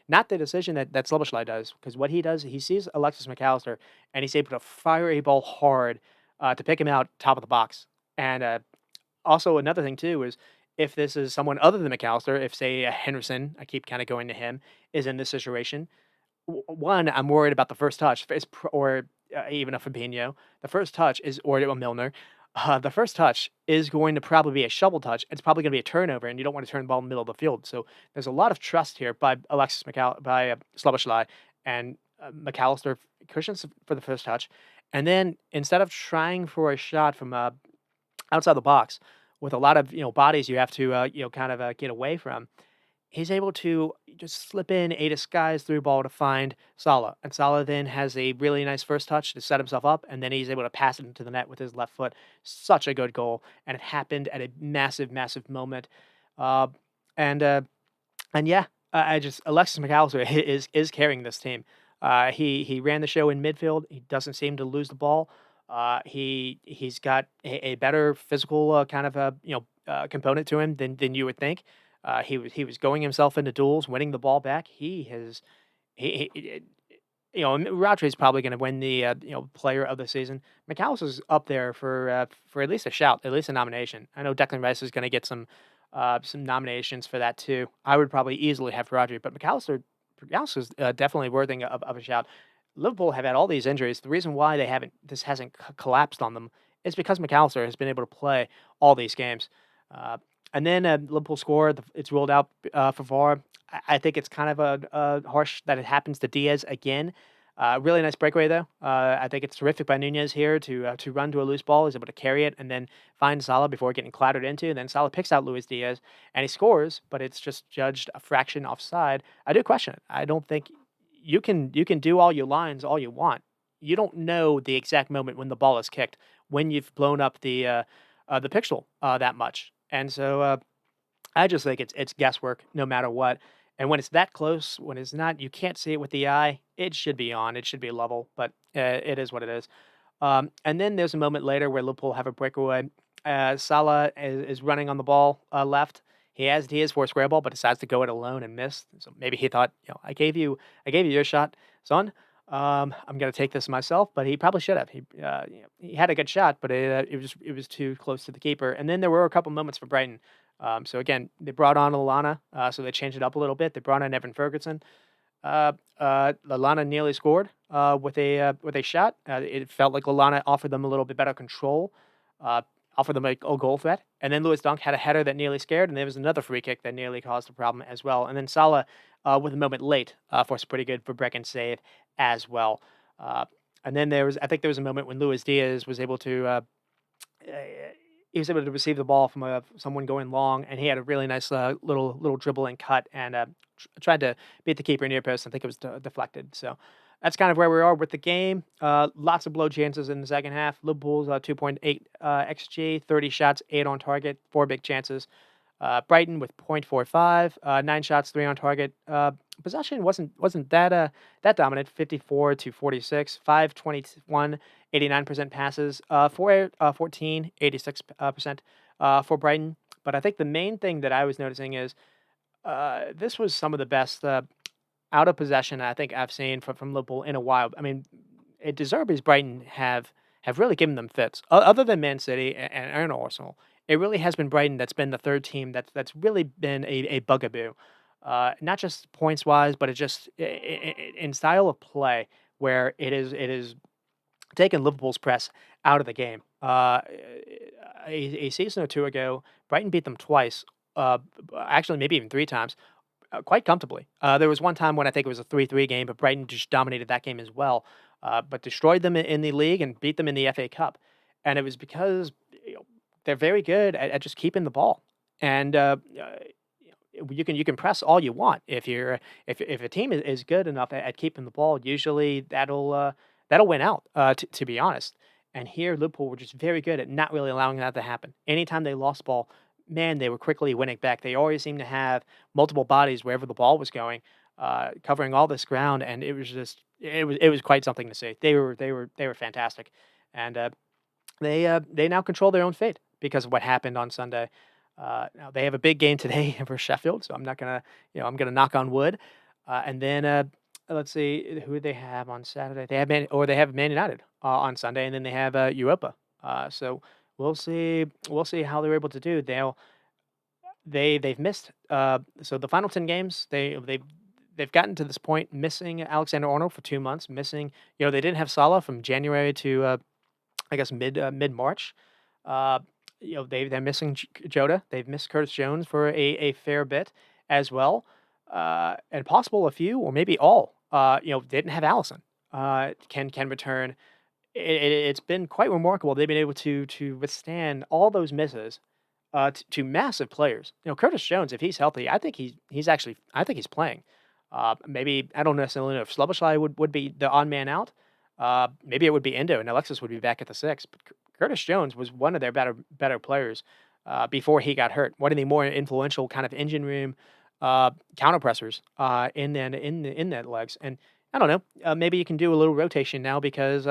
not the decision that Szoboszlai does, because what he does, he sees Alexis McAllister and he's able to fire a ball hard to pick him out top of the box. And also another thing too is, if this is someone other than McAllister, if say Henderson, I keep kind of going to him, is in this situation, one, I'm worried about the first touch, or even a Fabinho. The first touch is, or a Milner. The first touch is going to probably be a shovel touch. It's probably going to be a turnover, and you don't want to turn the ball in the middle of the field. So there's a lot of trust here by Szoboszlai, and McAllister cushions for the first touch, and then instead of trying for a shot from outside the box with a lot of bodies you have to kind of get away from, he's able to just slip in a disguise through ball to find Salah, and Salah then has a really nice first touch to set himself up, and then he's able to pass it into the net with his left foot. Such a good goal, and it happened at a massive, massive moment. Uh, and and yeah, I just Alexis McAllister is carrying this team. He ran the show in midfield. He doesn't seem to lose the ball. He's got a better physical kind of component to him than you would think. He was going himself into duels, winning the ball back. He has he and Rodri's probably going to win the player of the season. McAllister's up there for at least a shout, at least a nomination. I know Declan Rice is going to get some nominations for that too. I would probably easily have Rodri, but McAllister's definitely worthy of a shout. Liverpool have had all these injuries. The reason why this hasn't collapsed on them is because McAllister has been able to play all these games. Uh, and then Liverpool score. It's ruled out for VAR. I think it's kind of a harsh that it happens to Diaz again. Really nice breakaway though. I think it's terrific by Nunez here to run to a loose ball. He's able to carry it and then find Salah before getting clattered into. And then Salah picks out Luis Diaz and he scores, but it's just judged a fraction offside. I do question it. I don't think you can do all your lines all you want. You don't know the exact moment when the ball is kicked when you've blown up the pixel that much. And so I just think it's guesswork no matter what. And when it's that close, when it's not, you can't see it with the eye. It should be on. It should be level, but it is what it is. And then there's a moment later where Liverpool have a breakaway. Salah is running on the ball left. He is for a square ball, but decides to go it alone and miss. So maybe he thought, I gave you your shot, son. I'm gonna take this myself, but he probably should have. He had a good shot, but it was too close to the keeper. And then there were a couple moments for Brighton. So again, they brought on Lallana, so they changed it up a little bit. They brought in Evan Ferguson. Lallana nearly scored with a shot. It felt like Lallana offered them a little bit better control, uh, offered them a goal threat. And then Lewis Dunk had a header that nearly scared, and there was another free kick that nearly caused a problem as well. And then Salah, with a moment late, forced a pretty good for Brecken save as well. Uh, and then I think there was a moment when Luis Diaz was able to uh, he was able to receive the ball from someone going long, and he had a really nice little dribble and cut, and tried to beat the keeper near post. I think it was deflected. So that's kind of where we are with the game. Lots of blow chances in the second half. Liverpool's 2.8 xG, 30 shots, 8 on target, 4 big chances. Brighton with 0.45, 9 shots, 3 on target. Possession wasn't that dominant, 54 to 46, 521, 89% passes, 14, 86% for Brighton. But I think the main thing that I was noticing is this was some of the best out of possession I think I've seen from Liverpool in a while. I mean, it deserves Brighton have really given them fits. Other than Man City and Arsenal, it really has been Brighton that's been the third team that's really been a bugaboo. Not just points wise, but it just in style of play where it is taken Liverpool's press out of the game. A season or two ago, Brighton beat them twice. Actually, maybe even three times, quite comfortably. There was one time when I think it was a 3-3 game, but Brighton just dominated that game as well, but destroyed them in the league and beat them in the FA Cup. And it was because they're very good at just keeping the ball. And you can press all you want if a team is good enough at keeping the ball. Usually that'll win out. To be honest, and here Liverpool were just very good at not really allowing that to happen. Anytime they lost ball, man, they were quickly winning back. They always seemed to have multiple bodies wherever the ball was going, covering all this ground, and it was quite something to see. They were fantastic, and they now control their own fate because of what happened on Sunday. Now they have a big game today for Sheffield, so I'm not gonna, I'm gonna knock on wood. And then let's see who they have on Saturday. They have Man United on Sunday, and then they have Europa. So we'll see how they're able to do. They've missed. So the final 10 games, they've gotten to this point missing Alexander Arnold for 2 months. Missing, they didn't have Salah from January to I guess mid March. Uh, they're missing Jota. They've missed Curtis Jones for a fair bit as well, and possible a few or maybe all. Didn't have Allison. Can return. It's been quite remarkable. They've been able to withstand all those misses, to massive players. Curtis Jones, if he's healthy, I think I think he's playing. Maybe I don't necessarily know if Sloboshai would be the odd man out. Maybe it would be Endo and Alexis would be back at the six. But Curtis Jones was one of their better players before he got hurt. One of the more influential kind of engine room counter pressers in that legs. And I don't know. Maybe you can do a little rotation now because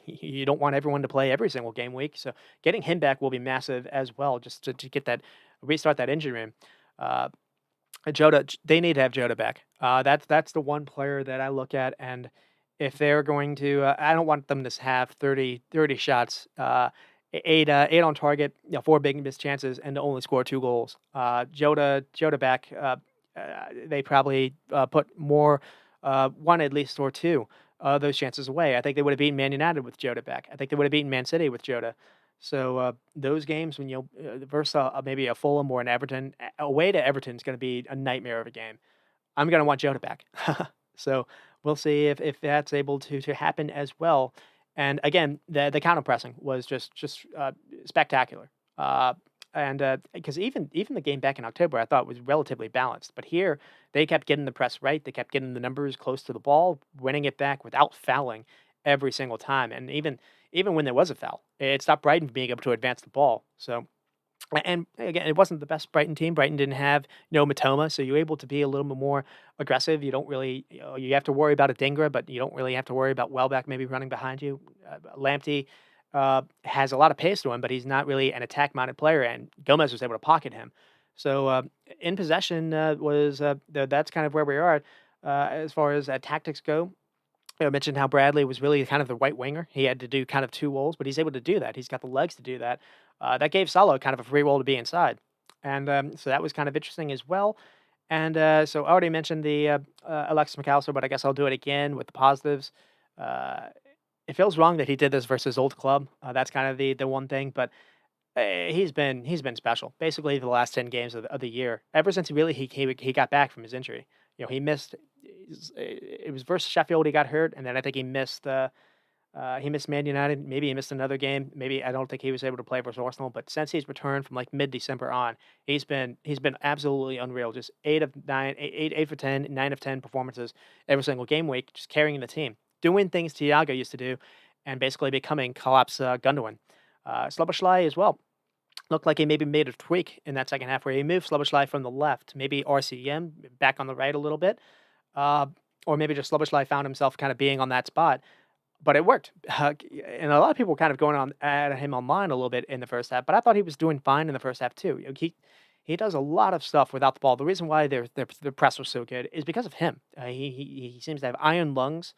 you don't want everyone to play every single game week. So getting him back will be massive as well, just to get that restart that engine room. Uh, they need to have Jota back. That's the one player that I look at, and if they're going to, I don't want them to have 30 shots, eight on target, four big missed chances, and to only score 2 goals. Jota back. They probably put more, one at least or two those chances away. I think they would have beaten Man United with Jota back. I think they would have beaten Man City with Jota. So those games when versus maybe a Fulham or an Everton away to Everton is going to be a nightmare of a game. I'm going to want Jota back. So we'll see if that's able to happen as well. And again, the counter pressing was just spectacular. And because even the game back in October, I thought was relatively balanced. But here, they kept getting the press right. They kept getting the numbers close to the ball, winning it back without fouling every single time. And even when there was a foul, it stopped Brighton from being able to advance the ball. So and again, it wasn't the best Brighton team. Brighton didn't have Matoma, so you're able to be a little bit more aggressive. You don't really, you have to worry about a Dingra, but you don't really have to worry about Welbeck maybe running behind you. Lamptey has a lot of pace to him, but he's not really an attack-minded player, and Gomez was able to pocket him. So in possession that's kind of where we are as far as tactics go. I mentioned how Bradley was really kind of the right winger. He had to do kind of 2 roles, but he's able to do that. He's got the legs to do that. That gave Salah kind of a free role to be inside. And so that was kind of interesting as well. And so I already mentioned the Alexis McAllister, but I guess I'll do it again with the positives. Uh, it feels wrong that he did this versus old club. That's kind of the one thing, but he's been special. Basically, the last 10 games of the year, ever since he got back from his injury. He missed. It was versus Sheffield. He got hurt, and then I think he missed Man United. Maybe he missed another game. Maybe I don't think he was able to play versus Arsenal. But since he's returned from like mid-December on, he's been absolutely unreal. Just 8 of 9, 8 for 10, 9 of 10 performances every single game week, just carrying the team, doing things Thiago used to do, and basically becoming collapse Gundogan. Szoboszlai as well. Looked like he maybe made a tweak in that second half where he moved Szoboszlai from the left, maybe RCM back on the right a little bit, uh, or maybe just Szoboszlai found himself kind of being on that spot. But it worked, and a lot of people were kind of going on at him online a little bit in the first half. But I thought he was doing fine in the first half too. He does a lot of stuff without the ball. The reason why their press was so good is because of him. He seems to have iron lungs.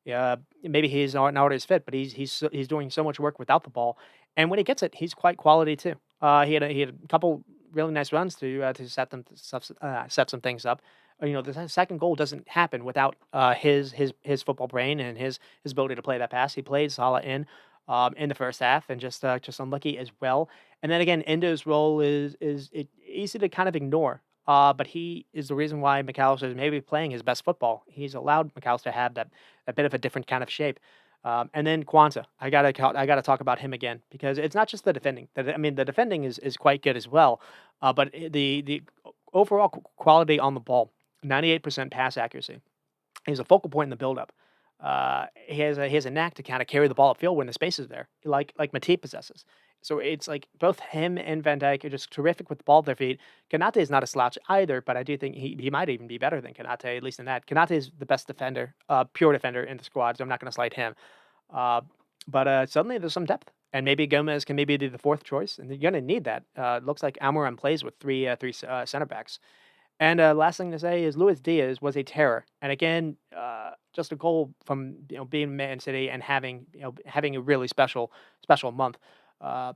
Yeah, maybe he's not always fit, but he's doing so much work without the ball, and when he gets it, he's quite quality too. He had a couple really nice runs to set some things up. The second goal doesn't happen without his football brain and his ability to play that pass. He played Salah in the first half and just unlucky as well. And then again, Endo's role is easy to kind of ignore. But he is the reason why McAllister is maybe playing his best football. He's allowed McAllister to have that bit of a different kind of shape. And then Kwanzaa, I gotta talk about him again because it's not just the defending. The defending is quite good as well, but the overall quality on the ball, 98% pass accuracy. He's a focal point in the build-up. He has a knack to kind of carry the ball upfield when the space is there, like Matip possesses. So it's like both him and Van Dijk are just terrific with the ball at their feet. Kanate is not a slouch either, but I do think he might even be better than Kanate, at least in that. Kanate is the best defender, pure defender in the squad, so I'm not going to slight him. Uh, but suddenly there's some depth, and maybe Gomez can maybe be the fourth choice, and you're going to need that. Looks like Almiron plays with three center backs. And last thing to say is Luis Diaz was a terror, and again, just a goal from being Man City and having a really special month. Uh,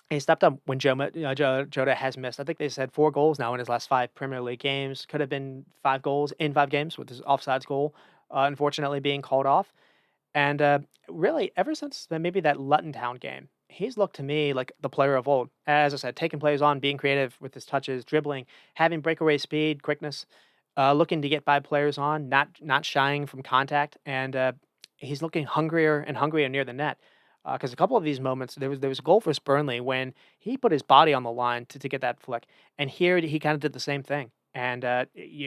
he stepped up when Jota has missed. I think they said 4 goals now in his last 5 Premier League games. Could have been 5 goals in 5 games with his offsides goal, unfortunately being called off. And really, ever since maybe that Luton Town game, he's looked to me like the player of old. As I said, taking plays on, being creative with his touches, dribbling, having breakaway speed, quickness, looking to get by players on, not shying from contact, and he's looking hungrier and hungrier near the net. Because a couple of these moments, there was a goal for Burnley when he put his body on the line to get that flick, and here he kind of did the same thing. And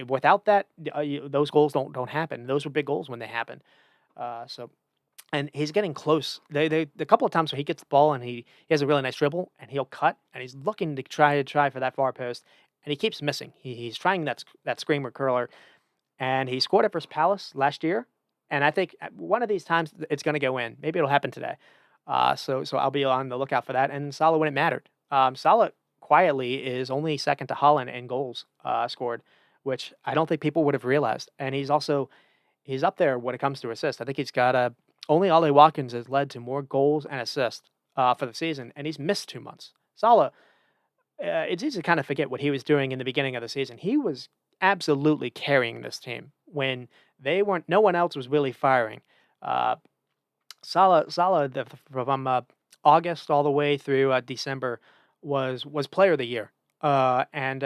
without that, those goals don't happen. Those were big goals when they happen. So and he's getting close. They the couple of times where he gets the ball and he has a really nice dribble and he'll cut and he's looking to try for that far post and he keeps missing. He's trying that screamer curler and he scored it versus Palace last year. And I think one of these times it's going to go in. Maybe it'll happen today. So I'll be on the lookout for that. And Salah when it mattered. Salah quietly is only second to Holland in goals scored, which I don't think people would have realized. And he's up there when it comes to assists. I think he's got a only Ollie Watkins has led to more goals and assists for the season, and he's missed 2 months. Salah, it's easy to kind of forget what he was doing in the beginning of the season. He was absolutely carrying this team when they weren't. No one else was really firing. Uh, Salah, from August all the way through December was player of the year, and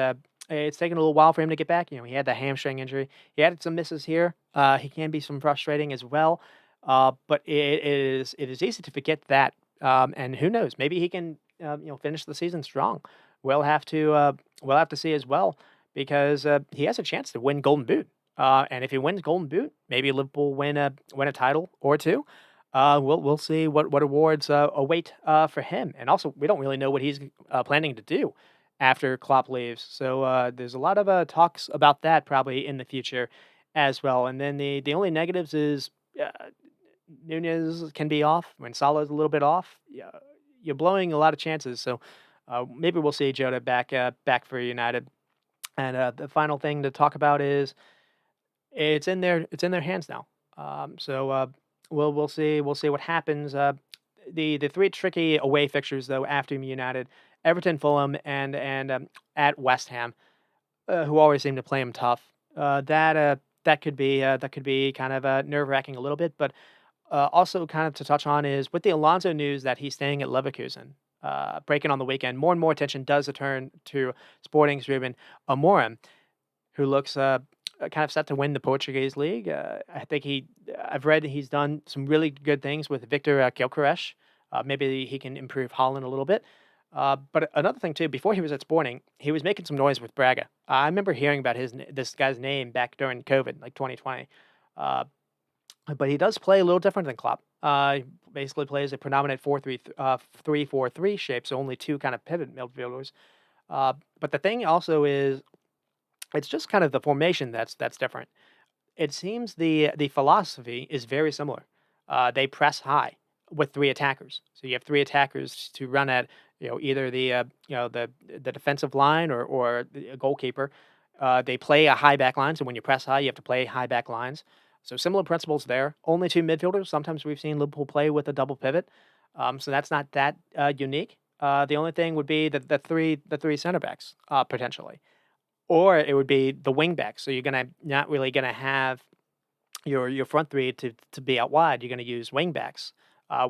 it's taken a little while for him to get back. He had the hamstring injury. He had some misses here. He can be some frustrating as well, but it is easy to forget that. And who knows? Maybe he can finish the season strong. We'll have to see as well because he has a chance to win Golden Boot. And if he wins Golden Boot, maybe Liverpool win a title or two. We'll see what awards await for him, and also we don't really know what he's planning to do after Klopp leaves. So there's a lot of talks about that probably in the future as well. And then the only negatives is Nunez can be off when Salah's a little bit off. Yeah, you're blowing a lot of chances. So maybe we'll see Jota back for United. And the final thing to talk about is it's in their hands now. So we'll see what happens. The three tricky away fixtures though after United, Everton, Fulham, and at West Ham, who always seem to play them tough. That could be kind of nerve wracking a little bit, but also kind of to touch on is with the Alonso news that he's staying at Leverkusen. Breaking on the weekend, more and more attention does return to Sporting's Ruben Amorim, who looks kind of set to win the Portuguese league. I've read he's done some really good things with Victor Gyökeres. Maybe he can improve Holland a little bit. But another thing too, before he was at Sporting, he was making some noise with Braga. I remember hearing about this guy's name back during COVID, like 2020. Uh, but he does play a little different than Klopp. He basically plays a predominant 3-4-3 shape, so only two kind of pivot midfielders. But the thing also is it's just kind of the formation that's different. It seems the philosophy is very similar. They press high with three attackers. So you have three attackers to run at either the defensive line or a goalkeeper. They play a high back line. So when you press high, you have to play high back lines. So similar principles there. Only two midfielders. Sometimes we've seen Liverpool play with a double pivot. So that's not that unique. The only thing would be the three center backs potentially. Or it would be the wing back. So you're gonna not really gonna have your front three to be out wide. You're gonna use wing backs,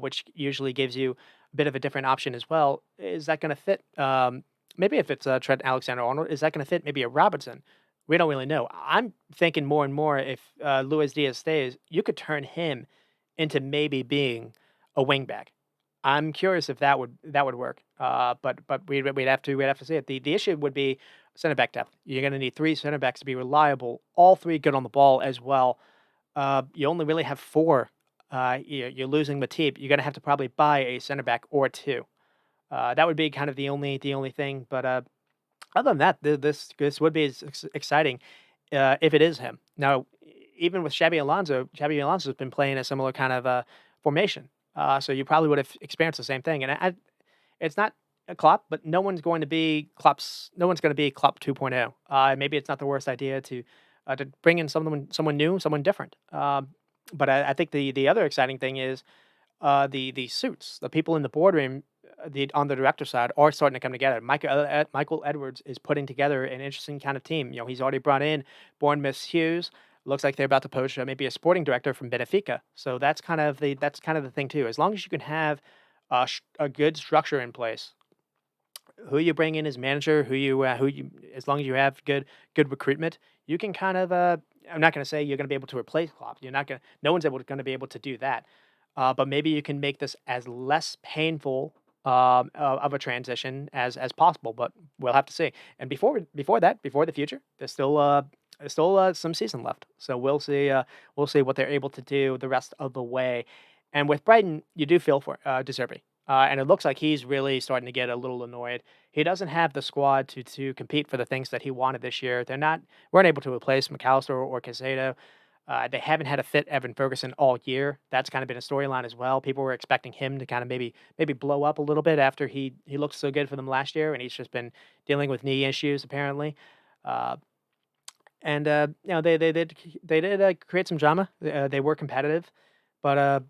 which usually gives you a bit of a different option as well. Is that gonna fit? Maybe if it's Trent Alexander-Arnold, is that gonna fit? Maybe a Robertson. We don't really know. I'm thinking more and more if Luis Diaz stays, you could turn him into maybe being a wing back. I'm curious if that would work. But we'd have to see it. The issue would be center back depth. You're going to need three center backs to be reliable. All three good on the ball as well. You only really have four. You're losing Matip. You're going to have to probably buy a center back or two. That would be kind of the only thing. But other than that, this would be exciting if it is him. Now, even with Xabi Alonso has been playing a similar kind of formation. So you probably would have experienced the same thing. And it's not a Klopp, but no one's going to be Klopp's. No one's going to be Klopp 2.0. Maybe it's not the worst idea to bring in someone new, someone different. But I think the other exciting thing is the suits, the people in the boardroom, on the director side are starting to come together. Michael Edwards is putting together an interesting kind of team. He's already brought in Bournemouth Hughes. Looks like they're about to poach maybe a sporting director from Benfica. So that's kind of the thing too. As long as you can have a good structure in place, who you bring in as manager, as long as you have good recruitment, you can kind of. I'm not going to say you're going to be able to replace Klopp. You're not going. No one's going to be able to do that. but maybe you can make this as less painful of a transition as possible. But we'll have to see. And before that, before the future, there's still some season left. So we'll see what they're able to do the rest of the way. And with Brighton, you do feel for De Zerbi. And it looks like he's really starting to get a little annoyed. He doesn't have the squad to compete for the things that he wanted this year. Weren't able to replace McAllister or Casado. They haven't had a fit Evan Ferguson all year. That's kind of been a storyline as well. People were expecting him to kind of maybe blow up a little bit after he looked so good for them last year, and he's just been dealing with knee issues apparently. Uh, and they did create some drama. They were competitive, but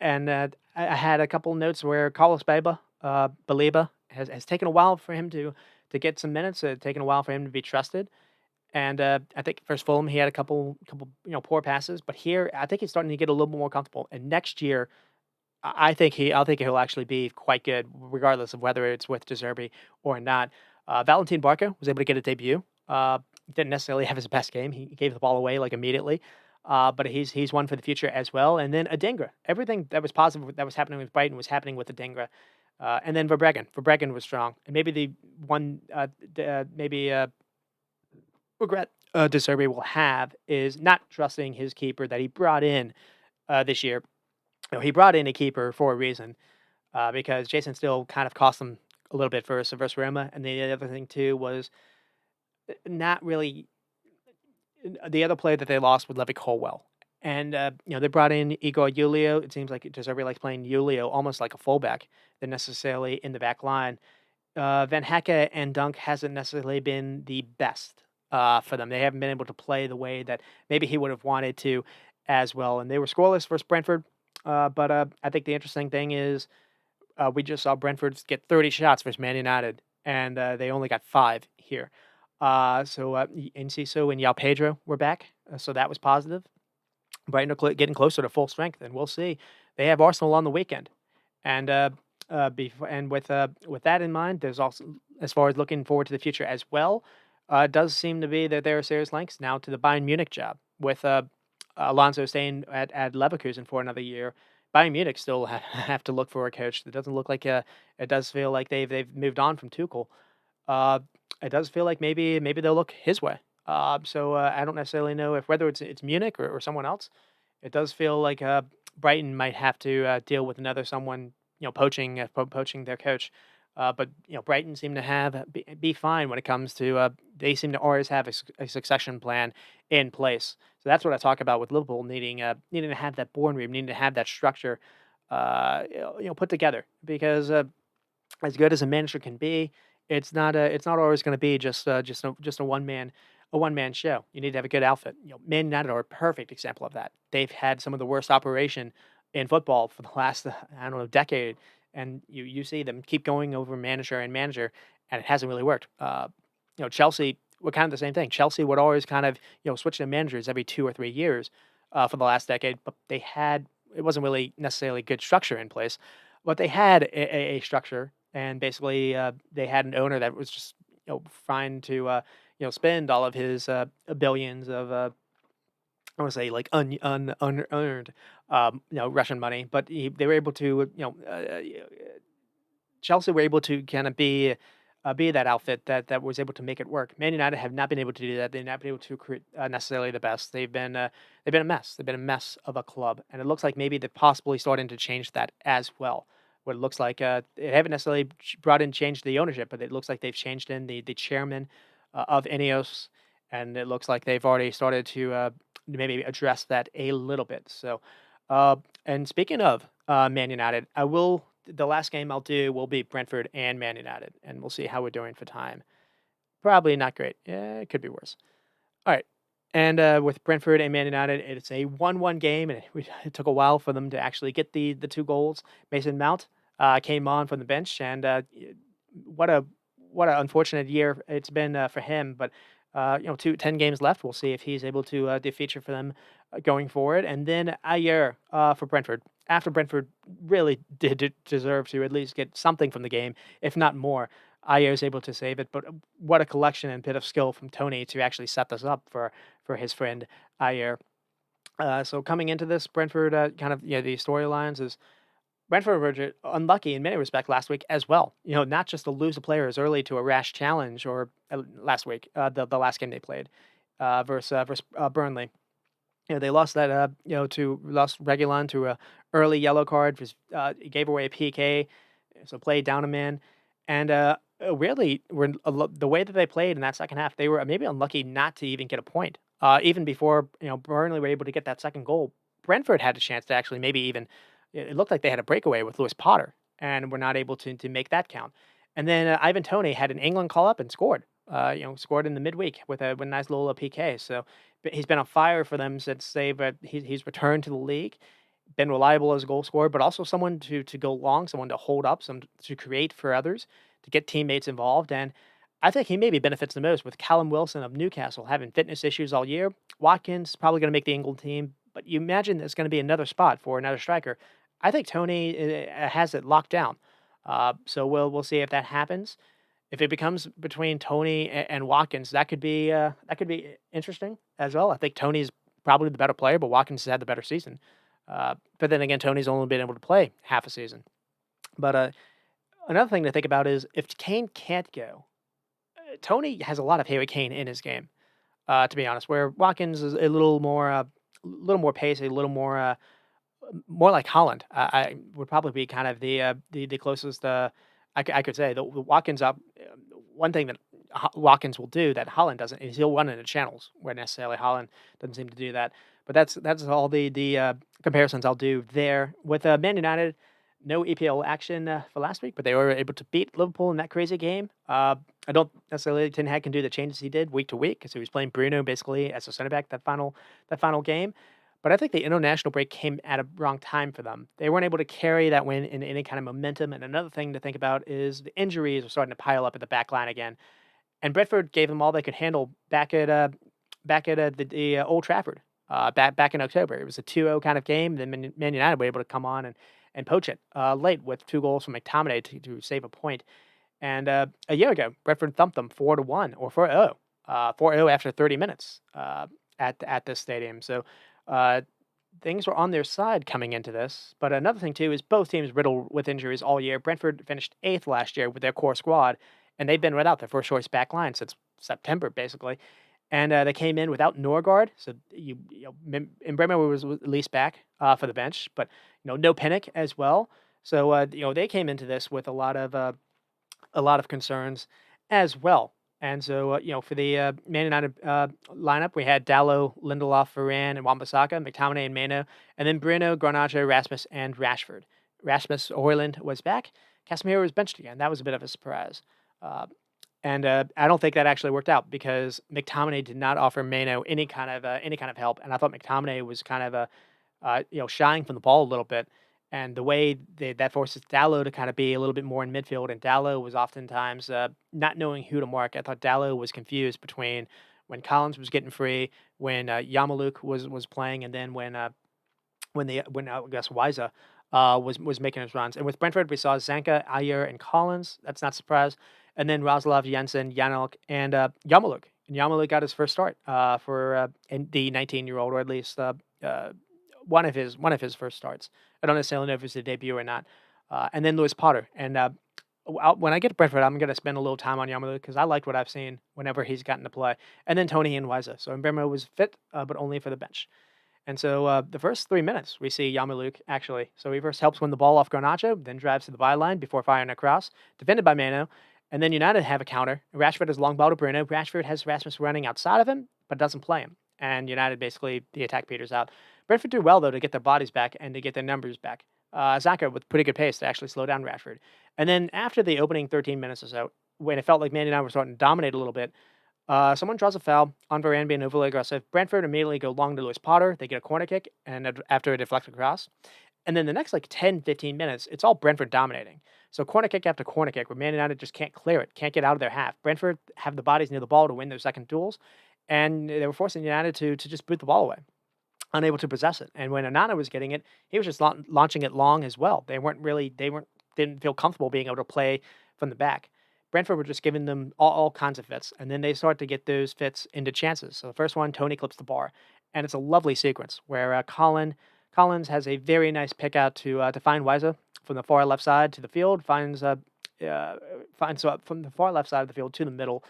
I had a couple notes where Carlos Baliba has taken a while for him to get some minutes. Taken a while for him to be trusted. And, I think first Fulham, he had a couple, poor passes, but here, I think he's starting to get a little more comfortable, and next year, I think he'll actually be quite good regardless of whether it's with De Zerbi or not. Valentin Barca was able to get a debut. Didn't necessarily have his best game. He gave the ball away, like, immediately, but he's one for the future as well, and then Adingra. Everything that was positive that was happening with Brighton was happening with Adingra. And then Verbruggen. Verbruggen was strong, and maybe the one, maybe, regret De Zerbi will have is not trusting his keeper that he brought in this year. He brought in a keeper for a reason because Jason still kind of cost him a little bit versus Roma. And the other thing, too, was not really the other player that they lost was Levy Colwell. And, they brought in Igor Julio. It seems like De Zerbi likes playing Julio almost like a fullback than necessarily in the back line. Van Hecke and Dunk hasn't necessarily been the best for them. They haven't been able to play the way that maybe he would have wanted to as well. And they were scoreless versus Brentford. But I think the interesting thing is we just saw Brentford get 30 shots versus Man United, and they only got 5 here. Enciso and Yao Pedro were back, so that was positive. Brighton are getting closer to full strength, and we'll see. They have Arsenal on the weekend, and with that in mind, there's also as far as looking forward to the future as well. It does seem to be that there are serious links now to the Bayern Munich job with Alonso staying at Leverkusen for another year. Bayern Munich still have to look for a coach. It doesn't look like it does feel like they've moved on from Tuchel. Uh, it does feel like maybe they'll look his way. I don't necessarily know if whether it's Munich or someone else. It does feel like Brighton might have to deal with another someone poaching their coach. But Brighton seem to be fine when it comes to they seem to always have a succession plan in place. So that's what I talk about with Liverpool needing to have that board room, needing to have that structure, put together because as good as a manager can be, it's not always going to be just a one man show. You need to have a good outfit. Man United are a perfect example of that. They've had some of the worst operation in football for the last I don't know decade, and you see them keep going over manager and manager, and it hasn't really worked. Chelsea were kind of the same thing. Chelsea would always kind of switch their managers every 2 or 3 years for the last decade, but it wasn't really necessarily good structure in place, but they had a structure, and basically they had an owner that was just trying to spend all of his billions of I want to say like unearned Russian money, but they were able to Chelsea were able to kind of be that outfit that was able to make it work. Man United have not been able to do that. They've not been able to create necessarily the best. They've been a mess. They've been a mess of a club, and it looks like maybe they're possibly starting to change that as well. What it looks like, they haven't necessarily brought in changed the ownership, but it looks like they've changed in the chairman of Ineos, and it looks like they've already started to maybe address that a little bit. So, and speaking of Man United, the last game I'll do will be Brentford and Man United, and we'll see how we're doing for time. Probably not great. Yeah, it could be worse. All right. And with Brentford and Man United, it's a 1-1 game, and it took a while for them to actually get the 2 goals. Mason Mount came on from the bench, and what a unfortunate year it's been for him. But 10 games left. We'll see if he's able to feature for them going forward. And then Ayer for Brentford. After Brentford really did deserve to at least get something from the game, if not more. Ayer is able to save it, but what a collection and bit of skill from Tony to actually set this up for his friend Ayer. So coming into this, Brentford kind of the storylines is Brentford were unlucky in many respects last week as well. Not just to lose a player as early to a rash challenge or last week, the last game they played versus Burnley. They lost that to lost Reguilon to a early yellow card. Just gave away a PK, so played down a man, and really were the way that they played in that second half. They were maybe unlucky not to even get a point. Even before Burnley were able to get that second goal, Brentford had a chance to actually maybe even it looked like they had a breakaway with Lewis Potter and were not able to make that count. And then Ivan Toney had an England call up and scored. Scored in the midweek with a nice little PK. So but he's been on fire for them since he's returned to the league, been reliable as a goal scorer, but also someone to go long, someone to hold up, some to create for others, to get teammates involved. And I think he maybe benefits the most with Callum Wilson of Newcastle having fitness issues all year. Watkins probably going to make the England team, but you imagine there's going to be another spot for another striker. I think Tony has it locked down. So we'll see if that happens. If it becomes between Tony and Watkins, that could be interesting as well. I think Tony's probably the better player, but Watkins has had the better season. But then again, Tony's only been able to play half a season. But another thing to think about is if Kane can't go, Tony has a lot of Harry Kane in his game. To be honest, where Watkins is a little more pacey, a little more like Holland. I would probably be kind of the closest I could say. The Watkins up. One thing that Watkins will do that Holland doesn't is he'll run into channels where necessarily Holland doesn't seem to do that. But that's all the comparisons I'll do there with Man United. No EPL action for last week, but they were able to beat Liverpool in that crazy game. I don't necessarily think Ten Hag can do the changes he did week to week because he was playing Bruno basically as a center back that final game. But I think the international break came at a wrong time for them. They weren't able to carry that win in any kind of momentum. And another thing to think about is the injuries are starting to pile up at the back line again. And Brentford gave them all they could handle back at the Old Trafford back in October. It was a 2-0 kind of game. Then Man United were able to come on and poach it late with 2 goals from McTominay to save a point. And a year ago, Brentford thumped them 4-1 or 4-0, 4-0 after 30 minutes at this stadium. So uh, things were on their side coming into this. But another thing too is both teams riddled with injuries all year. Brentford finished eighth last year with their core squad, and they've been without their first choice back line since September basically. And they came in without Norgard, so and Bremer was at least back for the bench, but no Pinnock as well. So they came into this with a lot of concerns as well. And so, for the Man United lineup, we had Dallo, Lindelof, Varane, and Wan-Bissaka, McTominay and Mano, and then Bruno, Garnacho, Rasmus, and Rashford. Rasmus Højlund was back. Casemiro was benched again. That was a bit of a surprise. Uh, and I don't think that actually worked out because McTominay did not offer Mano any kind of help, and I thought McTominay was kind of shying from the ball a little bit. And the way that forces Dallo to kind of be a little bit more in midfield, and Dallo was oftentimes not knowing who to mark. I thought Dallo was confused between when Collins was getting free, when Yamaluk was playing, and then when I guess Wiza was making his runs. And with Brentford, we saw Zanka, Ayer, and Collins. That's not a surprise. And then Roslav, Jensen, Yannick, and Yamaluk. And Yamaluk got his first start for the 19-year-old, or at least one of his first starts. I don't necessarily know if it's a debut or not. And then Lewis Potter. And when I get to Brentford, I'm going to spend a little time on Yamalu because I liked what I've seen whenever he's gotten to play. And then Tony and Wiza. So Mbemo was fit, but only for the bench. And so the first 3 minutes, we see Yamaluk actually. So he first helps win the ball off Garnacho, then drives to the byline before firing across, defended by Mano. And then United have a counter. Rashford has long ball to Bruno. Rashford has Rasmus running outside of him, but doesn't play him. And United basically, the attack peters out. Brentford do well, though, to get their bodies back and to get their numbers back. Zaka with pretty good pace to actually slow down Rashford. And then after the opening 13 minutes or so, when it felt like Man United were starting to dominate a little bit, someone draws a foul on Varane being overly aggressive. Brentford immediately go long to Lewis Potter. They get a corner kick and after a deflected cross. And then the next 10, 15 minutes, it's all Brentford dominating. So corner kick after corner kick where Man United just can't clear it, can't get out of their half. Brentford have the bodies near the ball to win their second duels, and they were forcing United to just boot the ball away, unable to possess it. And when Onana was getting it, he was just launching it long as well. Didn't feel comfortable being able to play from the back. Brentford were just giving them all kinds of fits, and then they start to get those fits into chances. So the first one, Tony clips the bar, and it's a lovely sequence where Collins has a very nice pick out to find Weiser from the far left side to the field, uh, finds from the far left side of the field to the middle,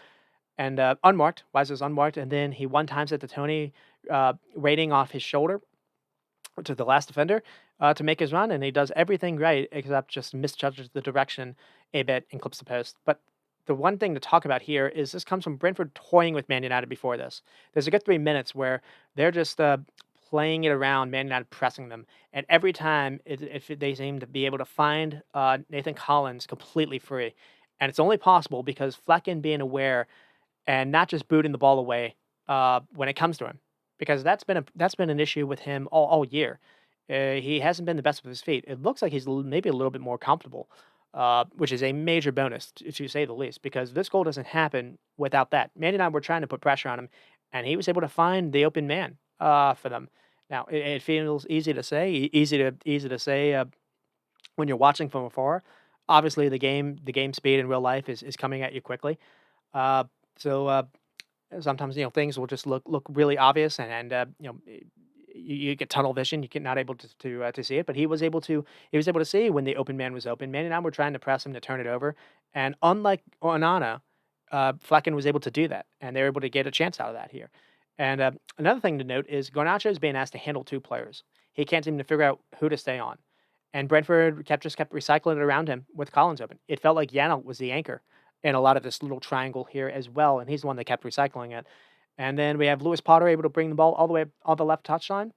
and unmarked. Weiser's unmarked, and then he one times it to Tony, rating off his shoulder to the last defender to make his run, and he does everything right except just misjudges the direction a bit and clips the post. But the one thing to talk about here is this comes from Brentford toying with Man United before this. There's a good 3 minutes where they're just playing it around, Man United pressing them, and every time they seem to be able to find Nathan Collins completely free, and it's only possible because Flecken being aware and not just booting the ball away when it comes to him, because that's been an issue with him all year. He hasn't been the best with his feet. It looks like he's maybe a little bit more comfortable, which is a major bonus to say the least. Because this goal doesn't happen without that. Manny and I were trying to put pressure on him, and he was able to find the open man for them. Now it feels easy to say, easy to say when you're watching from afar. Obviously, the game speed in real life is coming at you quickly. Uh, so sometimes things will just look really obvious, and you get tunnel vision. You get not able to see it, but he was able to see when the open man was open. Man and I were trying to press him to turn it over, and unlike Onana, Flecken was able to do that, and they were able to get a chance out of that here. And another thing to note is Garnacho is being asked to handle two players. He can't seem to figure out who to stay on, and Brentford kept recycling it around him with Collins open. It felt like Yana was the anchor in a lot of this little triangle here as well, and he's the one that kept recycling it. And then we have Lewis Potter able to bring the ball all the way on the left touchline.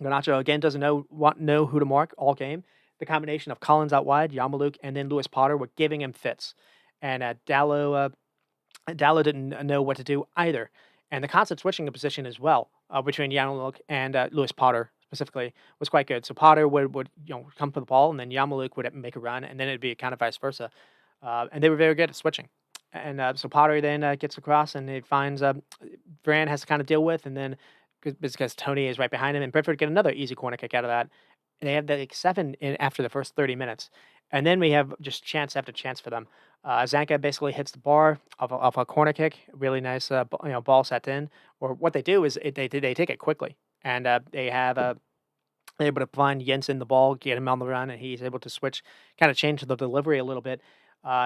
Garnacho again doesn't know who to mark all game. The combination of Collins out wide, Yamaluk, and then Lewis Potter were giving him fits. And Dallo didn't know what to do either. And the constant switching of position as well between Yamaluk and Lewis Potter specifically was quite good. So Potter would come for the ball, and then Yamaluk would make a run, and then it'd be kind of vice versa. And they were very good at switching. And so Potter then gets across, and he finds Varane has to kind of deal with, and then because Tony is right behind him, and Brentford get another easy corner kick out of that. And they have like seven in after the first 30 minutes, and then we have just chance after chance for them. Zanka basically hits the bar of a corner kick, really nice, ball set in. Or what they do is they take it quickly, and they're able to find Jensen the ball, get him on the run, and he's able to switch, kind of change the delivery a little bit.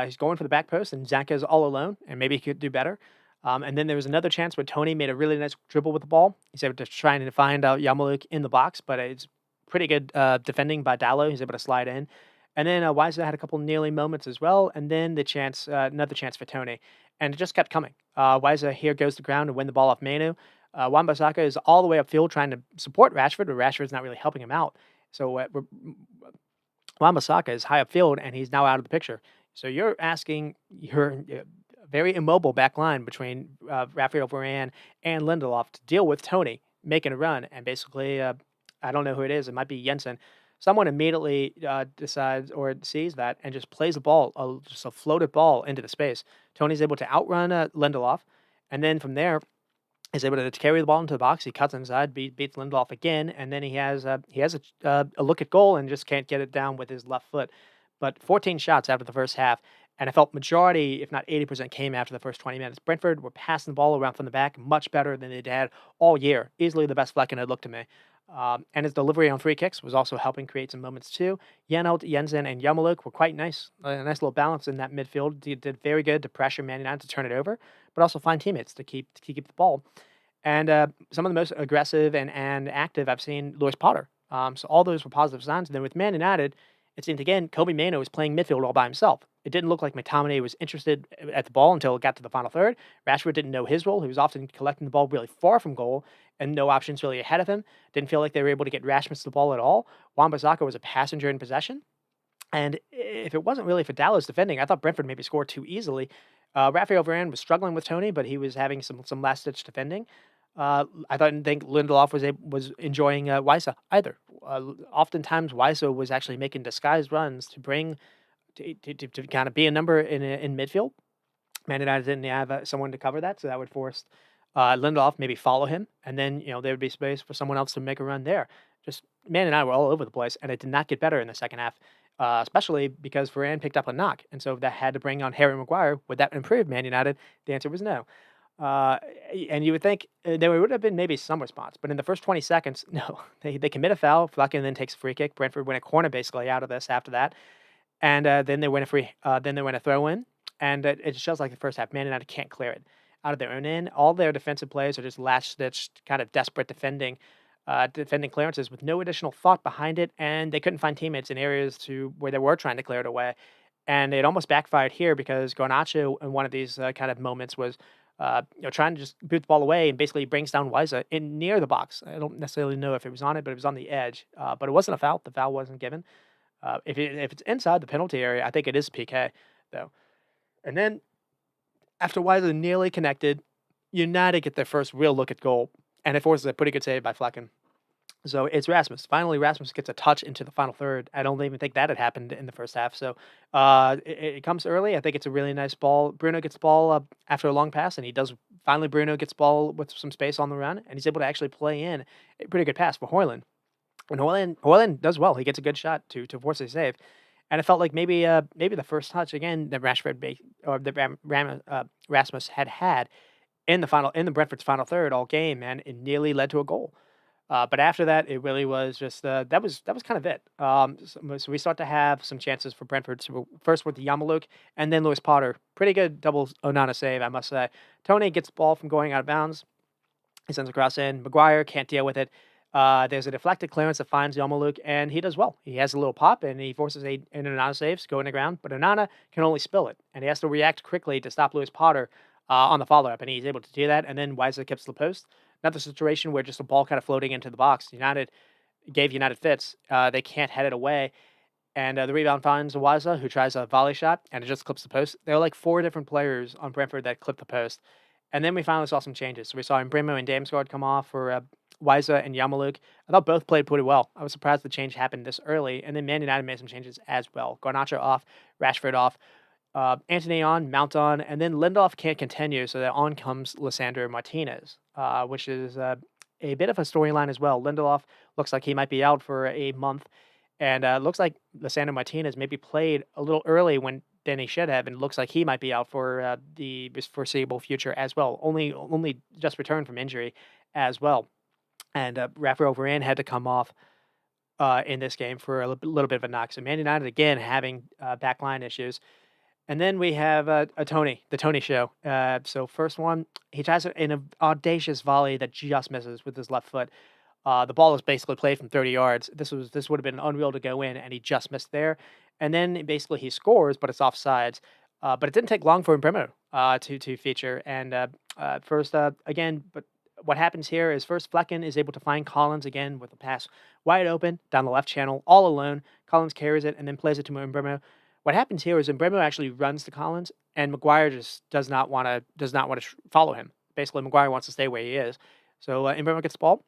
He's going for the back post, and Zanka is all alone, and maybe he could do better. And then there was another chance where Tony made a really nice dribble with the ball. He's able to try and find Yamaluk in the box, but it's pretty good defending by Dallo. He's able to slide in. And then Weiser had a couple kneeling moments as well, and then another chance for Tony. And it just kept coming. Weiser here goes to ground and win the ball off Manu. Wan-Bissaka is all the way upfield trying to support Rashford, but Rashford's not really helping him out. So Wan-Bissaka is high upfield, and he's now out of the picture. So you're asking your very immobile back line between Raphael Varane and Lindelof to deal with Tony making a run, and basically, I don't know who it is. It might be Jensen. Someone immediately decides or sees that and just plays the ball, just a floated ball into the space. Tony's able to outrun Lindelof, and then from there, he's able to carry the ball into the box. He cuts inside, beats Lindelof again, and then he has a look at goal and just can't get it down with his left foot. But 14 shots after the first half, and I felt majority, if not 80%, came after the first 20 minutes. Brentford were passing the ball around from the back much better than they'd had all year. Easily the best Flecken had looked to me. And his delivery on free kicks was also helping create some moments too. Janelt, Jensen, and Yamaluk were quite nice. A nice little balance in that midfield. He did very good to pressure Man United to turn it over, but also find teammates to keep the ball. And some of the most aggressive and active I've seen Lewis Potter. So all those were positive signs. And then with Man United, it seemed again Kobe Mano was playing midfield all by himself. It didn't look like McTominay was interested at the ball until it got to the final third. Rashford didn't know his role. He was often collecting the ball really far from goal and no options really ahead of him. Didn't feel like they were able to get Rasmus the ball at all. Wan-Bissaka was a passenger in possession. And if it wasn't really for Dallas defending, I thought Brentford maybe scored too easily. Raphael Varane was struggling with Tony, but he was having some last ditch defending. I didn't think Lindelof was enjoying Weiser either. Oftentimes, Weiser was actually making disguised runs to bring to kind of be a number in midfield. Man United didn't have someone to cover that, so that would force Lindelof maybe follow him, and then there would be space for someone else to make a run there. Just Man United were all over the place, and it did not get better in the second half, especially because Varane picked up a knock, and so that had to bring on Harry Maguire. Would that improve Man United? The answer was no. Uh, and you would think there would have been maybe some response, but in the first 20 seconds, no, they commit a foul. Flecken then takes a free kick. Brentford win a corner basically out of this after that, and then they win a then they win a throw in, and it just shows like the first half. Man United can't clear it out of their own end. All their defensive players are just last stitched, kind of desperate defending clearances with no additional thought behind it, and they couldn't find teammates in areas to where they were trying to clear it away. And it almost backfired here because Garnacho in one of these kind of moments was, trying to just boot the ball away and basically brings down Wiza in near the box. I don't necessarily know if it was on it, but it was on the edge. But it wasn't a foul. The foul wasn't given. If it's inside the penalty area, I think it is PK though. And then after Wiza nearly connected, United get their first real look at goal, and it forces a pretty good save by Flecken. So it's Rasmus. Finally, Rasmus gets a touch into the final third. I don't even think that had happened in the first half. So it comes early. I think it's a really nice ball. Bruno gets the ball after a long pass, and he does. Finally, Bruno gets ball with some space on the run, and he's able to actually play in a pretty good pass for Hoyland. And Hoyland does well. He gets a good shot to force a save. And it felt like maybe the first touch again that Rasmus had in the Brentford's final third all game, and it nearly led to a goal. But after that, it really was just that was kind of it. So we start to have some chances for Brentford. So first with the Yamaluk, and then Lewis Potter. Pretty good double Onana save, I must say. Tony gets the ball from going out of bounds. He sends a cross in. Maguire can't deal with it. There's a deflected clearance that finds Yamaluk, and he does well. He has a little pop, and he forces an Onana save to go in the ground. But Onana can only spill it, and he has to react quickly to stop Lewis Potter on the follow-up, and he's able to do that. And then Weiser kicks the post. Another situation where just a ball kind of floating into the box. United fits. They can't head it away. And the rebound finds Waza, who tries a volley shot, and it just clips the post. There are like four different players on Brentford that clip the post. And then we finally saw some changes. So we saw Mbrimo and Damsgaard come off for Wiza and Yamaluk. I thought both played pretty well. I was surprised the change happened this early. And then Man United made some changes as well. Garnacho off, Rashford off, Anthony on, Mount on, and then Lindelof can't continue. So that on comes Lissandro Martinez, which is a bit of a storyline as well. Lindelof looks like he might be out for a month. And looks like Lissandro Martinez maybe played a little early than he should have, and looks like he might be out for the foreseeable future as well. Only just returned from injury as well. And Rafael Varane had to come off in this game for a little bit of a knock. So Man United again having backline issues. And then we have the Tony show. So first one, he tries an audacious volley that just misses with his left foot. The ball is basically played from 30 yards. This would have been unreal to go in, and he just missed there. And then basically he scores, but it's offsides. But it didn't take long for Mbrimo to feature. And again, but what happens here is first Flecken is able to find Collins again with a pass wide open down the left channel, all alone. Collins carries it and then plays it to Mbrimo. What happens here is Mbrimo actually runs to Collins, and Maguire just does not want to follow him. Basically, Maguire wants to stay where he is. So Mbrimo gets the ball.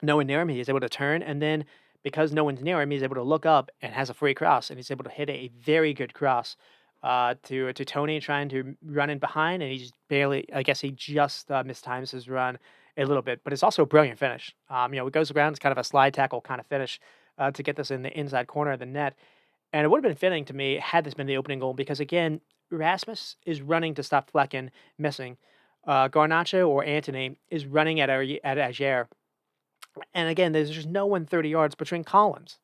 No one near him. He's able to turn, and then because no one's near him, he's able to look up and has a free cross, and he's able to hit a very good cross to Tony trying to run in behind, and he's barely. I guess he just mistimes his run a little bit, but it's also a brilliant finish. It goes around. It's kind of a slide tackle kind of finish to get this in the inside corner of the net, and it would have been fitting to me had this been the opening goal because again, Rasmus is running to stop Flecken missing. Garnacho or Anthony is running at Aguirre. And again, there's just no one 30 yards between Collins.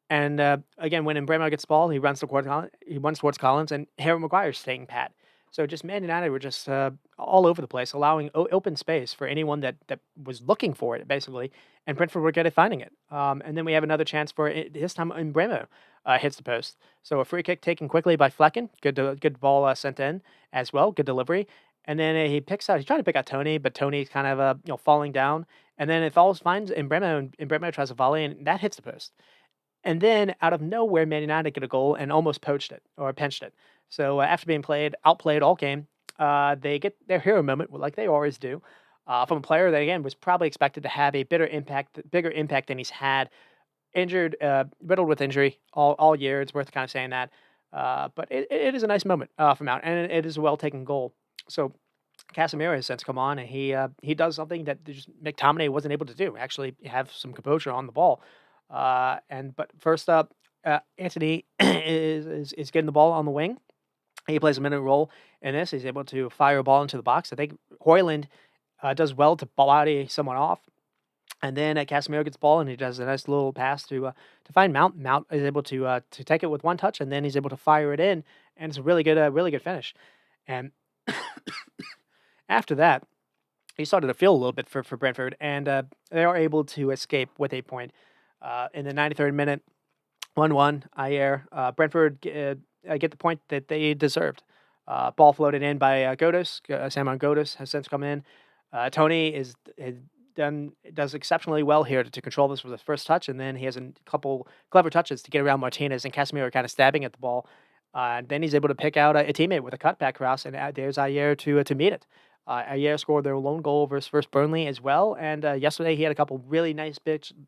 And again, when Mbrimo gets the ball, he runs towards Collins, and Harry Maguire's staying pat. So just Man United were just all over the place, allowing open space for anyone that was looking for it, basically. And Brentford were good at finding it. And then we have another chance for it. This time Mbrimo hits the post. So a free kick taken quickly by Flecken. Good ball sent in as well. Good delivery. And then he's trying to pick out Tony, but Tony's kind of falling down. And then it finds Mbrimo, and Mbrimo tries a volley, and that hits the post. And then out of nowhere, Man United get a goal and almost poached it or pinched it. So after being outplayed all game, they get their hero moment, like they always do, from a player that again was probably expected to have a bigger impact than he's had. Injured, riddled with injury all year. It's worth kind of saying that. But it is a nice moment from out, and it is a well taken goal. So Casemiro has since come on, and he does something that just McTominay wasn't able to do. Actually, have some composure on the ball. But first up, Anthony is getting the ball on the wing, He plays a minute role in this. He's able to fire a ball into the box. I think Hoyland does well to body someone off. And then Casemiro gets the ball and he does a nice little pass to find Mount. Mount is able to take it with one touch and then he's able to fire it in, and it's a really good finish. And after that, he started to feel a little bit for Brentford, and they are able to escape with a point in the 93rd minute, 1-1. Ayer, Brentford get the point that they deserved. Ball floated in by Godus. Samuel Godus has since come in. Tony does exceptionally well here to control this with his first touch, and then he has a couple clever touches to get around Martinez and Casemiro kind of stabbing at the ball. Then he's able to pick out a teammate with a cutback cross, and there's Ayer to meet it. Ayer scored their lone goal versus Burnley as well, and yesterday he had a couple really nice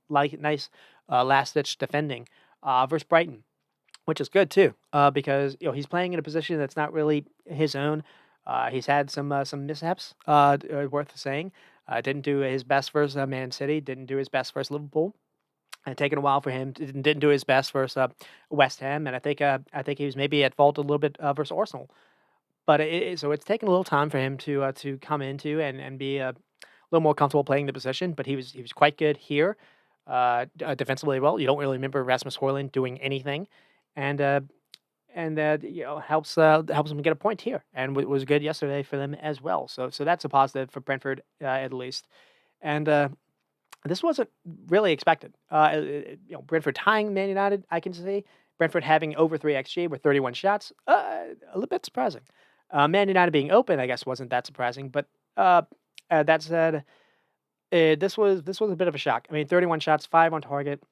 last ditch defending versus Brighton, which is good too, because he's playing in a position that's not really his own. He's had some mishaps, worth saying. Didn't do his best versus Man City. Didn't do his best versus Liverpool. And taken a while for him. Didn't do his best versus West Ham, and I think he was maybe at fault a little bit versus Arsenal. But so it's taken a little time for him to come into and be a little more comfortable playing the position. But he was quite good here, defensively well. You don't really remember Rasmus Højlund doing anything, and helps them get a point here, and was good yesterday for them as well. So that's a positive for Brentford at least, and this wasn't really expected. Brentford tying Man United, I can see. Brentford having over 3 XG with 31 shots, a little bit surprising. Man United being open, I guess, wasn't that surprising. But that said, this was a bit of a shock. I mean, 31 shots, 5 on target.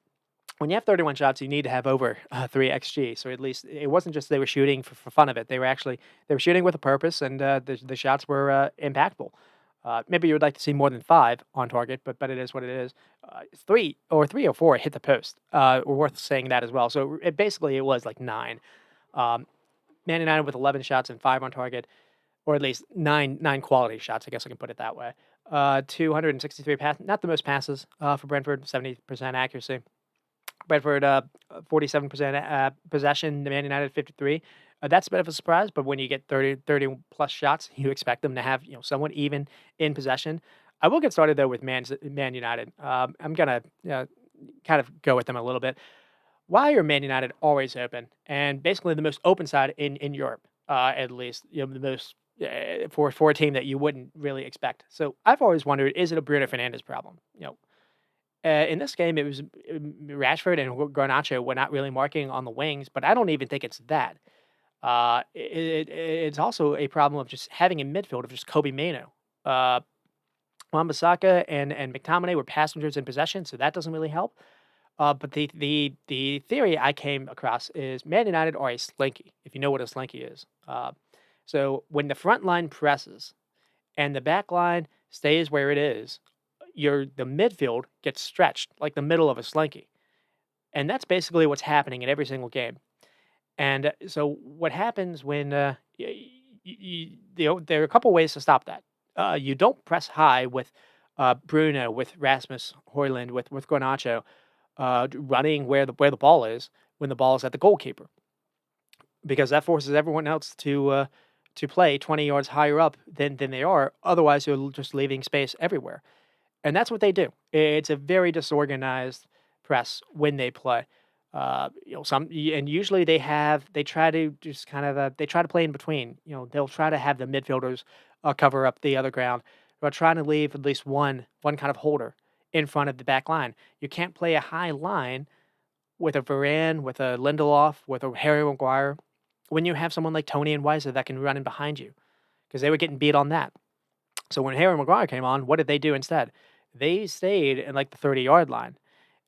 When you have 31 shots, you need to have over 3 XG. So at least it wasn't just they were shooting for fun of it. They were shooting with a purpose, and the shots were impactful. Maybe you would like to see more than 5 on target, but it is what it is. 3 or 4 hit the post. Were worth saying that as well. So it was like 9. Man United with 11 shots and 5 on target, or at least nine quality shots. I guess I can put it that way. 263 passes, not the most passes for Brentford, 70% accuracy. Brentford 47% possession. Man United 53. That's a bit of a surprise, but when you get 30 plus shots, you expect them to have somewhat even in possession. I will get started though with Man United. I'm gonna kind of go with them a little bit. Why are Man United always open, and basically the most open side in Europe, at least the most for a team that you wouldn't really expect. So I've always wondered, is it a Bruno Fernandes problem? In this game, it was Rashford and Garnacho were not really marking on the wings, but I don't even think it's that. It's also a problem of just having a midfield of just Kobe Mano. Wan-Bissaka and McTominay were passengers in possession, so that doesn't really help. But the theory I came across is Man United are a slinky, if you know what a slinky is. So when the front line presses and the back line stays where it is, the midfield gets stretched like the middle of a slinky. And that's basically what's happening in every single game. And so what happens when there are a couple ways to stop that. You don't press high with Bruno, with Rasmus Højlund, with Garnacho running where the ball is when the ball is at the goalkeeper, because that forces everyone else to play 20 yards higher up than they are. Otherwise, you're just leaving space everywhere. And that's what they do. It's a very disorganized press when they play. Usually they try to just kind of they try to play in between. They'll try to have the midfielders cover up the other ground. They're trying to leave at least one kind of holder in front of the back line. You can't play a high line with a Varane, with a Lindelof, with a Harry Maguire, when you have someone like Tony and Weiser that can run in behind you, because they were getting beat on that. So when Harry Maguire came on, what did they do instead? They stayed in like the 30-yard line.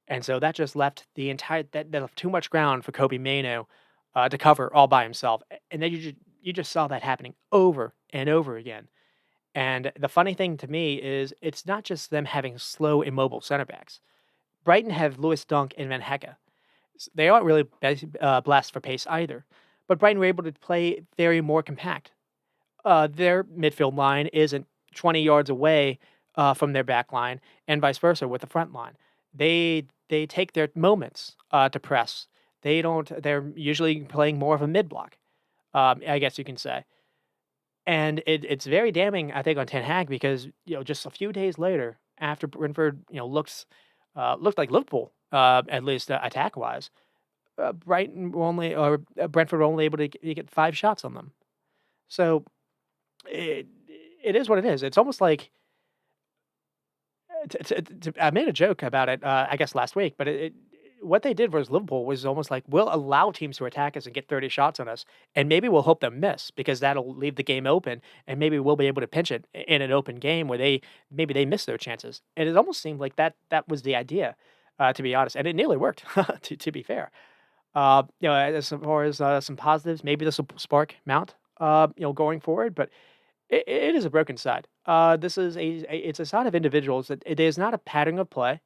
And so that just left that left too much ground for Kobe Mano to cover all by himself. And then you just saw that happening over and over again. And the funny thing to me is it's not just them having slow, immobile center backs. Brighton have Lewis Dunk and Van Hecke. They aren't really blessed for pace either. But Brighton were able to play very more compact. Their midfield line isn't 20 yards away from their back line, and vice versa with the front line. They take their moments to press. They're usually playing more of a mid block. I guess you can say. And it's very damning, I think, on Ten Hag because, just a few days later, after Brentford, looked like Liverpool, at least, attack-wise, Brighton were only or Brentford were only able to get 5 shots on them. So, it it is what it is. It's almost like I made a joke about it, I guess last week, but what they did versus Liverpool was almost like, "We'll allow teams to attack us and get 30 shots on us, and maybe we'll hope they miss because that'll leave the game open, and maybe we'll be able to pinch it in an open game where they miss their chances." And it almost seemed like that was the idea, to be honest, and it nearly worked, to be fair. As far as, some positives, maybe this will spark Mount, going forward, but it is a broken side. This is it's a side of individuals that it is not a pattern of play.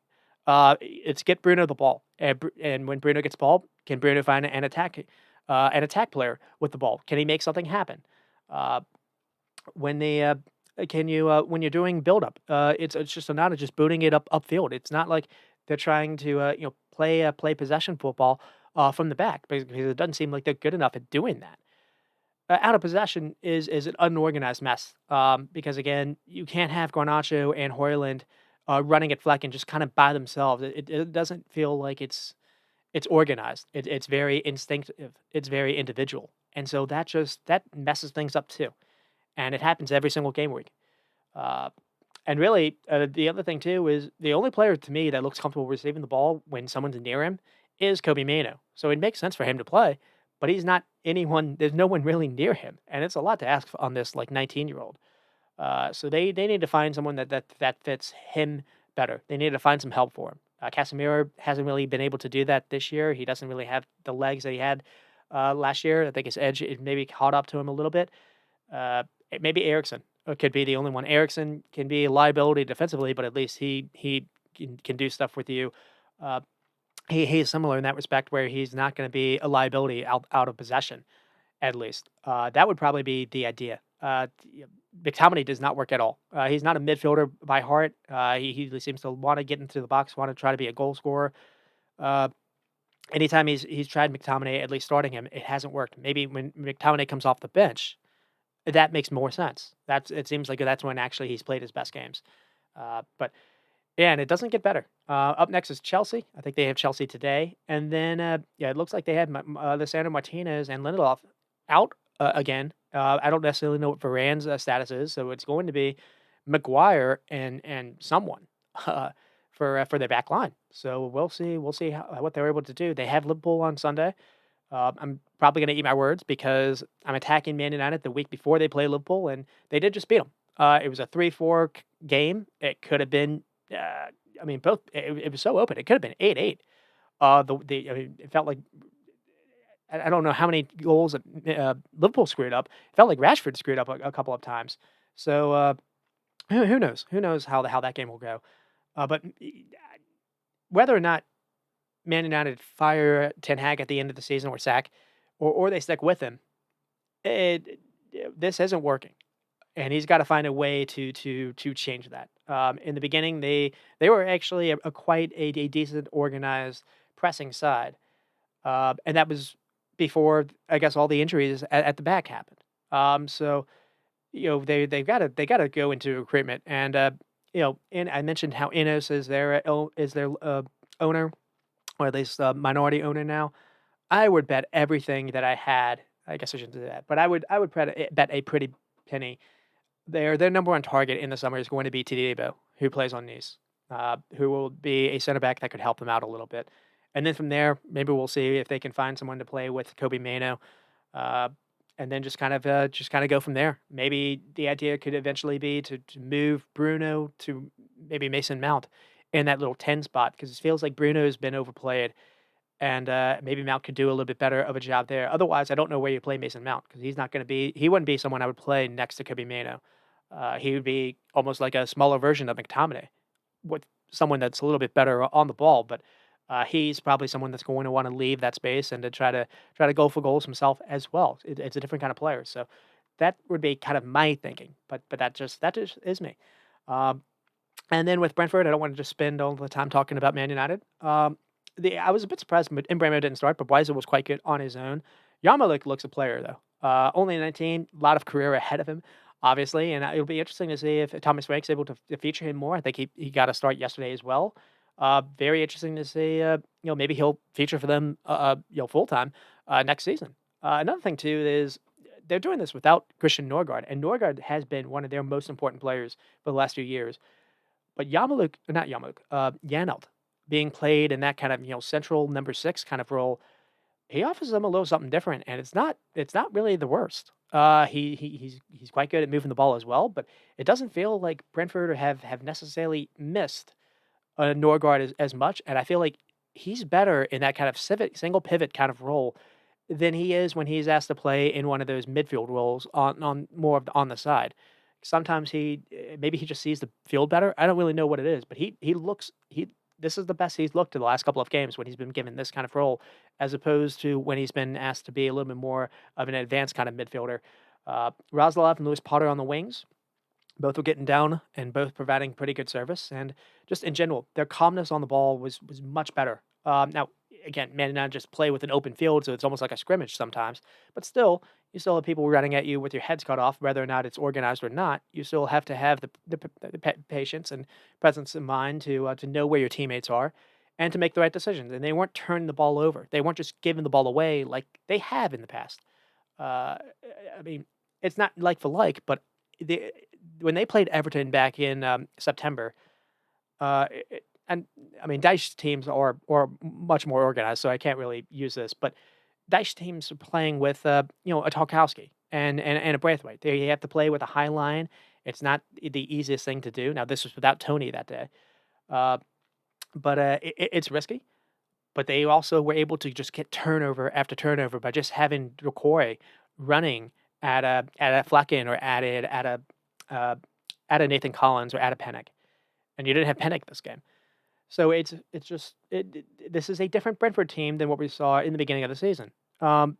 It's get Bruno the ball, and when Bruno gets ball, can Bruno find an attack player with the ball? Can he make something happen? Uh, when they can you when you're doing build up, it's just not just booting it upfield. It's not like they're trying to play possession football from the back because it doesn't seem like they're good enough at doing that. Out of possession is an unorganized mess, because, again, you can't have Garnacho and Højlund, running at Fleck and just kinda by themselves. It doesn't feel like it's organized. It's very instinctive. It's very individual, and so that messes things up too, and it happens every single game week. Uh, and really, the other thing too is the only player to me that looks comfortable receiving the ball when someone's near him is Kobe Mano. So it makes sense for him to play, but he's not anyone. There's no one really near him, and it's a lot to ask on this like 19-year-old. So they need to find someone that fits him better. They need to find some help for him. Casemiro hasn't really been able to do that this year. He doesn't really have the legs that he had last year. I think his edge it maybe caught up to him a little bit. Maybe Ericsson could be the only one. Ericsson can be a liability defensively, but at least he can do stuff with you. Uh, he's similar in that respect, where he's not going to be a liability out of possession. At least that would probably be the idea. McTominay does not work at all. He's not a midfielder by heart. He seems to want to get into the box, want to try to be a goal scorer. Uh, Anytime he's tried McTominay, at least starting him, it hasn't worked. Maybe when McTominay comes off the bench, that makes more sense. It seems like that's when actually he's played his best games. But yeah, and it doesn't get better. Up next is Chelsea. I think they have Chelsea today, and then yeah, it looks like they have Lisandro Martinez and Lindelof out again. I don't necessarily know what Varane's status is, so it's going to be Maguire and someone for their back line. So we'll see. We'll see what they're able to do. They have Liverpool on Sunday. I'm probably going to eat my words because I'm attacking Man United the week before they play Liverpool, and they did just beat them. It was a 3-4 game. It could have been, I mean, both. It was so open. It could have been 8-8. I mean, it felt like I don't know how many goals that Liverpool screwed up. It felt like Rashford screwed up a couple of times. So who knows? Who knows how that game will go? But whether or not Man United fire Ten Hag at the end of the season or sack, or they stick with him, it this isn't working, and he's got to find a way to change that. In the beginning, they were actually a quite a decent organized pressing side, and that was before I guess all the injuries at the back happened. So they gotta go into recruitment, and and I mentioned how Ineos is their owner, or at least a minority owner now. I would bet everything that I had. I guess I shouldn't do that, but I would bet a pretty penny. Their number one target in the summer is going to be Todibo, who plays on Nice, who will be a center back that could help them out a little bit. And then from there, maybe we'll see if they can find someone to play with Kobe Mano, uh, and then just kind of go from there. Maybe the idea could eventually be to move Bruno to maybe Mason Mount in that little 10 spot because it feels like Bruno has been overplayed, and maybe Mount could do a little bit better of a job there. Otherwise, I don't know where you play Mason Mount because he wouldn't be someone I would play next to Kobe Mano. He would be almost like a smaller version of McTominay with someone that's a little bit better on the ball, but he's probably someone that's going to want to leave that space and to try to go for goals himself as well. It's a different kind of player, so that would be kind of my thinking. But that just is me. Um, and then with Brentford, I don't want to just spend all the time talking about Man United. I was a bit surprised, but Mbeumo didn't start, but Weiser was quite good on his own. Yarmolenko looks a player though. Only 19, a lot of career ahead of him, obviously, and it'll be interesting to see if Thomas Frank's able to feature him more. I think he got a start yesterday as well. Very interesting to see. Maybe he'll feature for them, full time next season. Another thing too is they're doing this without Christian Norgard, and Norgard has been one of their most important players for the last few years. But not Yarmouk, Yanelt being played in that kind of central number six kind of role, he offers them a little something different, and it's not really the worst. He's quite good at moving the ball as well, but it doesn't feel like Brentford have necessarily missed Norgard as much, and I feel like he's better in that kind of single pivot kind of role than he is when he's asked to play in one of those midfield roles on more of on the side. Sometimes maybe he just sees the field better. I don't really know what it is, but he looks he this is the best he's looked in the last couple of games when he's been given this kind of role, as opposed to when he's been asked to be a little bit more of an advanced kind of midfielder. Roslov and Lewis Potter on the wings, both were getting down and both providing pretty good service, and just in general, their calmness on the ball was much better. Now, again, Man United just play with an open field, so it's almost like a scrimmage sometimes. But still, you still have people running at you with your heads cut off, whether or not it's organized or not. You still have to have the patience and presence in mind to know where your teammates are and to make the right decisions. And they weren't turning the ball over; they weren't just giving the ball away like they have in the past. Uh, I mean, it's not like for like, but the when they played Everton back in September, and I mean Dyche teams are much more organized, so I can't really use this. But Dyche teams are playing with a Tarkowski and a Braithwaite. They have to play with a high line. It's not the easiest thing to do. Now this was without Tony that day, uh, but it's risky. But they also were able to just get turnover after turnover by just having Decoy running at a Flecken or uh, at a Nathan Collins or at a Pennick, and you didn't have Pennick this game. So it's just this is a different Brentford team than what we saw in the beginning of the season. Um,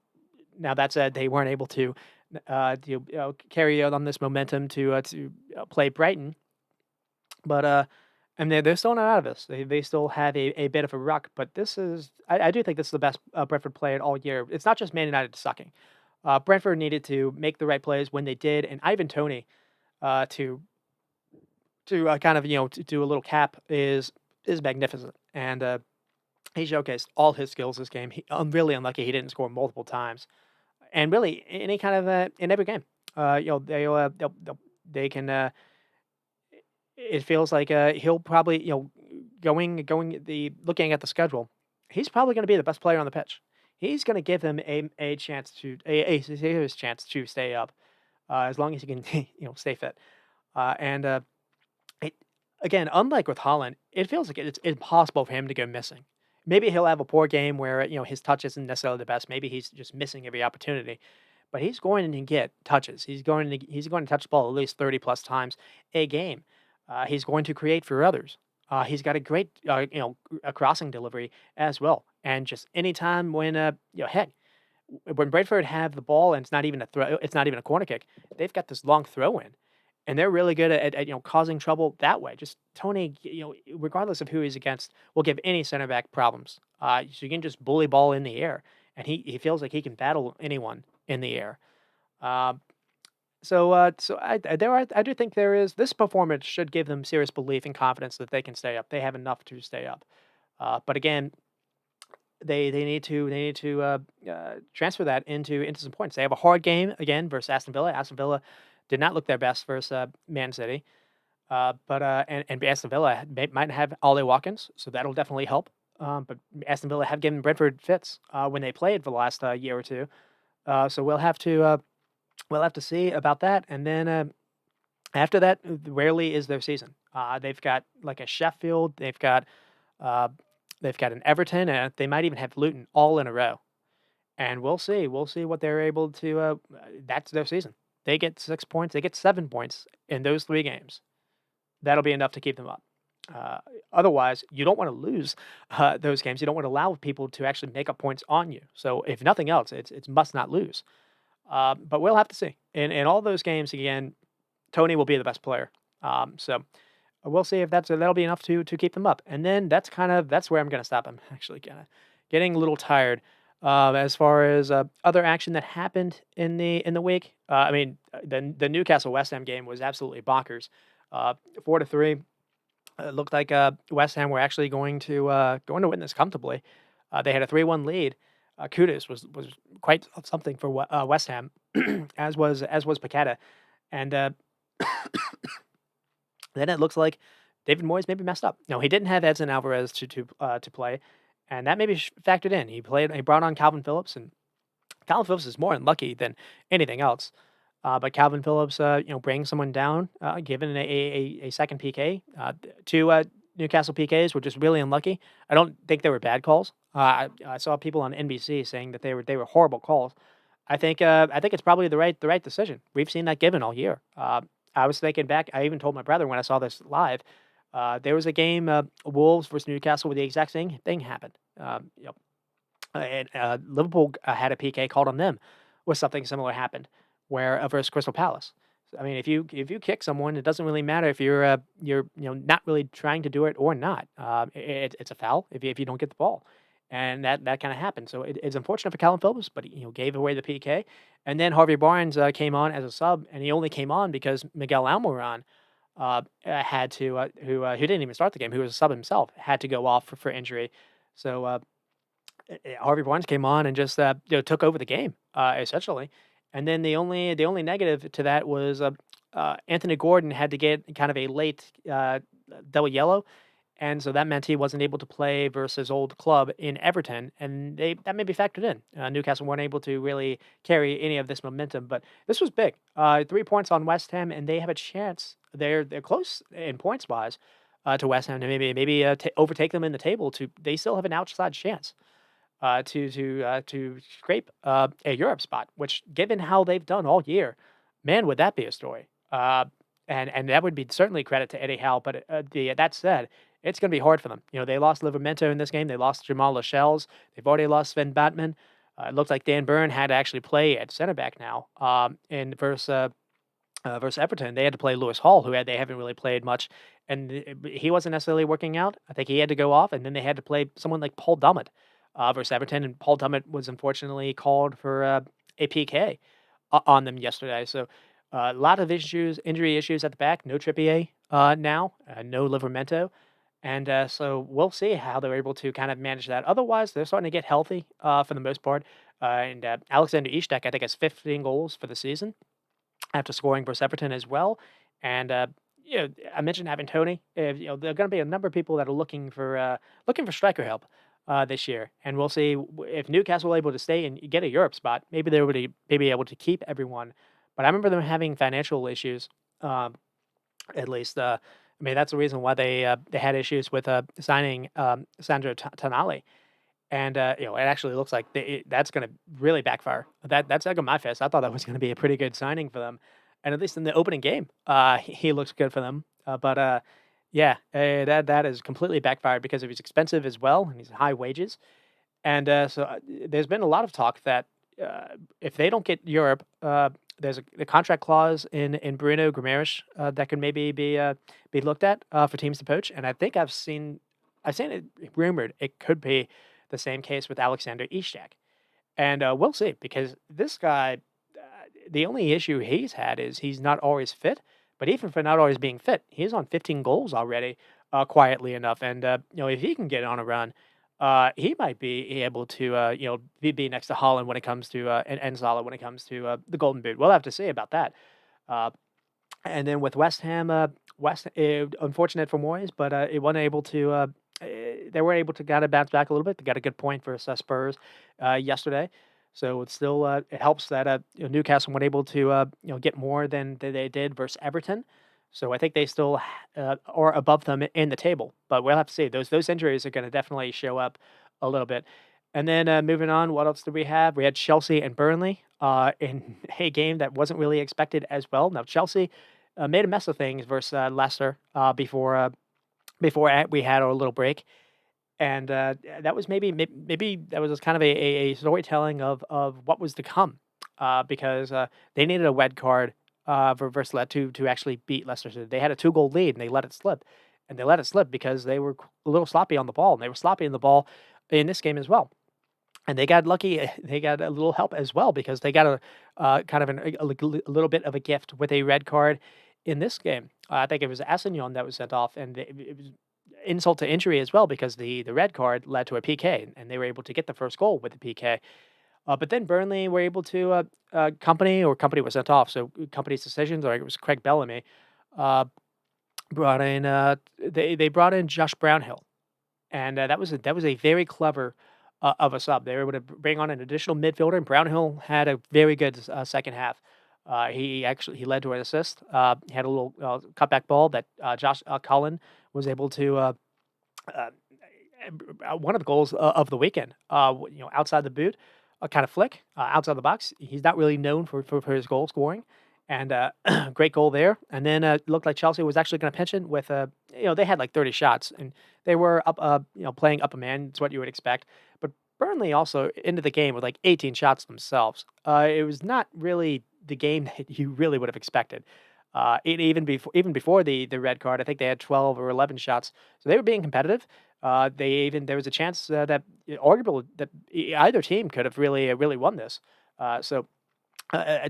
Now that said, they weren't able carry out on this momentum to play Brighton, but and they're still not out of this. They still have a bit of a ruck, but I do think this is the best Brentford played all year. It's not just Man United sucking. Brentford needed to make the right plays when they did, and Ivan Toney uh, to kind of to do a little cap is magnificent, and he showcased all his skills this game. I'm really unlucky he didn't score multiple times, and really any kind of in every game. They can. It feels like he'll probably going the looking at the schedule, he's probably going to be the best player on the pitch. He's going to give them a chance a serious chance to stay up, as long as he can stay fit. And it, again, unlike with Holland, it feels like it's impossible for him to go missing. Maybe he'll have a poor game where his touch isn't necessarily the best. Maybe he's just missing every opportunity, but he's going to get touches. He's going to touch the ball at least 30 plus times a game. He's going to create for others. He's got a great a crossing delivery as well. And just anytime when heck, when Brentford have the ball and it's not even a corner kick, they've got this long throw in, and they're really good at causing trouble that way. Just Tony, regardless of who he's against, will give any center back problems. So you can just bully ball in the air, and he feels like he can battle anyone in the air. Uh, I do think this performance should give them serious belief and confidence that they can stay up. They have enough to stay up. But again, they need to transfer that into some points. They have a hard game again versus Aston Villa. Aston Villa did not look their best versus Man City, and Aston Villa might have Ollie Watkins, so that'll definitely help. But Aston Villa have given Brentford fits when they played for the last year or two. So we'll have to see about that, and then after that, rarely is their season. They've got like a Sheffield, uh, they've got an Everton, and they might even have Luton all in a row. And we'll see. We'll see what they're able to. That's their season. They get 6 points. They get 7 points in those 3 games. That'll be enough to keep them up. Uh, Otherwise, you don't want to lose those games. You don't want to allow people to actually make up points on you. So, if nothing else, it's must not lose. But we'll have to see. In all those games, again, Tony will be the best player. So we'll see if that'll be enough to keep them up. And then that's where I'm going to stop. I'm actually getting a little tired. As far as other action that happened in the week, the Newcastle West Ham game was absolutely bonkers. 4-3. It looked like West Ham were actually going to win this comfortably. They had a 3-1 lead. Kudus was quite something for West Ham, as was Paqueta, and then it looks like David Moyes maybe messed up. No, he didn't have Edson Alvarez to play, and that maybe factored in. He brought on Calvin Phillips, and Calvin Phillips is more unlucky than anything else. But Calvin Phillips, bringing someone down, given a second PK, two Newcastle PKs were just really unlucky. I don't think they were bad calls. I saw people on NBC saying that they were horrible calls. I think it's probably the right decision. We've seen that given all year. I was thinking back. I even told my brother when I saw this live. There was a game, Wolves versus Newcastle, where the exact same thing happened. And Liverpool had a PK called on them, where something similar happened, where versus Crystal Palace. So, I mean, if you kick someone, it doesn't really matter if you're not really trying to do it or not. It's a foul if you don't get the ball, and that kind of happened. So it's unfortunate for Callum Phillips, but he gave away the PK, and then Harvey Barnes came on as a sub, and he only came on because Miguel Almiron had to who didn't even start the game, who was a sub himself, had to go off for injury. So Harvey Barnes came on and just took over the game essentially. And then the only negative to that was Anthony Gordon had to get kind of a late double yellow, and so that meant he wasn't able to play versus his old club in Everton, and that may be factored in. Newcastle weren't able to really carry any of this momentum, but this was big. 3 points on West Ham, and they have a chance. They're close in points wise to West Ham to maybe overtake them in the table. They still have an outside chance to scrape a Europe spot. Which, given how they've done all year, man, would that be a story? And that would be certainly credit to Eddie Howe. But that said, it's going to be hard for them. They lost Livermento in this game. They lost Jamal Lascelles. They've already lost Sven Batman. It looks like Dan Burn had to actually play at center back now. In versus Everton, they had to play Lewis Hall, they haven't really played much, and he wasn't necessarily working out. I think he had to go off, and then they had to play someone like Paul Dummett versus Everton, and Paul Dummett was unfortunately called for a PK on them yesterday. So a lot of injury issues at the back. No Trippier now, no Livermento, and so we'll see how they're able to kind of manage that. Otherwise, they're starting to get healthy for the most part. And Alexander Isak, I think, has 15 goals for the season after scoring versus Everton as well. And I mentioned having Tony. There are going to be a number of people that are looking for striker help this year, and we'll see if Newcastle are able to stay and get a Europe spot. Maybe they would be able to keep everyone. But I remember them having financial issues. At least, that's the reason why they had issues with signing Sandro Tonali. And it actually looks like that's going to really backfire. That's egg on my fist. I thought that was going to be a pretty good signing for them, and at least in the opening game, he looks good for them. But yeah, that is completely backfired because of he's expensive as well, and he's high wages. And so there's been a lot of talk that if they don't get Europe, there's a contract clause in Bruno Guimaraes that could maybe be looked at for teams to poach. And I think I've seen it rumored it could be the same case with Alexander Isak. And we'll see, because this guy, the only issue he's had is he's not always fit. But even for not always being fit, he's on 15 goals already, quietly enough. And if he can get on a run, he might be able to be next to Holland when it comes to and Salah when it comes to the Golden Boot. We'll have to see about that. Uh, and then with West Ham, unfortunate for Moyes, but it wasn't able to. They were able to kind of bounce back a little bit. They got a good point versus Spurs yesterday, so it's still it helps that Newcastle weren't able to get more than they did versus Everton. So I think they still are above them in the table, but we'll have to see. Those injuries are going to definitely show up a little bit. And then moving on, what else did we have? We had Chelsea and Burnley in a game that wasn't really expected as well. Now Chelsea made a mess of things versus Leicester before we had our little break, and that was maybe that was just kind of a storytelling of what was to come, because they needed a red card versus to actually beat Leicester City. They had a 2-goal lead and they let it slip, and they let it slip because they were a little sloppy on the ball, and they were sloppy in the ball in this game as well. and they got lucky. They got a little help as well because they got kind of a little bit of a gift with a red card in this game. I think it was Assignon that was sent off, and it was insult to injury as well because the red card led to a PK, and they were able to get the first goal with the PK. But then Burnley were able to company was sent off, so company's decisions, or it was Craig Bellamy, uh, brought in they brought in Josh Brownhill, and that was a very clever of a sub. They were able to bring on an additional midfielder, and Brownhill had a very good second half. He led to an assist. He had a little cutback ball that Josh Cullen was able to uh, one of the goals of the weekend. Outside the boot, a kind of flick outside the box. He's not really known for his goal scoring, and great goal there. And then it looked like Chelsea was actually going to pinch it with they had like 30 shots, and they were up playing up a man. It's what you would expect, but Burnley also into the game with like 18 shots themselves. It was not really the game that you really would have expected. Even before the red card, I think they had 12 or 11 shots, so they were being competitive. There was a chance that arguable that either team could have really won this.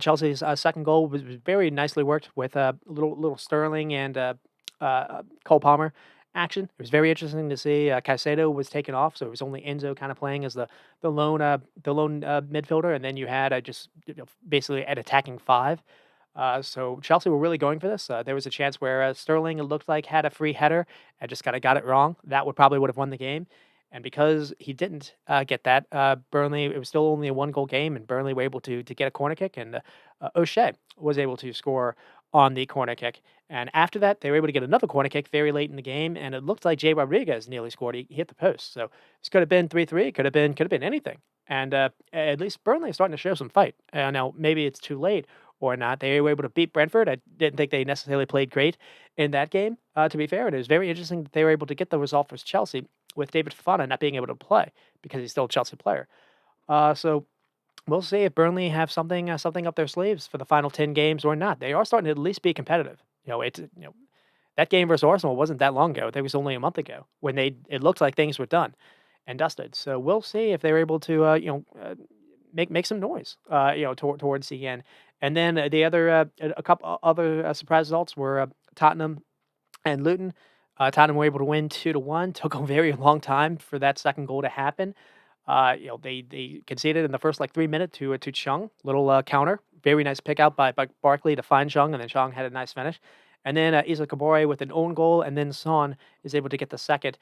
Chelsea's second goal was very nicely worked with a little Sterling and Cole Palmer action. It was very interesting to see. Caicedo was taken off, so it was only Enzo kind of playing as the lone midfielder, and then you had just basically an attacking five. So Chelsea were really going for this. There was a chance where Sterling it looked like had a free header and just kind of got it wrong. That would have won the game. And because he didn't get that, Burnley it was still only a 1 goal game, and Burnley were able to get a corner kick, and O'Shea was able to score on the corner kick. And after that, they were able to get another corner kick very late in the game, and it looked like Jay Rodriguez nearly scored. He hit the post, so this could have been 3-3. Could have been anything. And at least Burnley is starting to show some fight. Now maybe it's too late or not. They were able to beat Brentford. I didn't think they necessarily played great in that game, to be fair. And it was very interesting that they were able to get the result for Chelsea with David Fofana not being able to play because he's still a Chelsea player. So we'll see if Burnley have something up their sleeves for the final 10 games or not. They are starting to at least be competitive. That game versus Arsenal wasn't that long ago. That was only a month ago when it looked like things were done and dusted. So we'll see if they're able to make some noise towards the end. And then the other a couple other surprise results were Tottenham and Luton. Tottenham were able to win 2-1. Took a very long time for that second goal to happen. They conceded in the first like 3 minutes to Chung. Little counter, very nice pick out by Barkley to find Chung, and then Chung had a nice finish. And then Isla Kabore with an own goal, and then Son is able to get the second.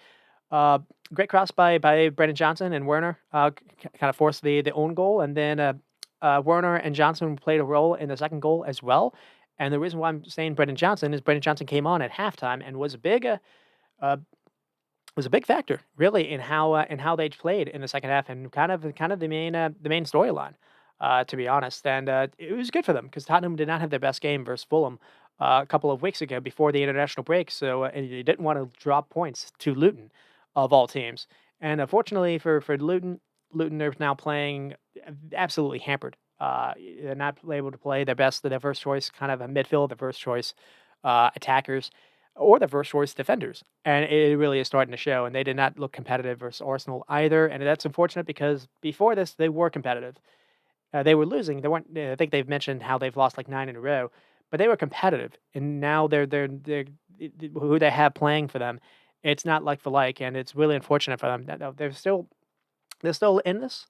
Uh, Great cross by Brendan Johnson, and Werner kind of forced the own goal, and then Werner and Johnson played a role in the second goal as well. And the reason why I'm saying Brendan Johnson is Brendan Johnson came on at halftime and uh, was a big factor really in how they played in the second half, and kind of the main storyline, to be honest. And it was good for them because Tottenham did not have their best game versus Fulham a couple of weeks ago before the international break. So and they didn't want to drop points to Luton of all teams. And fortunately for Luton are now playing absolutely hampered. They're not able to play their first choice kind of a midfield, their first choice attackers, or their first choice defenders, and it really is starting to show. And they did not look competitive versus Arsenal either, and that's unfortunate because before this they were competitive. They were losing. They weren't. I think they've mentioned how they've lost like 9 in a row, but they were competitive, and now they're who they have playing for them. It's not like for like, and it's really unfortunate for them. They're still in this,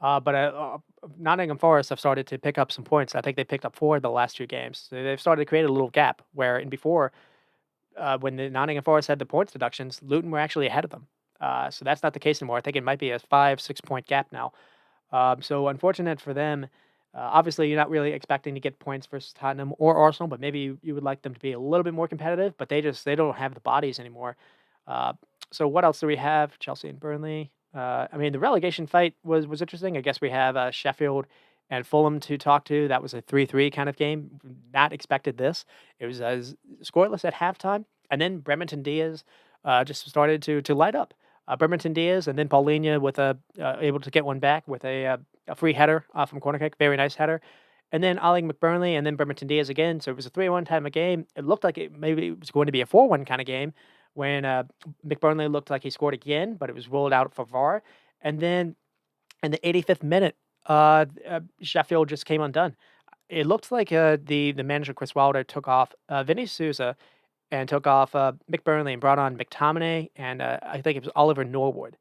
but Nottingham Forest have started to pick up some points. I think they picked up 4 of the last 2 games. So they've started to create a little gap where in before, when the Nottingham Forest had the points deductions, Luton were actually ahead of them. So that's not the case anymore. I think it might be a 5-6 point gap now. So unfortunate for them. Obviously, you're not really expecting to get points versus Tottenham or Arsenal, but maybe you would like them to be a little bit more competitive. But they don't have the bodies anymore. Uh, so what else do we have? Chelsea and Burnley. I mean, the relegation fight was interesting. I guess we have Sheffield and Fulham to talk to. That was a 3-3 kind of game. Not expected this. It was scoreless at halftime, and then Bremerton Diaz just started to light up. Bremerton Diaz and then Paulinho with able to get one back with a free header from corner kick. Very nice header. And then Ali McBurnley and then Bremerton Diaz again. So it was a 3-1 time of game. It looked like maybe it was going to be a 4-1 kind of game when McBurnley looked like he scored again, but it was ruled out for VAR. And then In the 85th minute, Sheffield just came undone. It looked like the manager Chris Wilder took off Vinny Souza and took off Mick Burnley and brought on McTominay and I think it was Oliver Norwood.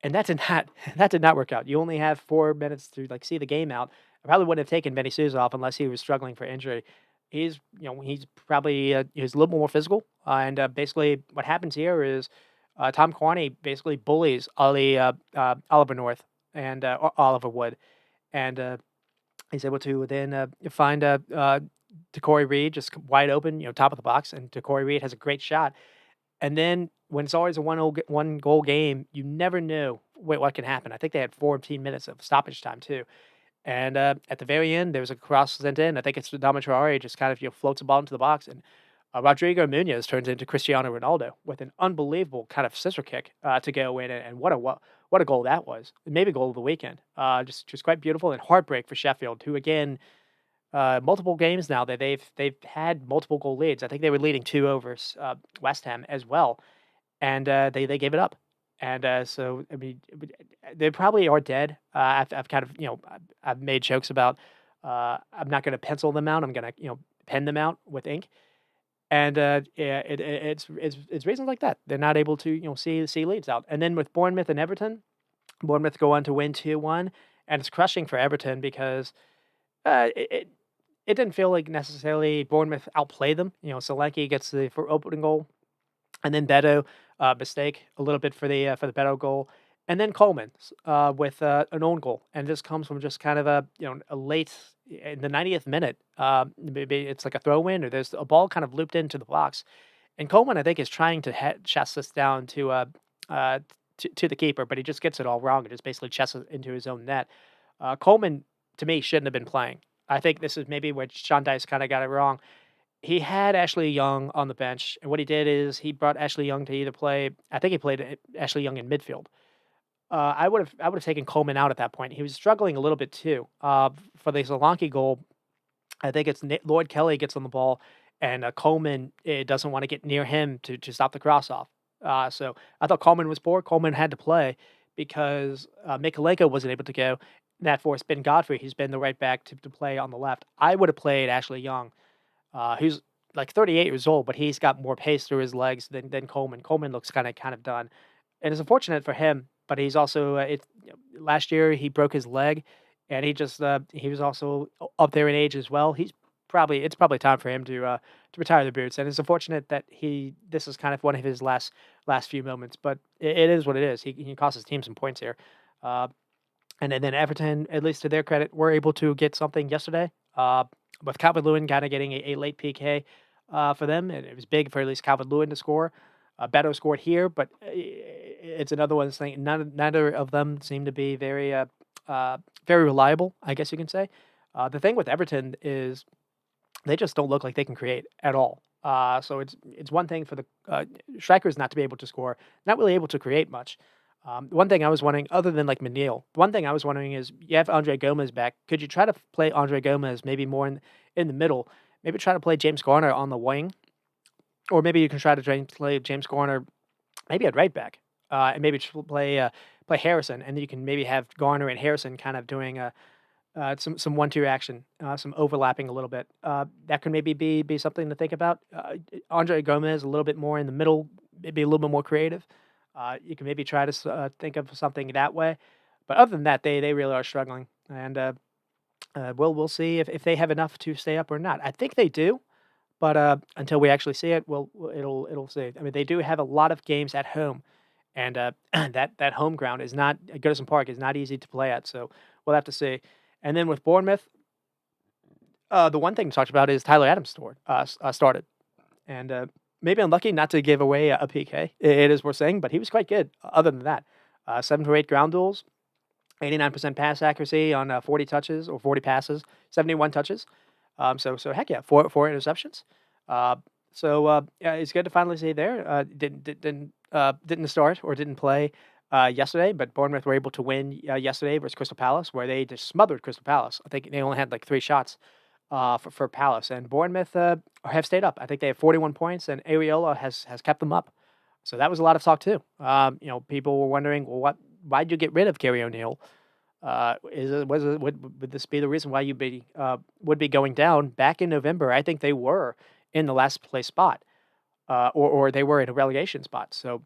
And that did not that did not work out. You only have 4 minutes to, like, see the game out. I probably wouldn't have taken Benny Souza off unless he was struggling for injury. He's probably, he's a little more physical, and, basically what happens here is, Tom Carney basically bullies Oliver North and, Oliver Wood, and, he's able to then, find, Corey Reed just wide open, top of the box, and Corey Reed has a great shot. And then when it's always a one goal game, you never knew what can happen. I think they had 14 minutes of stoppage time too. And at the very end, there was a cross sent in. I think it's Adama Traore just kind of floats the ball into the box, and Rodrigo Munoz turns into Cristiano Ronaldo with an unbelievable kind of scissor kick to go in, and what a goal that was! Maybe goal of the weekend. Just quite beautiful and heartbreak for Sheffield, who again multiple games now that they've had multiple goal leads. I think they were leading 2 over West Ham as well, and they gave it up. And so I mean, they probably are dead. I've kind of I've made jokes about I'm not going to pencil them out. I'm going to pen them out with ink. And yeah, it's reasons like that. They're not able to see leads out. And then with Bournemouth and Everton, Bournemouth go on to win 2-1, and it's crushing for Everton because it didn't feel like necessarily Bournemouth outplayed them. Solanke gets the for opening goal, and then Beto mistake a little bit for the Beto goal, and then Coleman with an own goal, and this comes from just kind of a late in the 90th minute. Maybe it's like a throw in, or there's a ball kind of looped into the box, and Coleman I think is trying to chest this down uh, to the keeper, but he just gets it all wrong and just basically chests it into his own net. Coleman to me shouldn't have been playing. I think this is maybe where Sean Dice kind of got it wrong. He had Ashley Young on the bench, and what he did is he brought Ashley Young to either play. I think he played Ashley Young in midfield. I would have taken Coleman out at that point. He was struggling a little bit too. For the Solanke goal, I think it's Lloyd Kelly gets on the ball, and Coleman doesn't want to get near him to stop the cross off. So I thought Coleman was poor. Coleman had to play because Mikalenko wasn't able to go. That forced Ben Godfrey, who's been the right back, to play on the left. I would have played Ashley Young, who's like 38 years old, but he's got more pace through his legs than Coleman. Coleman looks kind of done, and it's unfortunate for him. But he's also last year he broke his leg, and he was also up there in age as well. It's probably time for him to retire the boots, and it's unfortunate that this is kind of one of his last few moments. But it is what it is. He cost his team some points here. Uh, and then Everton, at least to their credit, were able to get something yesterday, with Calvert-Lewin kinda getting a late PK, for them, and it was big for at least Calvert-Lewin to score. Beto scored here, but it's another one that's like neither of them seem to be very reliable, I guess you can say. The thing with Everton is they just don't look like they can create at all. So it's one thing for the strikers not to be able to score, not really able to create much. One thing I was wondering, other than like Meneil, one thing I was wondering is you have Andre Gomez back. Could you try to play Andre Gomez maybe more in the middle? Maybe try to play James Garner on the wing, or maybe you can try to play James Garner maybe at right back, and maybe play Harrison, and then you can maybe have Garner and Harrison kind of doing some 1-2 action, some overlapping a little bit. That could maybe be something to think about. Andre Gomez a little bit more in the middle, maybe a little bit more creative. You can maybe try to think of something that way. But other than that, they really are struggling, and we'll see if they have enough to stay up or not. I think they do, but until we actually see it, it'll see. I mean, they do have a lot of games at home, and that home ground is not Goodison Park is not easy to play at. So we'll have to see. And then with Bournemouth, the one thing to talk about is Tyler Adams started, and maybe unlucky not to give away a PK. It is worth saying, but he was quite good. Other than that, 7 for 8 ground duels, 89% pass accuracy on 40 touches or 40 passes, 71 touches. So heck yeah, four interceptions. Yeah, it's good to finally see there. Didn't start or didn't play yesterday, but Bournemouth were able to win yesterday versus Crystal Palace, where they just smothered Crystal Palace. I think they only had like 3 shots for Palace, and Bournemouth have stayed up. I think they have 41 points, and Areola has kept them up. So that was a lot of talk too. People were wondering, well, why'd you get rid of Gary O'Neill? Would this be the reason why you be would be going down? Back in November, I think they were in the last place spot, or they were in a relegation spot. So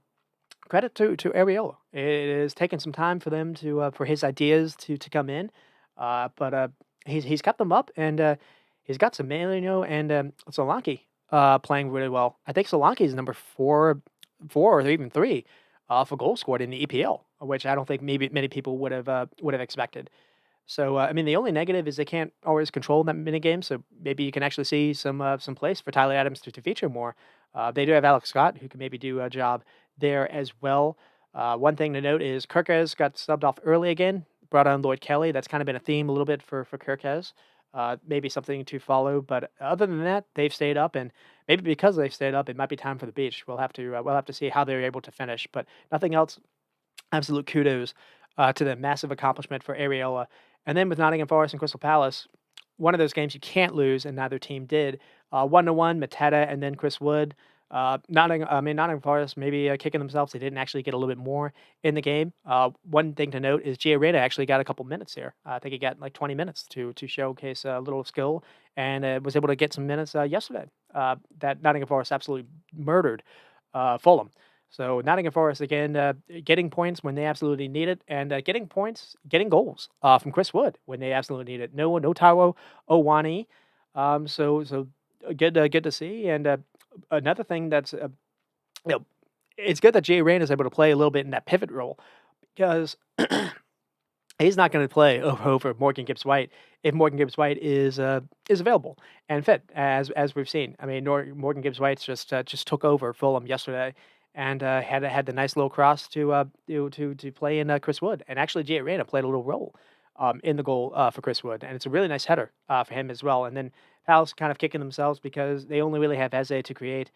credit to Areola. It has taken some time for them to for his ideas to come in, but he's kept them up, and he's got Semelino and Solanke playing really well. I think Solanke is number four or even three for goals scored in the EPL, which I don't think maybe many people would have expected. So, I mean, the only negative is they can't always control that mini game. So maybe you can actually see some place for Tyler Adams to feature more. They do have Alex Scott, who can maybe do a job there as well. One thing to note is Kirkez got subbed off early again, brought on Lloyd Kelly. That's kind of been a theme a little bit for Kirkez. Maybe something to follow, but other than that, they've stayed up, and maybe because they've stayed up, it might be time for the beach. We'll have to see how they're able to finish, but nothing else. Absolute kudos to the massive accomplishment for Areola. And then with Nottingham Forest and Crystal Palace, one of those games you can't lose, and neither team did. 1-1, Mateta and then Chris Wood. Nottingham Forest maybe kicking themselves. They didn't actually get a little bit more in the game. One thing to note is Gio Reyna actually got a couple minutes here. I think he got like 20 minutes to showcase a little skill, and was able to get some minutes yesterday. That Nottingham Forest absolutely murdered Fulham. So Nottingham Forest again, getting points when they absolutely need it, and getting goals from Chris Wood when they absolutely need it. No Taiwo Owani. Good to see. And another thing that's you know, it's good that Jay Rain is able to play a little bit in that pivot role because he's not going to play over Morgan Gibbs White if Morgan Gibbs White is available and fit, as we've seen. I mean, Morgan Gibbs White just took over Fulham yesterday and had the nice little cross to play in Chris Wood, and actually Jay Reyna played a little role in the goal for Chris Wood, and it's a really nice header for him as well. And then Palace kind of kicking themselves because they only really have Eze to create.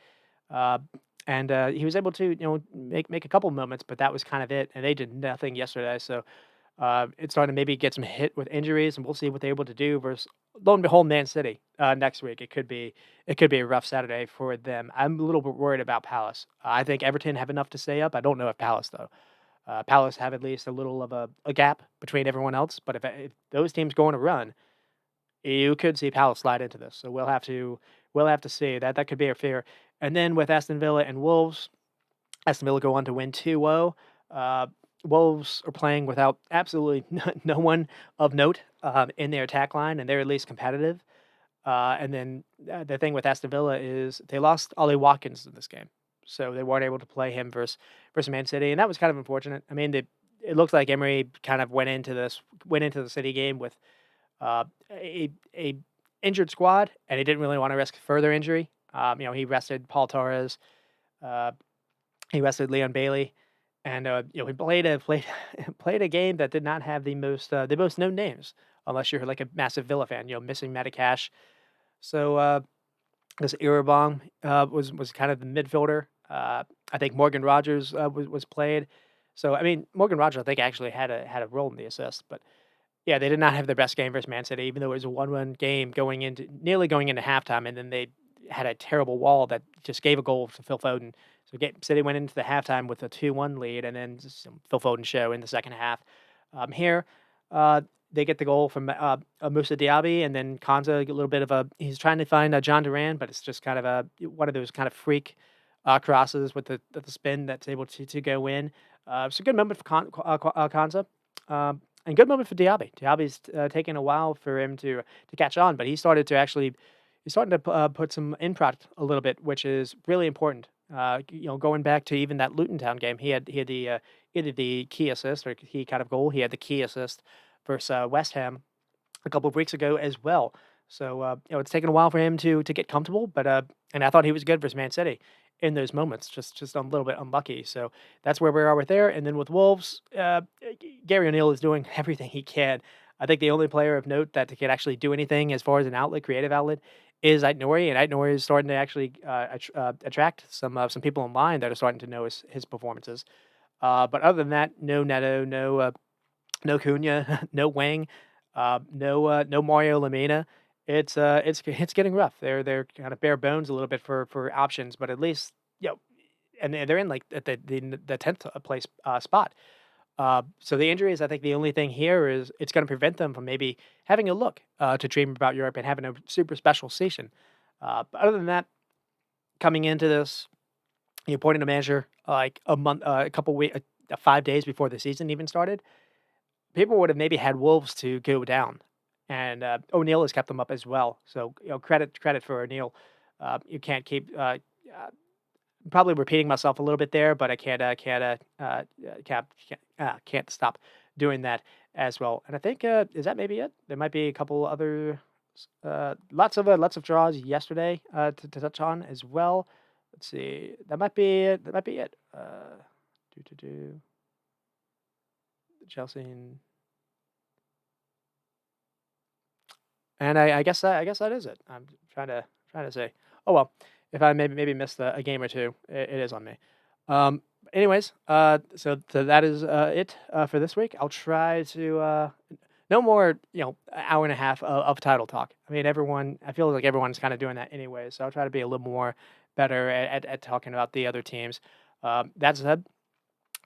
Uh, and he was able to, make a couple moments, but that was kind of it. And they did nothing yesterday, so it's starting to maybe get some hit with injuries, and we'll see what they're able to do versus lo and behold, Man City next week. It could be a rough Saturday for them. I'm a little bit worried about Palace. I think Everton have enough to stay up. I don't know if Palace though. Palace have at least a little of a gap between everyone else. But if those teams go on a run, you could see Palace slide into this. So we'll have to see that. That could be a fear. And then with Aston Villa and Wolves, Aston Villa go on to win 2-0. Wolves are playing without absolutely no one of note in their attack line, and they're at least competitive. And then the thing with Aston Villa is they lost Ollie Watkins in this game, so they weren't able to play him versus Man City, and that was kind of unfortunate. I mean, it looks like Emery kind of went into the City game with a injured squad, and he didn't really want to risk further injury. He rested Paul Torres, uh, he rested Leon Bailey, and he played a game that did not have the most known names, unless you're like a massive Villa fan. Missing Metacalf. So this Irabong was kind of the midfielder. I think Morgan Rogers was played. So I mean, Morgan Rogers I think actually had a role in the assist, but yeah, they did not have their best game versus Man City, even though it was a 1-1 game nearly going into halftime, and then they had a terrible wall that just gave a goal to Phil Foden. So City went into the halftime with a 2-1 lead, and then just some Phil Foden show in the second half. Here, they get the goal from Moussa Diaby, and then Konza, a little bit of he's trying to find John Duran, but it's just kind of one of those kind of freak crosses with the spin that's able to go in. It's a good moment for Konza. And good moment for Diaby. Diaby's taken a while for him to catch on, but he's starting to put some in product a little bit, which is really important. Going back to even that Luton Town game, he had the key assist or key kind of goal. He had the key assist versus West Ham a couple of weeks ago as well. So it's taken a while for him to get comfortable, but and I thought he was good versus Man City in those moments, just a little bit unlucky. So that's where we are with there. And then with Wolves, Gary O'Neill is doing everything he can. I think the only player of note that can actually do anything as far as an outlet, creative outlet, is Ait-Nouri, and Ait-Nouri is starting to actually attract some people online that are starting to know his performances. But other than that, no Neto, no Cunha, no Wang, no Mario Lamina. It's getting rough. They're kind of bare bones a little bit for options, but at least and they're in like at the 10th place spot. So the injuries, I think the only thing here is it's going to prevent them from maybe having a look to dream about Europe and having a super special season. But other than that, coming into this, you appointed a manager like a month, a couple weeks, 5 days before the season even started. People would have maybe had Wolves to go down, and O'Neill has kept them up as well. So credit for O'Neill. You can't keep probably repeating myself a little bit there, but I can't stop doing that as well. And I think is that maybe it? There might be a couple other lots of draws yesterday to touch on as well. Let's see. That might be it. That might be it. Do Chelsea and I guess that is it. I'm trying to say. Oh well, if I maybe missed a game or two, it is on me. Anyways, so that is it for this week. I'll try to no more hour and a half of title talk. I mean, everyone. I feel like everyone's kind of doing that anyway. So I'll try to be a little more better at talking about the other teams. That said,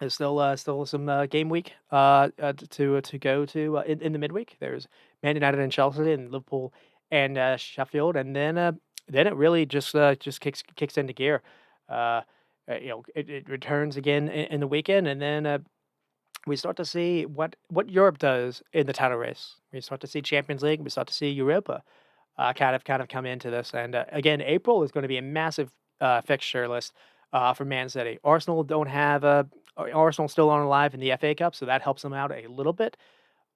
there's still some game week to go to in the midweek. There's Man United and Chelsea and Liverpool and Sheffield, and then it really just kicks into gear. Uh, it returns again in the weekend, and then we start to see what Europe does in the title race. We start to see Champions League. We start to see Europa kind of come into this. And again, April is going to be a massive fixture list for Man City. Arsenal don't have Arsenal still aren't alive in the FA Cup, so that helps them out a little bit.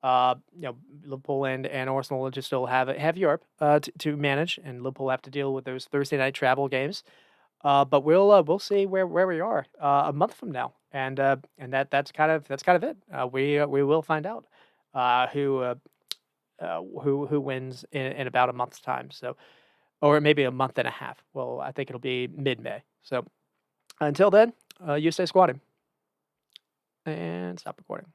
Liverpool and Arsenal just still have Europe to manage, and Liverpool have to deal with those Thursday night travel games. But we'll see where we are a month from now, and that's kind of it. We will find out who wins in about a month's time. So, or maybe a month and a half. Well, I think it'll be mid-May. So until then, you stay squatting and stop recording.